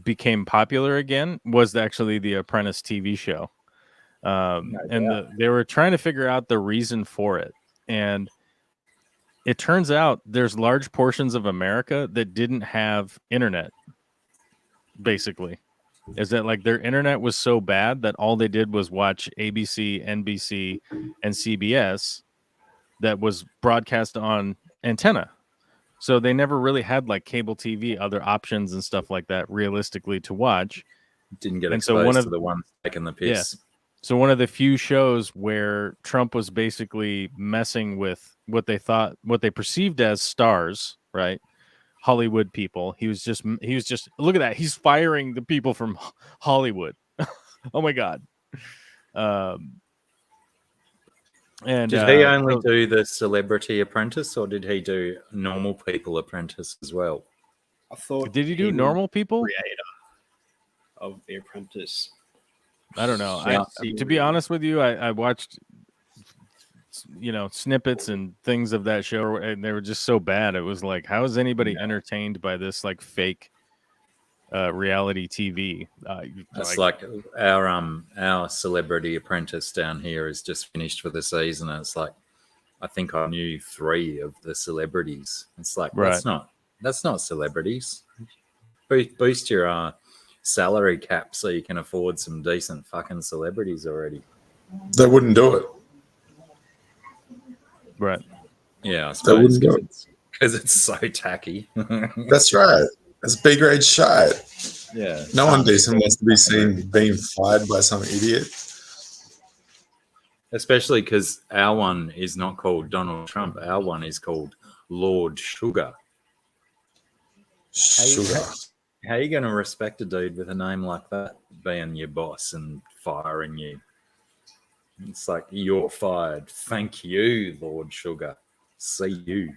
became popular again was actually the Apprentice TV show. They were trying to figure out the reason for it. And it turns out there's large portions of America that didn't have internet, basically. Is that like their internet was so bad that all they did was watch ABC, NBC, and CBS that was broadcast on antenna. So they never really had like cable TV, other options and stuff like that realistically to watch. Didn't get exposed to the ones taking the piss. Yeah. So one of the few shows where Trump was basically messing with what they perceived as stars, right? Hollywood people. He was just look at that. He's firing the people from Hollywood. Oh my god. And did he only do the Celebrity Apprentice, or did he do Normal People Apprentice as well? I thought. Did he do Normal People? Creator of The Apprentice. I don't know. To be honest with you, I watched snippets and things of that show, and they were just so bad. It was like, how is anybody entertained by this like fake reality TV? It's like our Celebrity Apprentice down here is just finished for the season. And it's like, I think I knew 3 of the celebrities. It's like, that's not celebrities. Boost your salary cap so you can afford some decent fucking celebrities already. They wouldn't do it. Right. Yeah, I suppose because it's so tacky. That's right. It's B-grade shite. Yeah. No one decent wants to be seen being fired by some idiot. Especially because our one is not called Donald Trump. Our one is called Lord Sugar. Sugar. How are you going to respect a dude with a name like that being your boss and firing you? It's like, you're fired. Thank you, Lord Sugar. See you.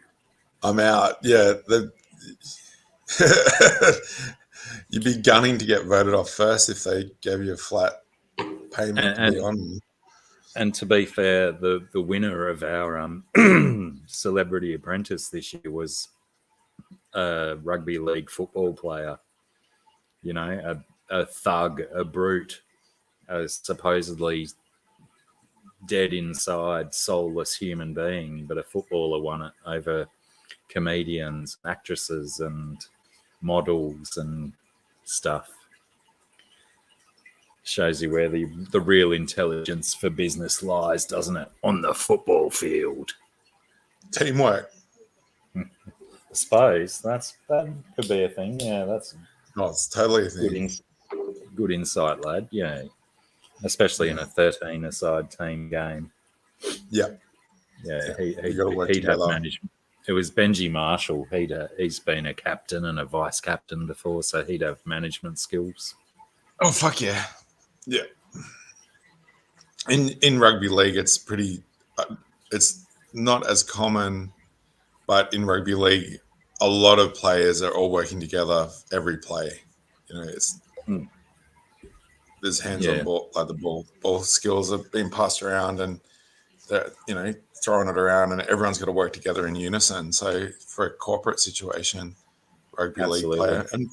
I'm out. Yeah. You'd be gunning to get voted off first if they gave you a flat payment to be on. And to be fair, the winner of our Celebrity Apprentice this year was a rugby league football player. You know, a thug, a brute, a supposedly dead inside, soulless human being, but a footballer won it over comedians, actresses, and models and stuff. Shows you where the real intelligence for business lies, doesn't it? On the football field. Teamwork. I suppose that could be a thing. Yeah, it's totally a thing. Good insight, lad. Yeah, especially in a 13-a-side team game. Yeah, he'd have management. It was Benji Marshall. He's been a captain and a vice captain before, so he'd have management skills. Oh fuck yeah, yeah. In rugby league, it's pretty. It's not as common, but in rugby league, a lot of players are all working together every play. You know, there's hands on ball, like the ball skills are being passed around, and they're throwing it around, and everyone's got to work together in unison. So for a corporate situation, rugby league player and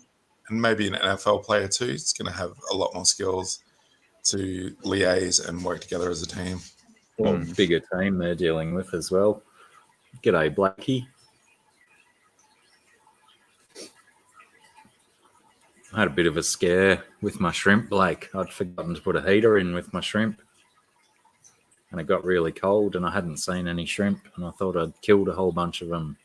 maybe an NFL player too, it's going to have a lot more skills to liaise and work together as a team. Well, bigger team they're dealing with as well. G'day, Blacky. I had a bit of a scare with my shrimp, Blake. I'd forgotten to put a heater in with my shrimp. And it got really cold and I hadn't seen any shrimp and I thought I'd killed a whole bunch of them.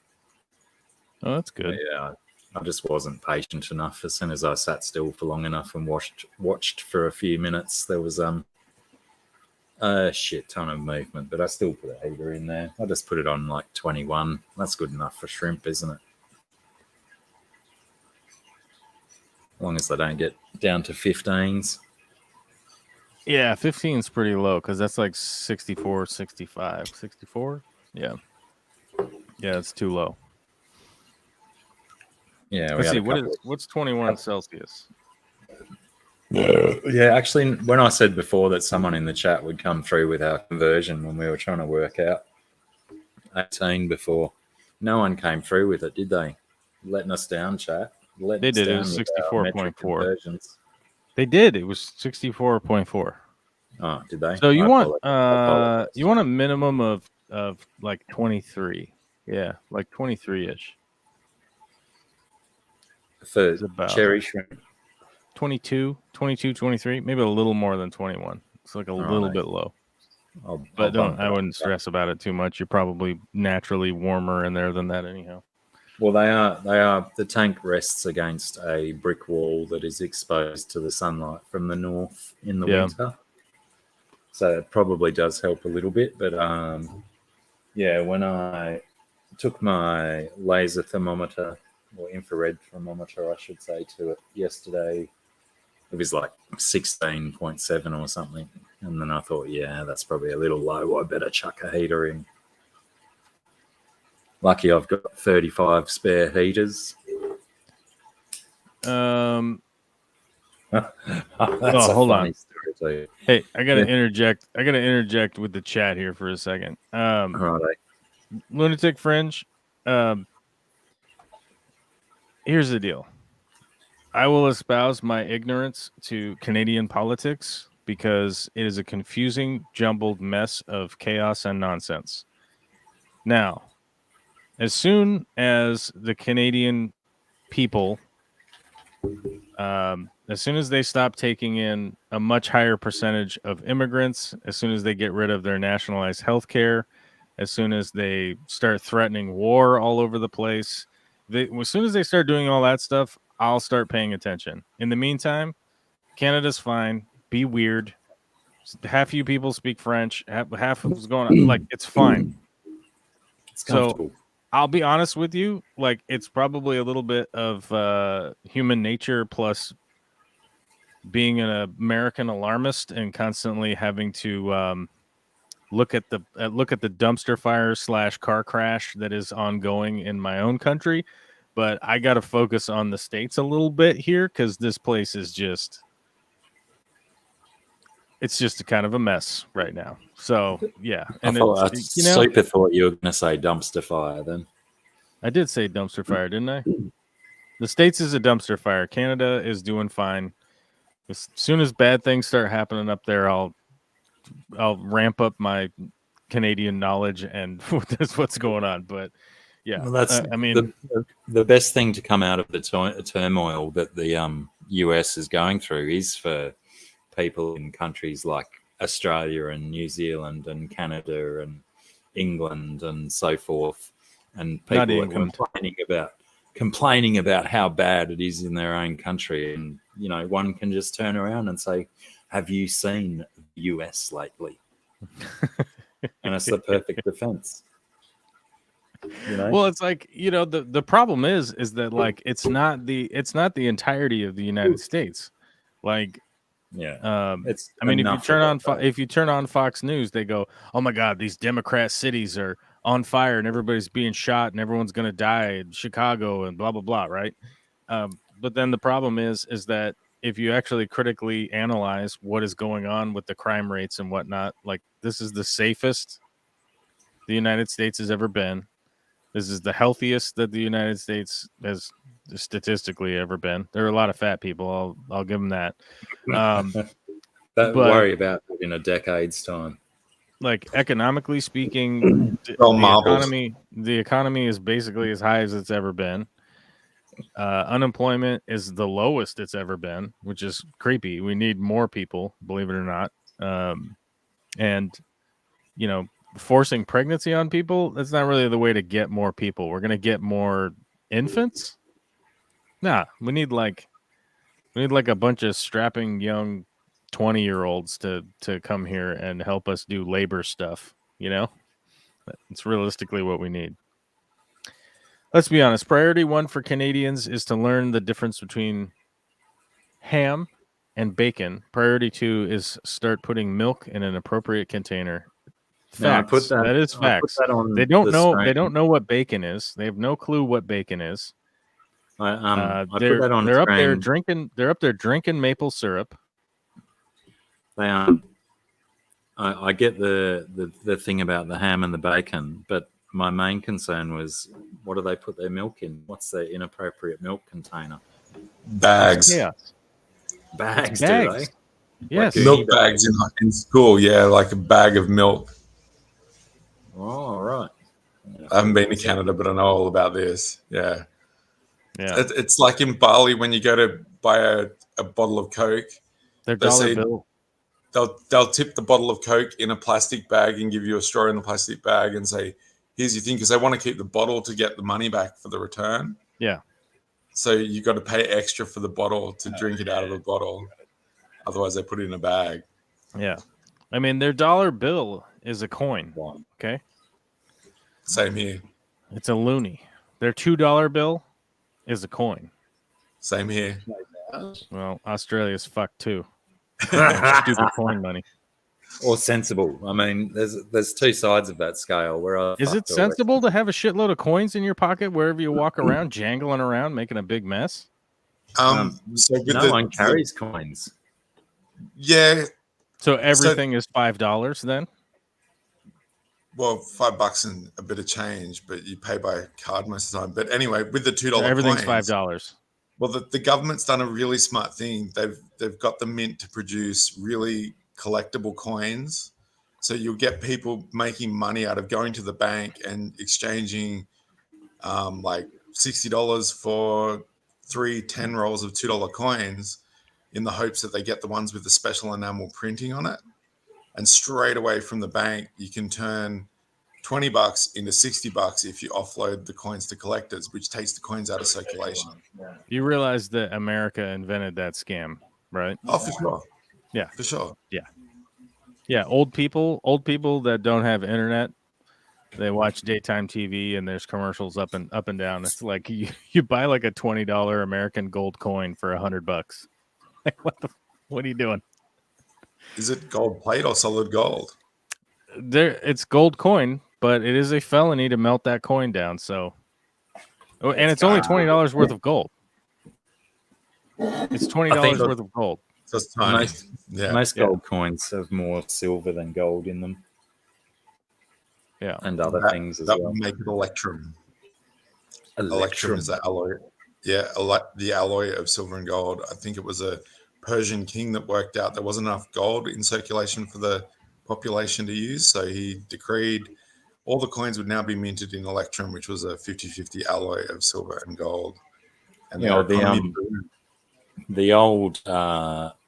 Oh, that's good. Yeah, I just wasn't patient enough. As soon as I sat still for long enough and watched for a few minutes, there was a shit ton of movement, but I still put a heater in there. I just put it on like 21. That's good enough for shrimp, isn't it? As long as they don't get down to 15s. Yeah, 15 is pretty low because that's like 64, 65. 64? Yeah. Yeah, it's too low. Yeah, let's see. What's 21 Celsius? Yeah, actually, when I said before that someone in the chat would come through with our conversion when we were trying to work out 18 before, no one came through with it, did they? Letting us down, chat. They did. It was 64.4. They did. It was 64.4. Oh, did they? So you want a minimum of like 23. Yeah, like 23-ish. For cherry shrimp. 22, 23, maybe a little more than 21. It's like a little bit low. I wouldn't stress about it too much. You're probably naturally warmer in there than that anyhow. Well, they are. The tank rests against a brick wall that is exposed to the sunlight from the north in the winter. So it probably does help a little bit. But when I took my laser thermometer or infrared thermometer, I should say, to it yesterday. It was like 16.7 or something. And then I thought, yeah, that's probably a little low. I better chuck a heater in. Lucky I've got 35 spare heaters. That's a hold funny on. story too. Hey, I gotta interject. I gotta interject with the chat here for a second. Right. Lunatic Fringe. Here's the deal. I will espouse my ignorance to Canadian politics because it is a confusing, jumbled mess of chaos and nonsense. Now, as soon as the Canadian people, as soon as they stop taking in a much higher percentage of immigrants, as soon as they get rid of their nationalized health care, as soon as they start threatening war all over the place, as soon as they start doing all that stuff, I'll start paying attention. In the meantime, Canada's fine. Be weird. Half you people speak French. Half of what's going on. Like, it's fine. It's comfortable. So I'll be honest with you. Like, it's probably a little bit of human nature plus being an American alarmist and constantly having to look at the dumpster fire / car crash that is ongoing in my own country. But I got to focus on the States a little bit here because this place is it's just a kind of a mess right now. So, yeah. And Super thought you were going to say dumpster fire then. I did say dumpster fire, didn't I? The States is a dumpster fire. Canada is doing fine. As soon as bad things start happening up there, I'll ramp up my Canadian knowledge and that's what's going on. But yeah, well, that's I mean, the best thing to come out of the turmoil that the US is going through is for people in countries like Australia and New Zealand and Canada and England and so forth, and people are complaining about how bad it is in their own country, and one can just turn around and say, "Have you seen the US lately?" And it's the perfect defense. Well, it's like the problem is that like it's not the entirety of the United States. Like, yeah, I mean, if you turn on Fox News, they go, "Oh my God, these Democrat cities are on fire and everybody's being shot and everyone's going to die in Chicago and blah blah blah," right? But then the problem is that if you actually critically analyze what is going on with the crime rates and whatnot, like this is the safest the United States has ever been. This is the healthiest that the United States has statistically ever been. There are a lot of fat people. I'll give them that. Don't worry about it in a decade's time. Like economically speaking, the economy is basically as high as it's ever been. Unemployment is the lowest it's ever been, which is creepy. We need more people, believe it or not. And forcing pregnancy on people, that's not really the way to get more people. We're going to get more infants. Nah, we need like a bunch of strapping young 20-year-olds to come here and help us do labor stuff. It's realistically what we need. Let's be honest. Priority 1 for Canadians is to learn the difference between ham and bacon. Priority 2 is start putting milk in an appropriate container. Facts. That is facts. They don't know. They don't know what bacon is. They have no clue what bacon is. They're up there drinking. They're up there drinking maple syrup. I get the thing about the ham and the bacon, but my main concern was, what do they put their milk in? What's their inappropriate milk container? Bags. Yeah. Bags. Do they? Yes. Like milk bags in school. Yeah, like a bag of milk. Oh, right. I haven't been to Canada, but I know all about this. Yeah. Yeah. It's like in Bali when you go to buy a bottle of Coke. Their dollar bill. They'll tip the bottle of Coke in a plastic bag and give you a straw in the plastic bag and say, "Here's your thing," because they want to keep the bottle to get the money back for the return. Yeah. So you got to pay extra for the bottle to drink it out of the bottle. Otherwise, they put it in a bag. Yeah. I mean, their dollar bill is a coin. Okay. Same here. It's a loonie. Their $2 bill is a coin. Same here. Well, Australia's fucked too. Stupid coin money. Or sensible. I mean, there's two sides of that scale. Where is it sensible to have a shitload of coins in your pocket wherever you walk around, jangling around, making a big mess? So no one carries coins. Yeah. So everything is $5 then? Well, $5 and a bit of change, but you pay by card most of the time. But anyway, with the $2 so everything's coins, $5. Well, the government's done a really smart thing. They've got the mint to produce really collectible coins. So you'll get people making money out of going to the bank and exchanging like $60 for 10 rolls of $2 coins in the hopes that they get the ones with the special enamel printing on it. And straight away from the bank, you can turn $20 into $60 if you offload the coins to collectors, which takes the coins out of circulation. You realize that America invented that scam, right? Oh, for sure. Yeah, for sure. Yeah. Old people that don't have internet, they watch daytime TV and there's commercials up and down. It's like you buy like a $20 American gold coin for $100. Like what are you doing? Is it gold plate or solid gold? It's gold coin, but it is a felony to melt that coin down. So, and it's only $20 worth of gold. It's $20 worth of gold. That's tiny. Most gold coins have more silver than gold in them. Yeah, and other things as that well. Would make it electrum. Electrum is the alloy. Yeah, the alloy of silver and gold. I think it was a Persian king that worked out there wasn't enough gold in circulation for the population to use, so he decreed all the coins would now be minted in electrum, which was a 50-50 alloy of silver and gold. And the old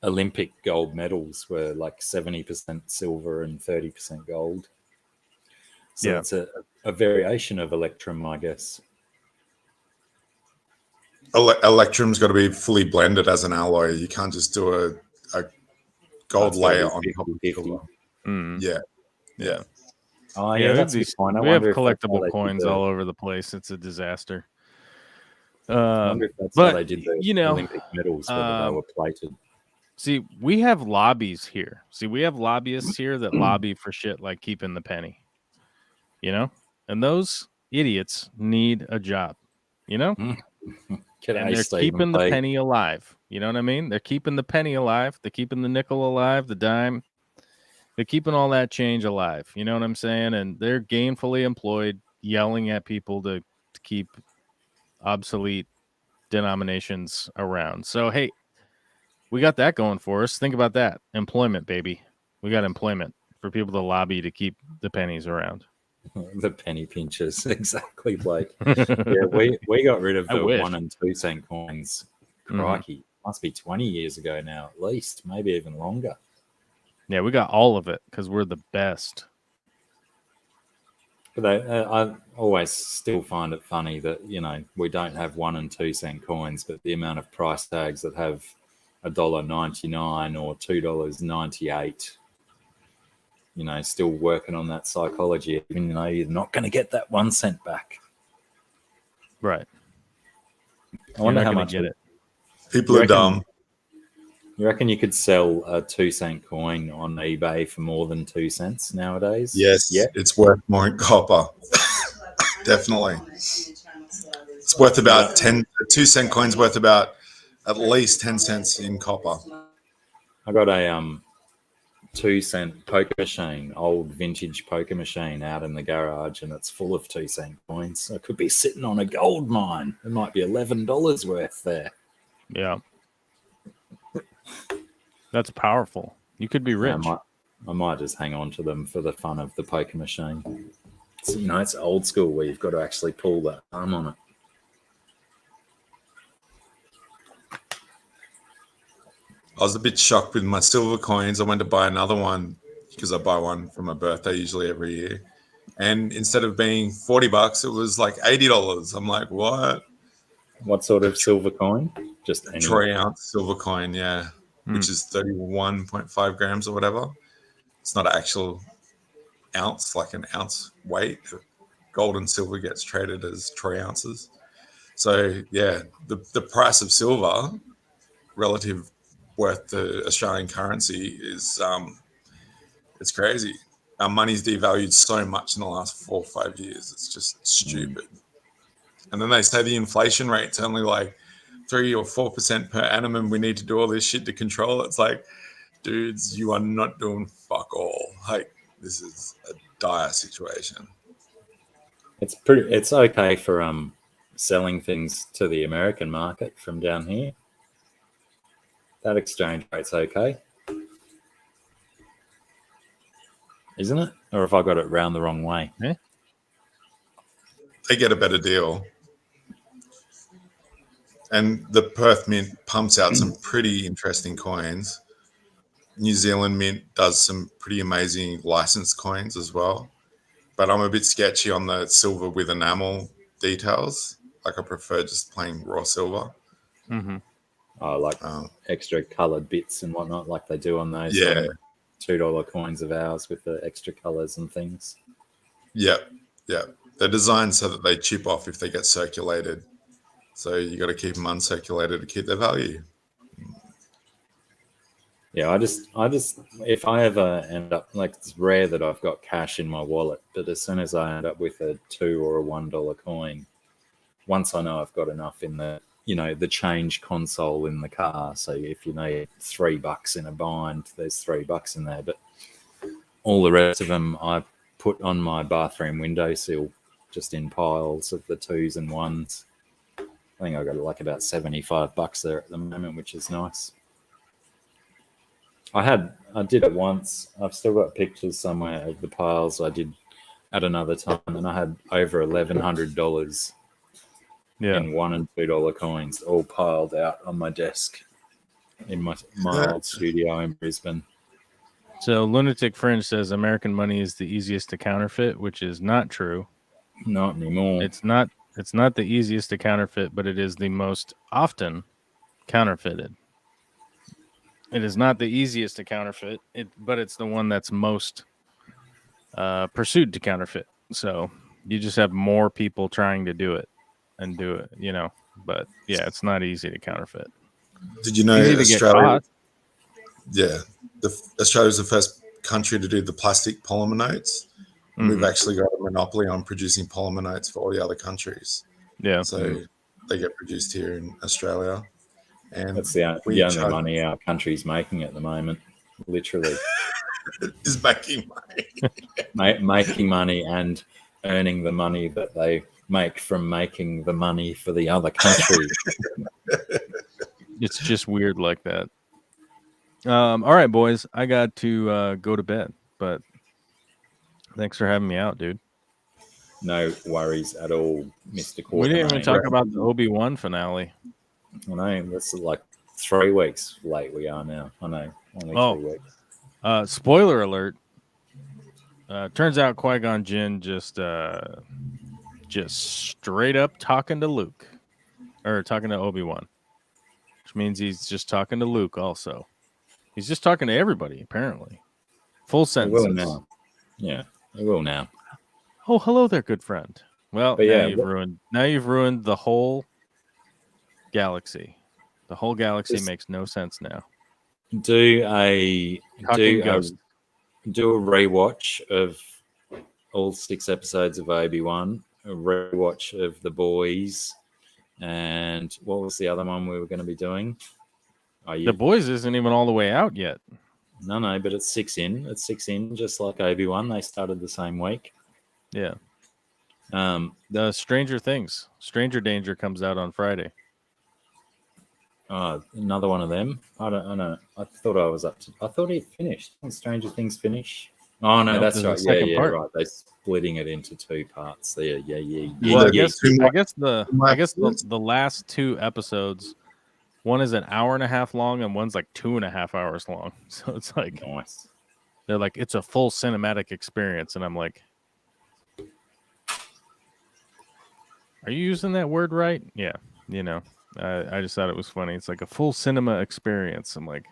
Olympic gold medals were like 70% silver and 30% gold. So it's a variation of electrum, I guess. Electrum's got to be fully blended as an alloy. You can't just do a gold layer on top of silver. Yeah. Oh, we have collectible coins all over the place. It's a disaster. I wonder if that's how they did the Olympic medals, whether they were plated. See, we have lobbies here. We have lobbyists here that lobby for shit like keeping the penny. And those idiots need a job. And they're keeping the penny alive. You know what I mean? They're keeping the penny alive. They're keeping the nickel alive, the dime. They're keeping all that change alive. You know what I'm saying? And they're gainfully employed yelling at people to keep obsolete denominations around. So, hey, we got that going for us. Think about that. Employment, baby. We got employment for people to lobby to keep the pennies around. The penny pinchers, exactly, Blake. Yeah, we got rid of the 1 and 2 cent coins. Crikey, must be 20 years ago now, at least, maybe even longer. Yeah, we got all of it because we're the best. But I always still find it funny that we don't have 1 and 2 cent coins, but the amount of price tags that have $1.99 or $2.98. Still working on that psychology, even you're not going to get that 1 cent back. Right. I wonder how much get it. People are dumb. You reckon you could sell a 2 cent coin on eBay for more than 2 cents nowadays? Yes. Yeah. It's worth more in copper. Definitely. It's worth about 2 cent coins worth about at least 10 cents in copper. I got a 2 cent poker machine, old vintage poker machine out in the garage, and it's full of 2 cent coins. So it could be sitting on a gold mine. It might be $11 worth there. Yeah. That's powerful. You could be rich. I might just hang on to them for the fun of the poker machine. It's old school where you've got to actually pull the arm on it. I was a bit shocked with my silver coins. I went to buy another one because I buy one for my birthday usually every year. And instead of being $40, it was like $80. I'm like, what? What sort of silver coin? Just any troy ounce silver coin, which is 31.5 grams or whatever. It's not an actual ounce, like an ounce weight. Gold and silver gets traded as troy ounces. So yeah, the price of silver relative worth to Australian currency is it's crazy. Our money's devalued so much in the last 4 or 5 years. It's just stupid. And then they say the inflation rate's only like 3 or 4% per annum, and we need to do all this shit to control it. It's like, dudes, you are not doing fuck all. Like, this is a dire situation. It's okay for selling things to the American market from down here. That exchange rate's okay, isn't it? Or have I got it round the wrong way? Yeah. They get a better deal. And the Perth Mint pumps out some pretty interesting coins. New Zealand Mint does some pretty amazing licensed coins as well. But I'm a bit sketchy on the silver with enamel details. Like, I prefer just plain raw silver. Mm-hmm. Oh, like extra coloured bits and whatnot, like they do on those $2 coins of ours with the extra colours and things. Yeah. They're designed so that they chip off if they get circulated. So you got to keep them uncirculated to keep their value. Yeah, I just if I ever end up, like, it's rare that I've got cash in my wallet, but as soon as I end up with a $2 or a $1 coin, once I know I've got enough in the, you know, the change console in the car. So if you need $3 in a bind, there's $3 in there. But all the rest of them I put on my bathroom windowsill, just in piles of the 2s and 1s. I think I got like about $75 there at the moment, which is nice. I did it once. I've still got pictures somewhere of the piles I did at another time, and I had over $1,100 in $1 and $2 coins, all piled out on my desk in my old studio in Brisbane. So Lunatic Fringe says American money is the easiest to counterfeit, which is not true. Not anymore. It's not the easiest to counterfeit, but it is the most often counterfeited. It is not the easiest to counterfeit, but it's the one that's most pursued to counterfeit. So you just have more people trying to do it, you know. But yeah, it's not easy to counterfeit. Did you know Australia? Yeah, Australia is the first country to do the plastic polymer notes. Mm-hmm. We've actually got a monopoly on producing polymer notes for all the other countries. Yeah, so they get produced here in Australia. And that's the only money our country's making at the moment, literally. Is making money. Making money and earning the money that they make from making the money for the other country. It's just weird like that. All right, boys, I got to go to bed, but thanks for having me out, dude. No worries at all, Mr. Court. We didn't even talk about the Obi-Wan finale. I know, that's like 3 weeks late we are now. I know, only 3 weeks. Spoiler alert. Turns out Qui-Gon Jinn just straight up talking to Luke. Or talking to Obi-Wan. Which means he's just talking to Luke also. He's just talking to everybody, apparently. Full sentences. He will now. Yeah, he will now. Oh, hello there, good friend. Well, but now you've ruined the whole galaxy. The whole galaxy makes no sense now. Do a rewatch of all 6 episodes of Obi-Wan, a rewatch of The Boys, and what was the other one we were going to be doing? The Boys isn't even all the way out yet. No, but it's 6 in. It's 6 in, just like Obi-Wan. They started the same week. Yeah. The Stranger Danger comes out on Friday. Another one of them. I don't know. I thought it finished. Didn't Stranger Things finish? Oh no, that's right. Yeah, right. They're splitting it into 2 parts. Yeah. Well, I guess the last 2 episodes, one is an hour and a half long and one's like 2.5 hours long. So it's like nice. They're like, it's a full cinematic experience, and I'm like, are you using that word right? Yeah, you know. I just thought it was funny. It's like a full cinema experience. I'm like,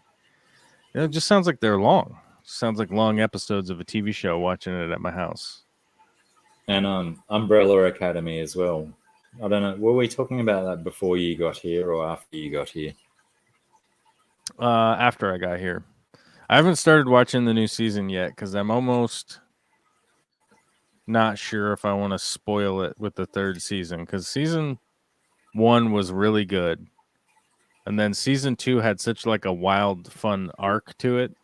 it just sounds like they're long. Sounds like long episodes of a TV show watching it at my house. And Umbrella Academy as well. I don't know. Were we talking about that before you got here or after you got here? After I got here. I haven't started watching the new season yet because I'm almost not sure if I want to spoil it with the third season, because season 1 was really good. And then season 2 had such like a wild, fun arc to it.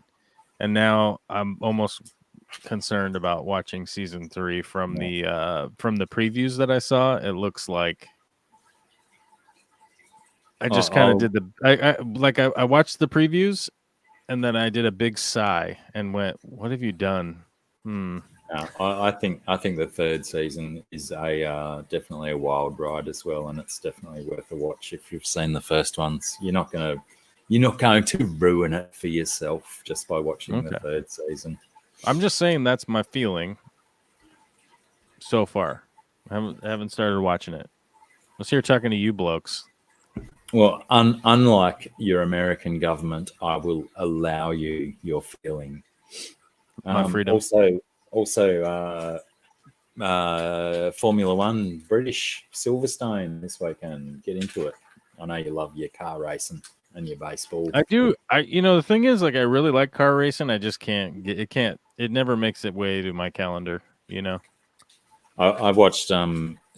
And now I'm almost concerned about watching season 3 from the previews that I saw. It looks like I just kind of did I watched the previews and then I did a big sigh and went, "What have you done?" No, I think the third season is a definitely a wild ride as well, and it's definitely worth a watch if you've seen the first ones. You're not going to ruin it for yourself just by watching the third season. I'm just saying that's my feeling so far. I haven't started watching it. Let's hear talking to you blokes. Well, unlike your American government, I will allow you your feeling. My freedom. Also, Formula One British Silverstone this weekend. Get into it. I know you love your car racing and your baseball. I do. The thing is, like, I really like car racing. I just can't get it. It never makes its way to my calendar. I've watched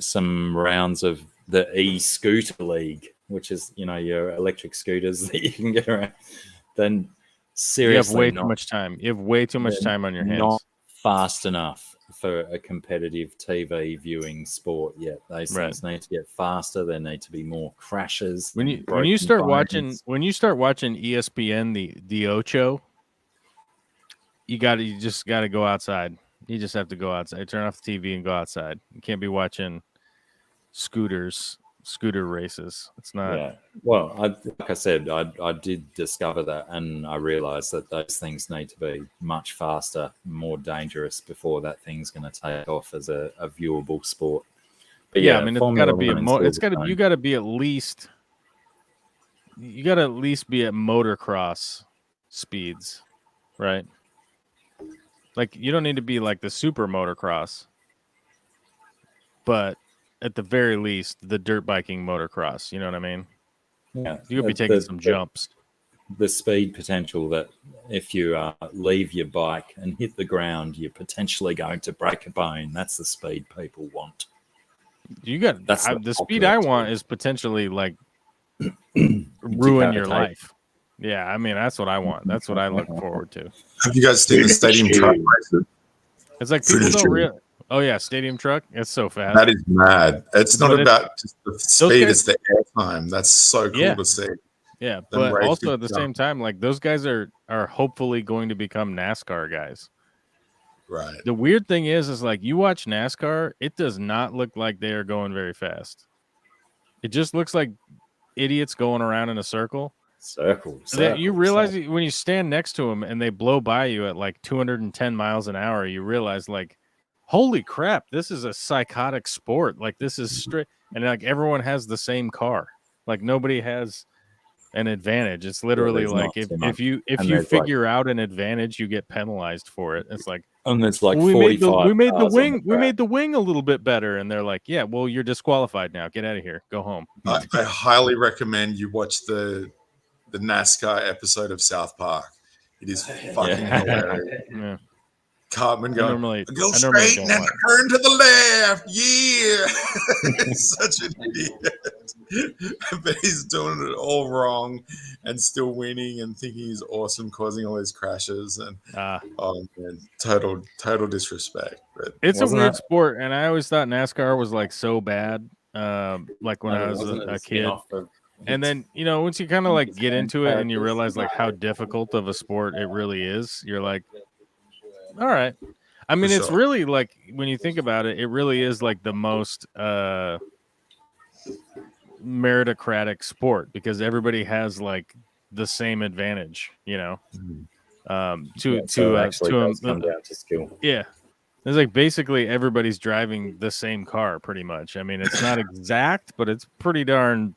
some rounds of the e-scooter league, which is your electric scooters that you can get around. Then seriously, you have way too much time. You have way too much time on your hands. Not fast enough for a competitive TV viewing sport yet. Those things need to get faster. There need to be more crashes. When you start watching ESPN, the Ocho, you just gotta go outside. You just have to go outside. Turn off the TV and go outside. You can't be watching scooter races. It's not. Yeah. Well, like I said, I did discover that, and I realized that those things need to be much faster, more dangerous before that thing's going to take off as a viewable sport. But yeah, I mean, it's got to be you got to be at least be at motocross speeds, right? Like, you don't need to be like the super motocross, but at the very least, the dirt biking motocross. You know what I mean? Yeah, you could be taking some jumps. The speed potential that if you leave your bike and hit the ground, you're potentially going to break a bone. That's the speed people want. The speed I want is potentially like ruin your life. Yeah, I mean, that's what I want. That's what I look forward to. Have you guys seen the stadium truck races? It's like people don't really. Oh yeah, stadium truck. It's so fast. That is mad. It's not about just the speed; it's the air time. That's so cool to see. Yeah, but also at the same time, like, those guys are hopefully going to become NASCAR guys. Right. The weird thing is like, you watch NASCAR, it does not look like they are going very fast. It just looks like idiots going around in a circle. You realize when you stand next to them and they blow by you at like 210 miles an hour, you realize, like, holy crap, this is a psychotic sport. Like, this is straight, and like everyone has the same car. Like, nobody has an advantage. It's literally like if you figure out an advantage, you get penalized for it. It's like, and it's like we made the wing a little bit better, and they're like, yeah, well, you're disqualified now. Get out of here. Go home. I highly recommend you watch the NASCAR episode of South Park. It is fucking hilarious. Yeah. Cartman going, go straight and then turn to the left. Yeah. He's such an idiot. But he's doing it all wrong and still winning and thinking he's awesome, causing all these crashes. And oh man, total disrespect. But it's a weird sport, and I always thought NASCAR was like so bad. Like when I was a kid. And then, once you kind of like get into it and you realize like how difficult of a sport it really is, you're like, all right. I mean, it's really like, when you think about it, it really is like the most meritocratic sport, because everybody has like the same advantage, come down to skill. Yeah. It's like basically everybody's driving the same car pretty much. I mean, it's not exact, but it's pretty darn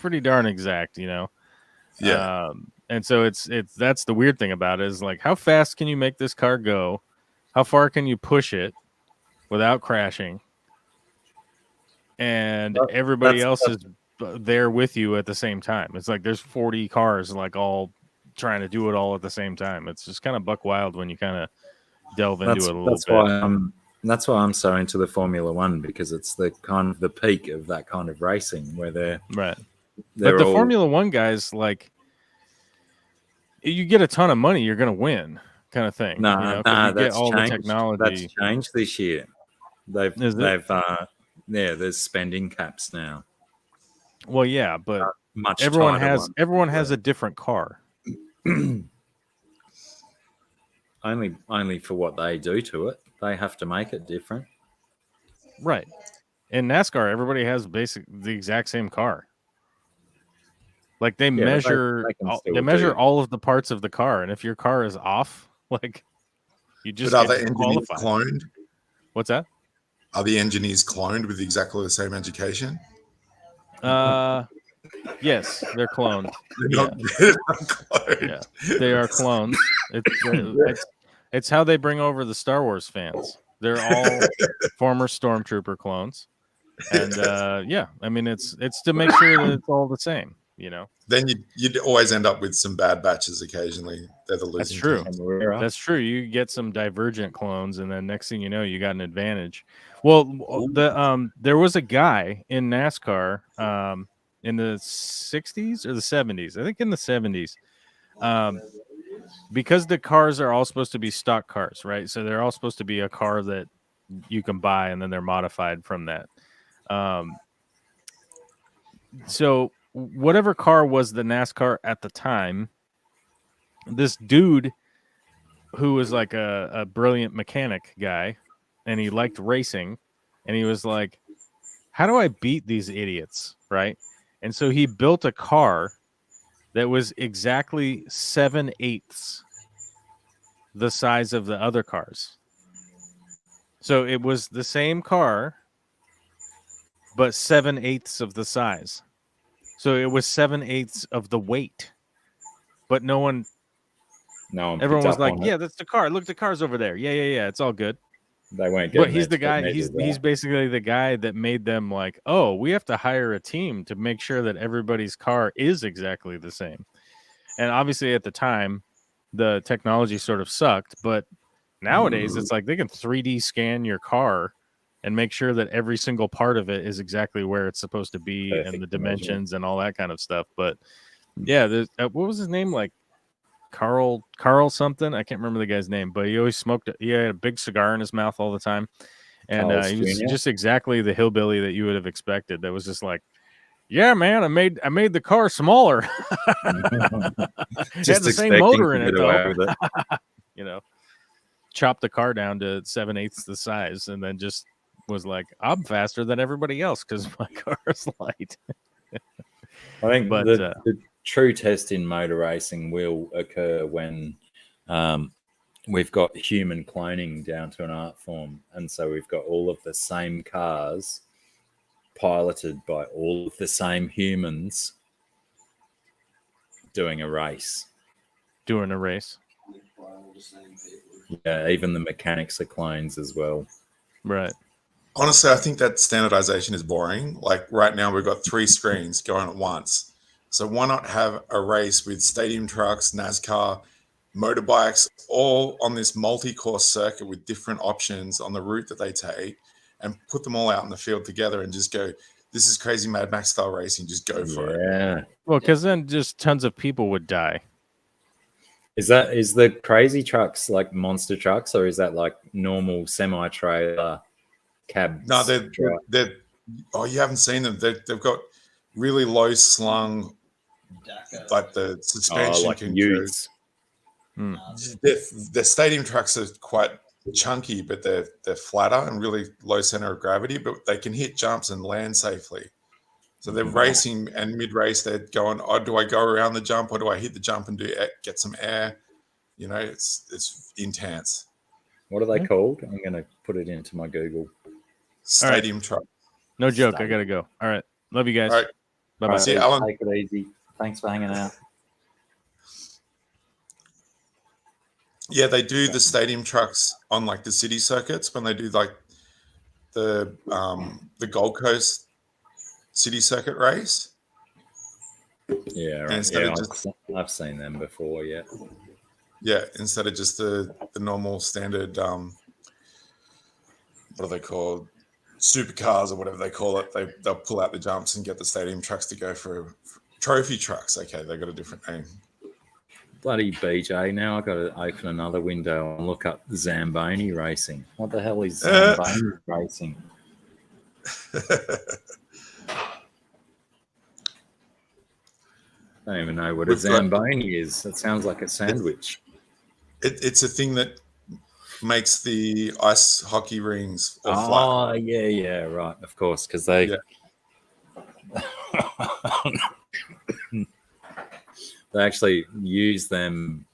exact, Yeah. And so it's that's the weird thing about it, is like, how fast can you make this car go? How far can you push it without crashing? and everybody else is there with you at the same time. It's like there's 40 cars like all trying to do it all at the same time. It's just kind of buck wild when you kind of delve into it a little bit. That's why I'm so into the Formula One, because it's the kind of the peak of that kind of racing where they're right. But the Formula One guys, like, you get a ton of money, you're going to win, kind of thing. No, that's get all changed. The technology. That's changed this year. There's spending caps now. Well, yeah, but much everyone has a different car. Only for what they do to it. They have to make it different. Right. In NASCAR, everybody has the exact same car. Like they measure all of the parts of the car, and if your car is off, like you just But are the engineers cloned? What's that? Are the engineers cloned with exactly the same education? Yes, they're cloned. They're not cloned. Yeah, they are clones. It's how they bring over the Star Wars fans. They're all former Stormtrooper clones, and I mean it's to make sure that it's all the same. Then you'd always end up with some bad batches occasionally. They're the losing. That's true. Teams. That's true. You get some divergent clones, and then next thing you know, you got an advantage. Well, there was a guy in NASCAR in the 60s or the 70s. I think in the 70s. Because the cars are all supposed to be stock cars, right? So they're all supposed to be a car that you can buy, and then they're modified from that. So whatever car was the NASCAR at the time, this dude who was like a brilliant mechanic guy, and he liked racing, and he was like, how do I beat these idiots, right? And so he built a car that was exactly 7/8 the size of the other cars. So it was the same car, but 7/8 of the size. So it was 7/8 of the weight. But everyone was like, yeah, that's the car. Look, the car's over there. Yeah. It's all good. They won't get. But he's the guy. He's basically the guy that made them like, oh, we have to hire a team to make sure that everybody's car is exactly the same. And obviously, at the time, the technology sort of sucked. But nowadays, it's like they can 3D scan your car and make sure that every single part of it is exactly where it's supposed to be, and the dimensions and all that kind of stuff. But yeah, what was his name? Like Carl something. I can't remember the guy's name, but he always smoked. He had a big cigar in his mouth all the time, and he was just exactly the hillbilly that you would have expected. That was just like, yeah, man, I made the car smaller. It had the same motor in it, though. Chopped the car down to 7/8 the size, and then just was like, I'm faster than everybody else because my car is light. I think the true test in motor racing will occur when we've got human cloning down to an art form. And so we've got all of the same cars piloted by all of the same humans doing a race. Yeah, even the mechanics are clones as well. Right. Honestly, I think that standardization is boring. Like right now, we've got 3 screens going at once. So why not have a race with stadium trucks, NASCAR, motorbikes, all on this multi-course circuit with different options on the route that they take, and put them all out in the field together and just go, this is crazy Mad Max style racing. Just go for it. Yeah. Well, because then just tons of people would die. Is the crazy trucks like monster trucks, or is that like normal semi-trailer cabs? No, they're you haven't seen them. They've got really low slung, like the suspension like can utes. The stadium trucks are quite chunky, but they're flatter and really low center of gravity, but they can hit jumps and land safely. So they're racing, and mid-race they're going, oh, do I go around the jump or do I hit the jump and get some air? It's intense. What are they called? I'm going to put it into my Google. Stadium truck. No joke. I got to go. All right. Love you guys. All right. Bye-bye. See you, Alan. Take it easy. Thanks for hanging out. Yeah, they do the stadium trucks on like the city circuits when they do like the Gold Coast city circuit race. Yeah, right. Instead Yeah, of just, I've seen them before. Yeah. yeah, instead of just the normal standard, what are they called? Supercars or whatever they call it. They'll pull out the jumps and get the stadium trucks to go for trophy trucks. Okay, they got a different name. Bloody BJ. Now I've got to open another window and look up Zamboni racing. What the hell is Zamboni racing? I don't even know what a Zamboni is. It sounds like a sandwich. It's a thing that makes the ice hockey rings all flat. Oh, yeah, right. Of course, because they... Yeah. They actually use them.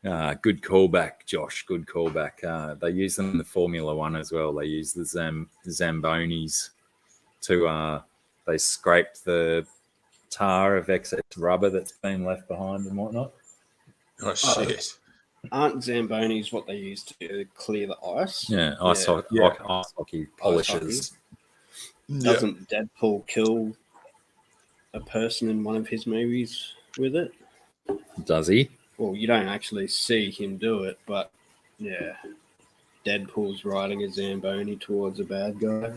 Good callback, Josh. Good callback. They use them in the Formula One as well. They use the Zambonis to. They scrape the tar of excess rubber that's been left behind and whatnot. Oh shit! Aren't Zambonis what they use to clear the ice? Yeah, ice hockey polishers. Doesn't Deadpool kill a person in one of his movies with it? Does he? Well, you don't actually see him do it, but yeah, Deadpool's riding a Zamboni towards a bad guy.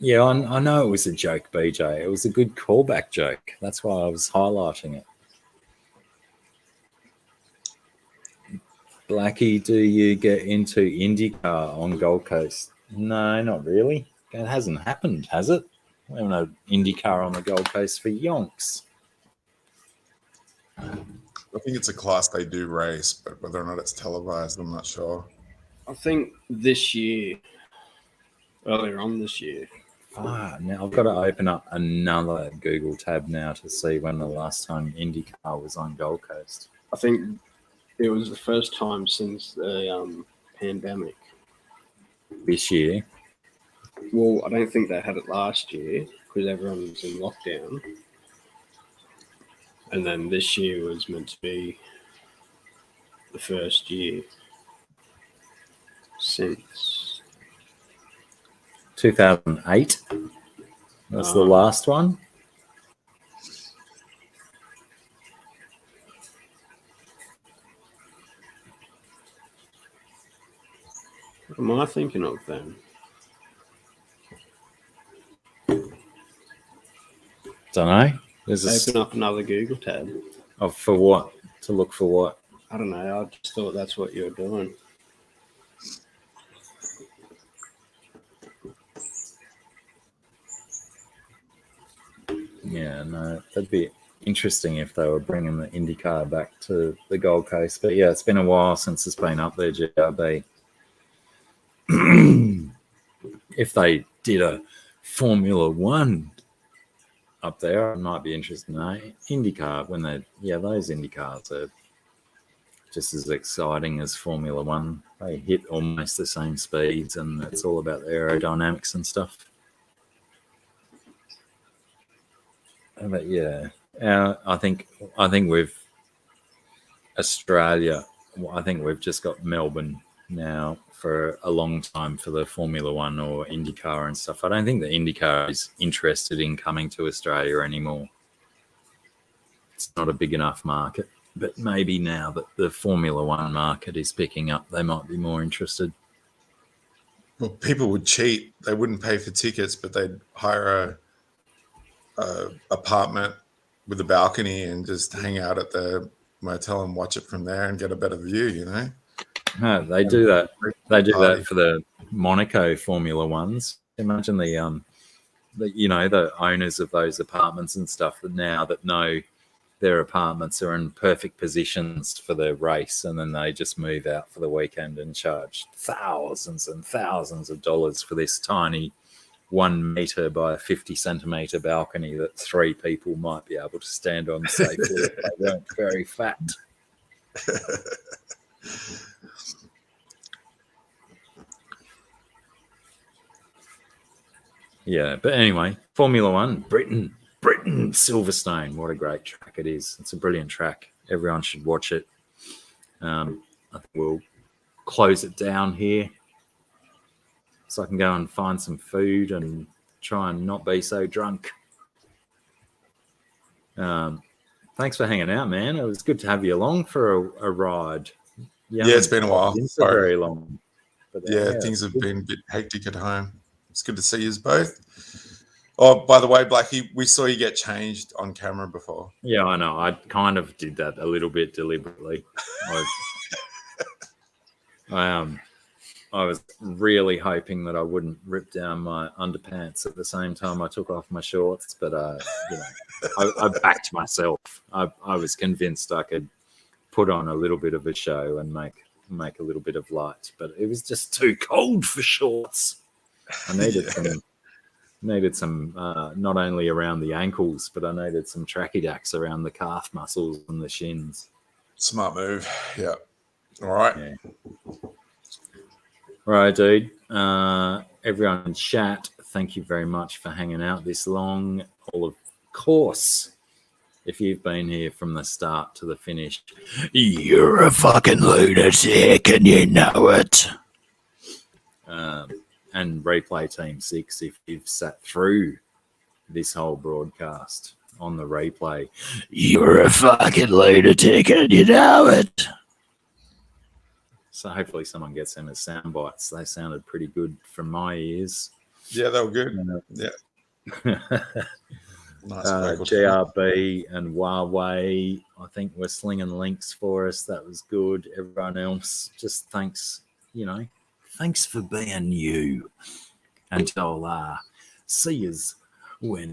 Yeah, I know it was a joke, BJ. It was a good callback joke. That's why I was highlighting it. Blacky, do you get into IndyCar on Gold Coast? No, not really. It hasn't happened, has it? We haven't had IndyCar on the Gold Coast for yonks. I think it's a class they do race, but whether or not it's televised, I'm not sure. I think this year, earlier on this year. Now I've got to open up another Google tab now to see when the last time IndyCar was on Gold Coast. I think it was the first time since the pandemic. This year? Well, I don't think they had it last year because everyone was in lockdown. And then this year was meant to be the first year since 2008. That's the last one. What am I thinking of then? Don't know. There's Open up another Google tab. Oh, for what? To look for what? I don't know. I just thought that's what you're doing. Yeah, no, that'd be interesting if they were bringing the IndyCar back to the Gold Coast. But yeah, it's been a while since it's been up there, GRB. If they did a Formula One up there, I might be interested in IndyCar when those IndyCars are just as exciting as Formula One. They hit almost the same speeds, and it's all about the aerodynamics and stuff. But yeah, I think we've Australia. I think we've just got Melbourne now for a long time for the Formula One or IndyCar and stuff. I don't think the IndyCar is interested in coming to Australia anymore. It's not a big enough market. But maybe now that the Formula One market is picking up, they might be more interested. Well, people would cheat. They wouldn't pay for tickets, but they'd hire a apartment with a balcony and just hang out at the motel and watch it from there and get a better view, you know? No, they do that. They do that for the Monaco Formula Ones. Imagine the owners of those apartments and stuff that now that know their apartments are in perfect positions for the race, and then they just move out for the weekend and charge thousands and thousands of dollars for this tiny 1 meter by 50 centimeter balcony that 3 people might be able to stand on safely if they weren't very fat. Yeah, but anyway, Formula One, Britain, Silverstone. What a great track it is. It's a brilliant track. Everyone should watch it. I think we'll close it down here. so I can go and find some food and try and not be so drunk. Thanks for hanging out, man. It was good to have you along for a ride. Yeah, it's been a while. Been for very long. But, things have been a bit hectic at home. It's good to see you both. Oh, by the way, Blacky, we saw you get changed on camera before. Yeah, I know. I kind of did that a little bit deliberately. I was really hoping that I wouldn't rip down my underpants at the same time I took off my shorts, but I backed myself. I was convinced I could put on a little bit of a show and make a little bit of light, but it was just too cold for shorts. I needed some not only around the ankles, but I needed some trachydacks around the calf muscles and the shins. Smart move. Yeah. All right. Yeah. All right, dude. Everyone in chat, thank you very much for hanging out this long. Of course, if you've been here from the start to the finish, you're a fucking lunatic and you know it. And replay team 6, if you've sat through this whole broadcast on the replay, you're a fucking lunatic and you know it. So hopefully someone gets them as sound bites. They sounded pretty good from my ears. Yeah, they were good. Yeah. Nice. GRB and Huawei, I think, were slinging links for us. That was good. Everyone else, just thanks, thanks for being you. And I'll see yous when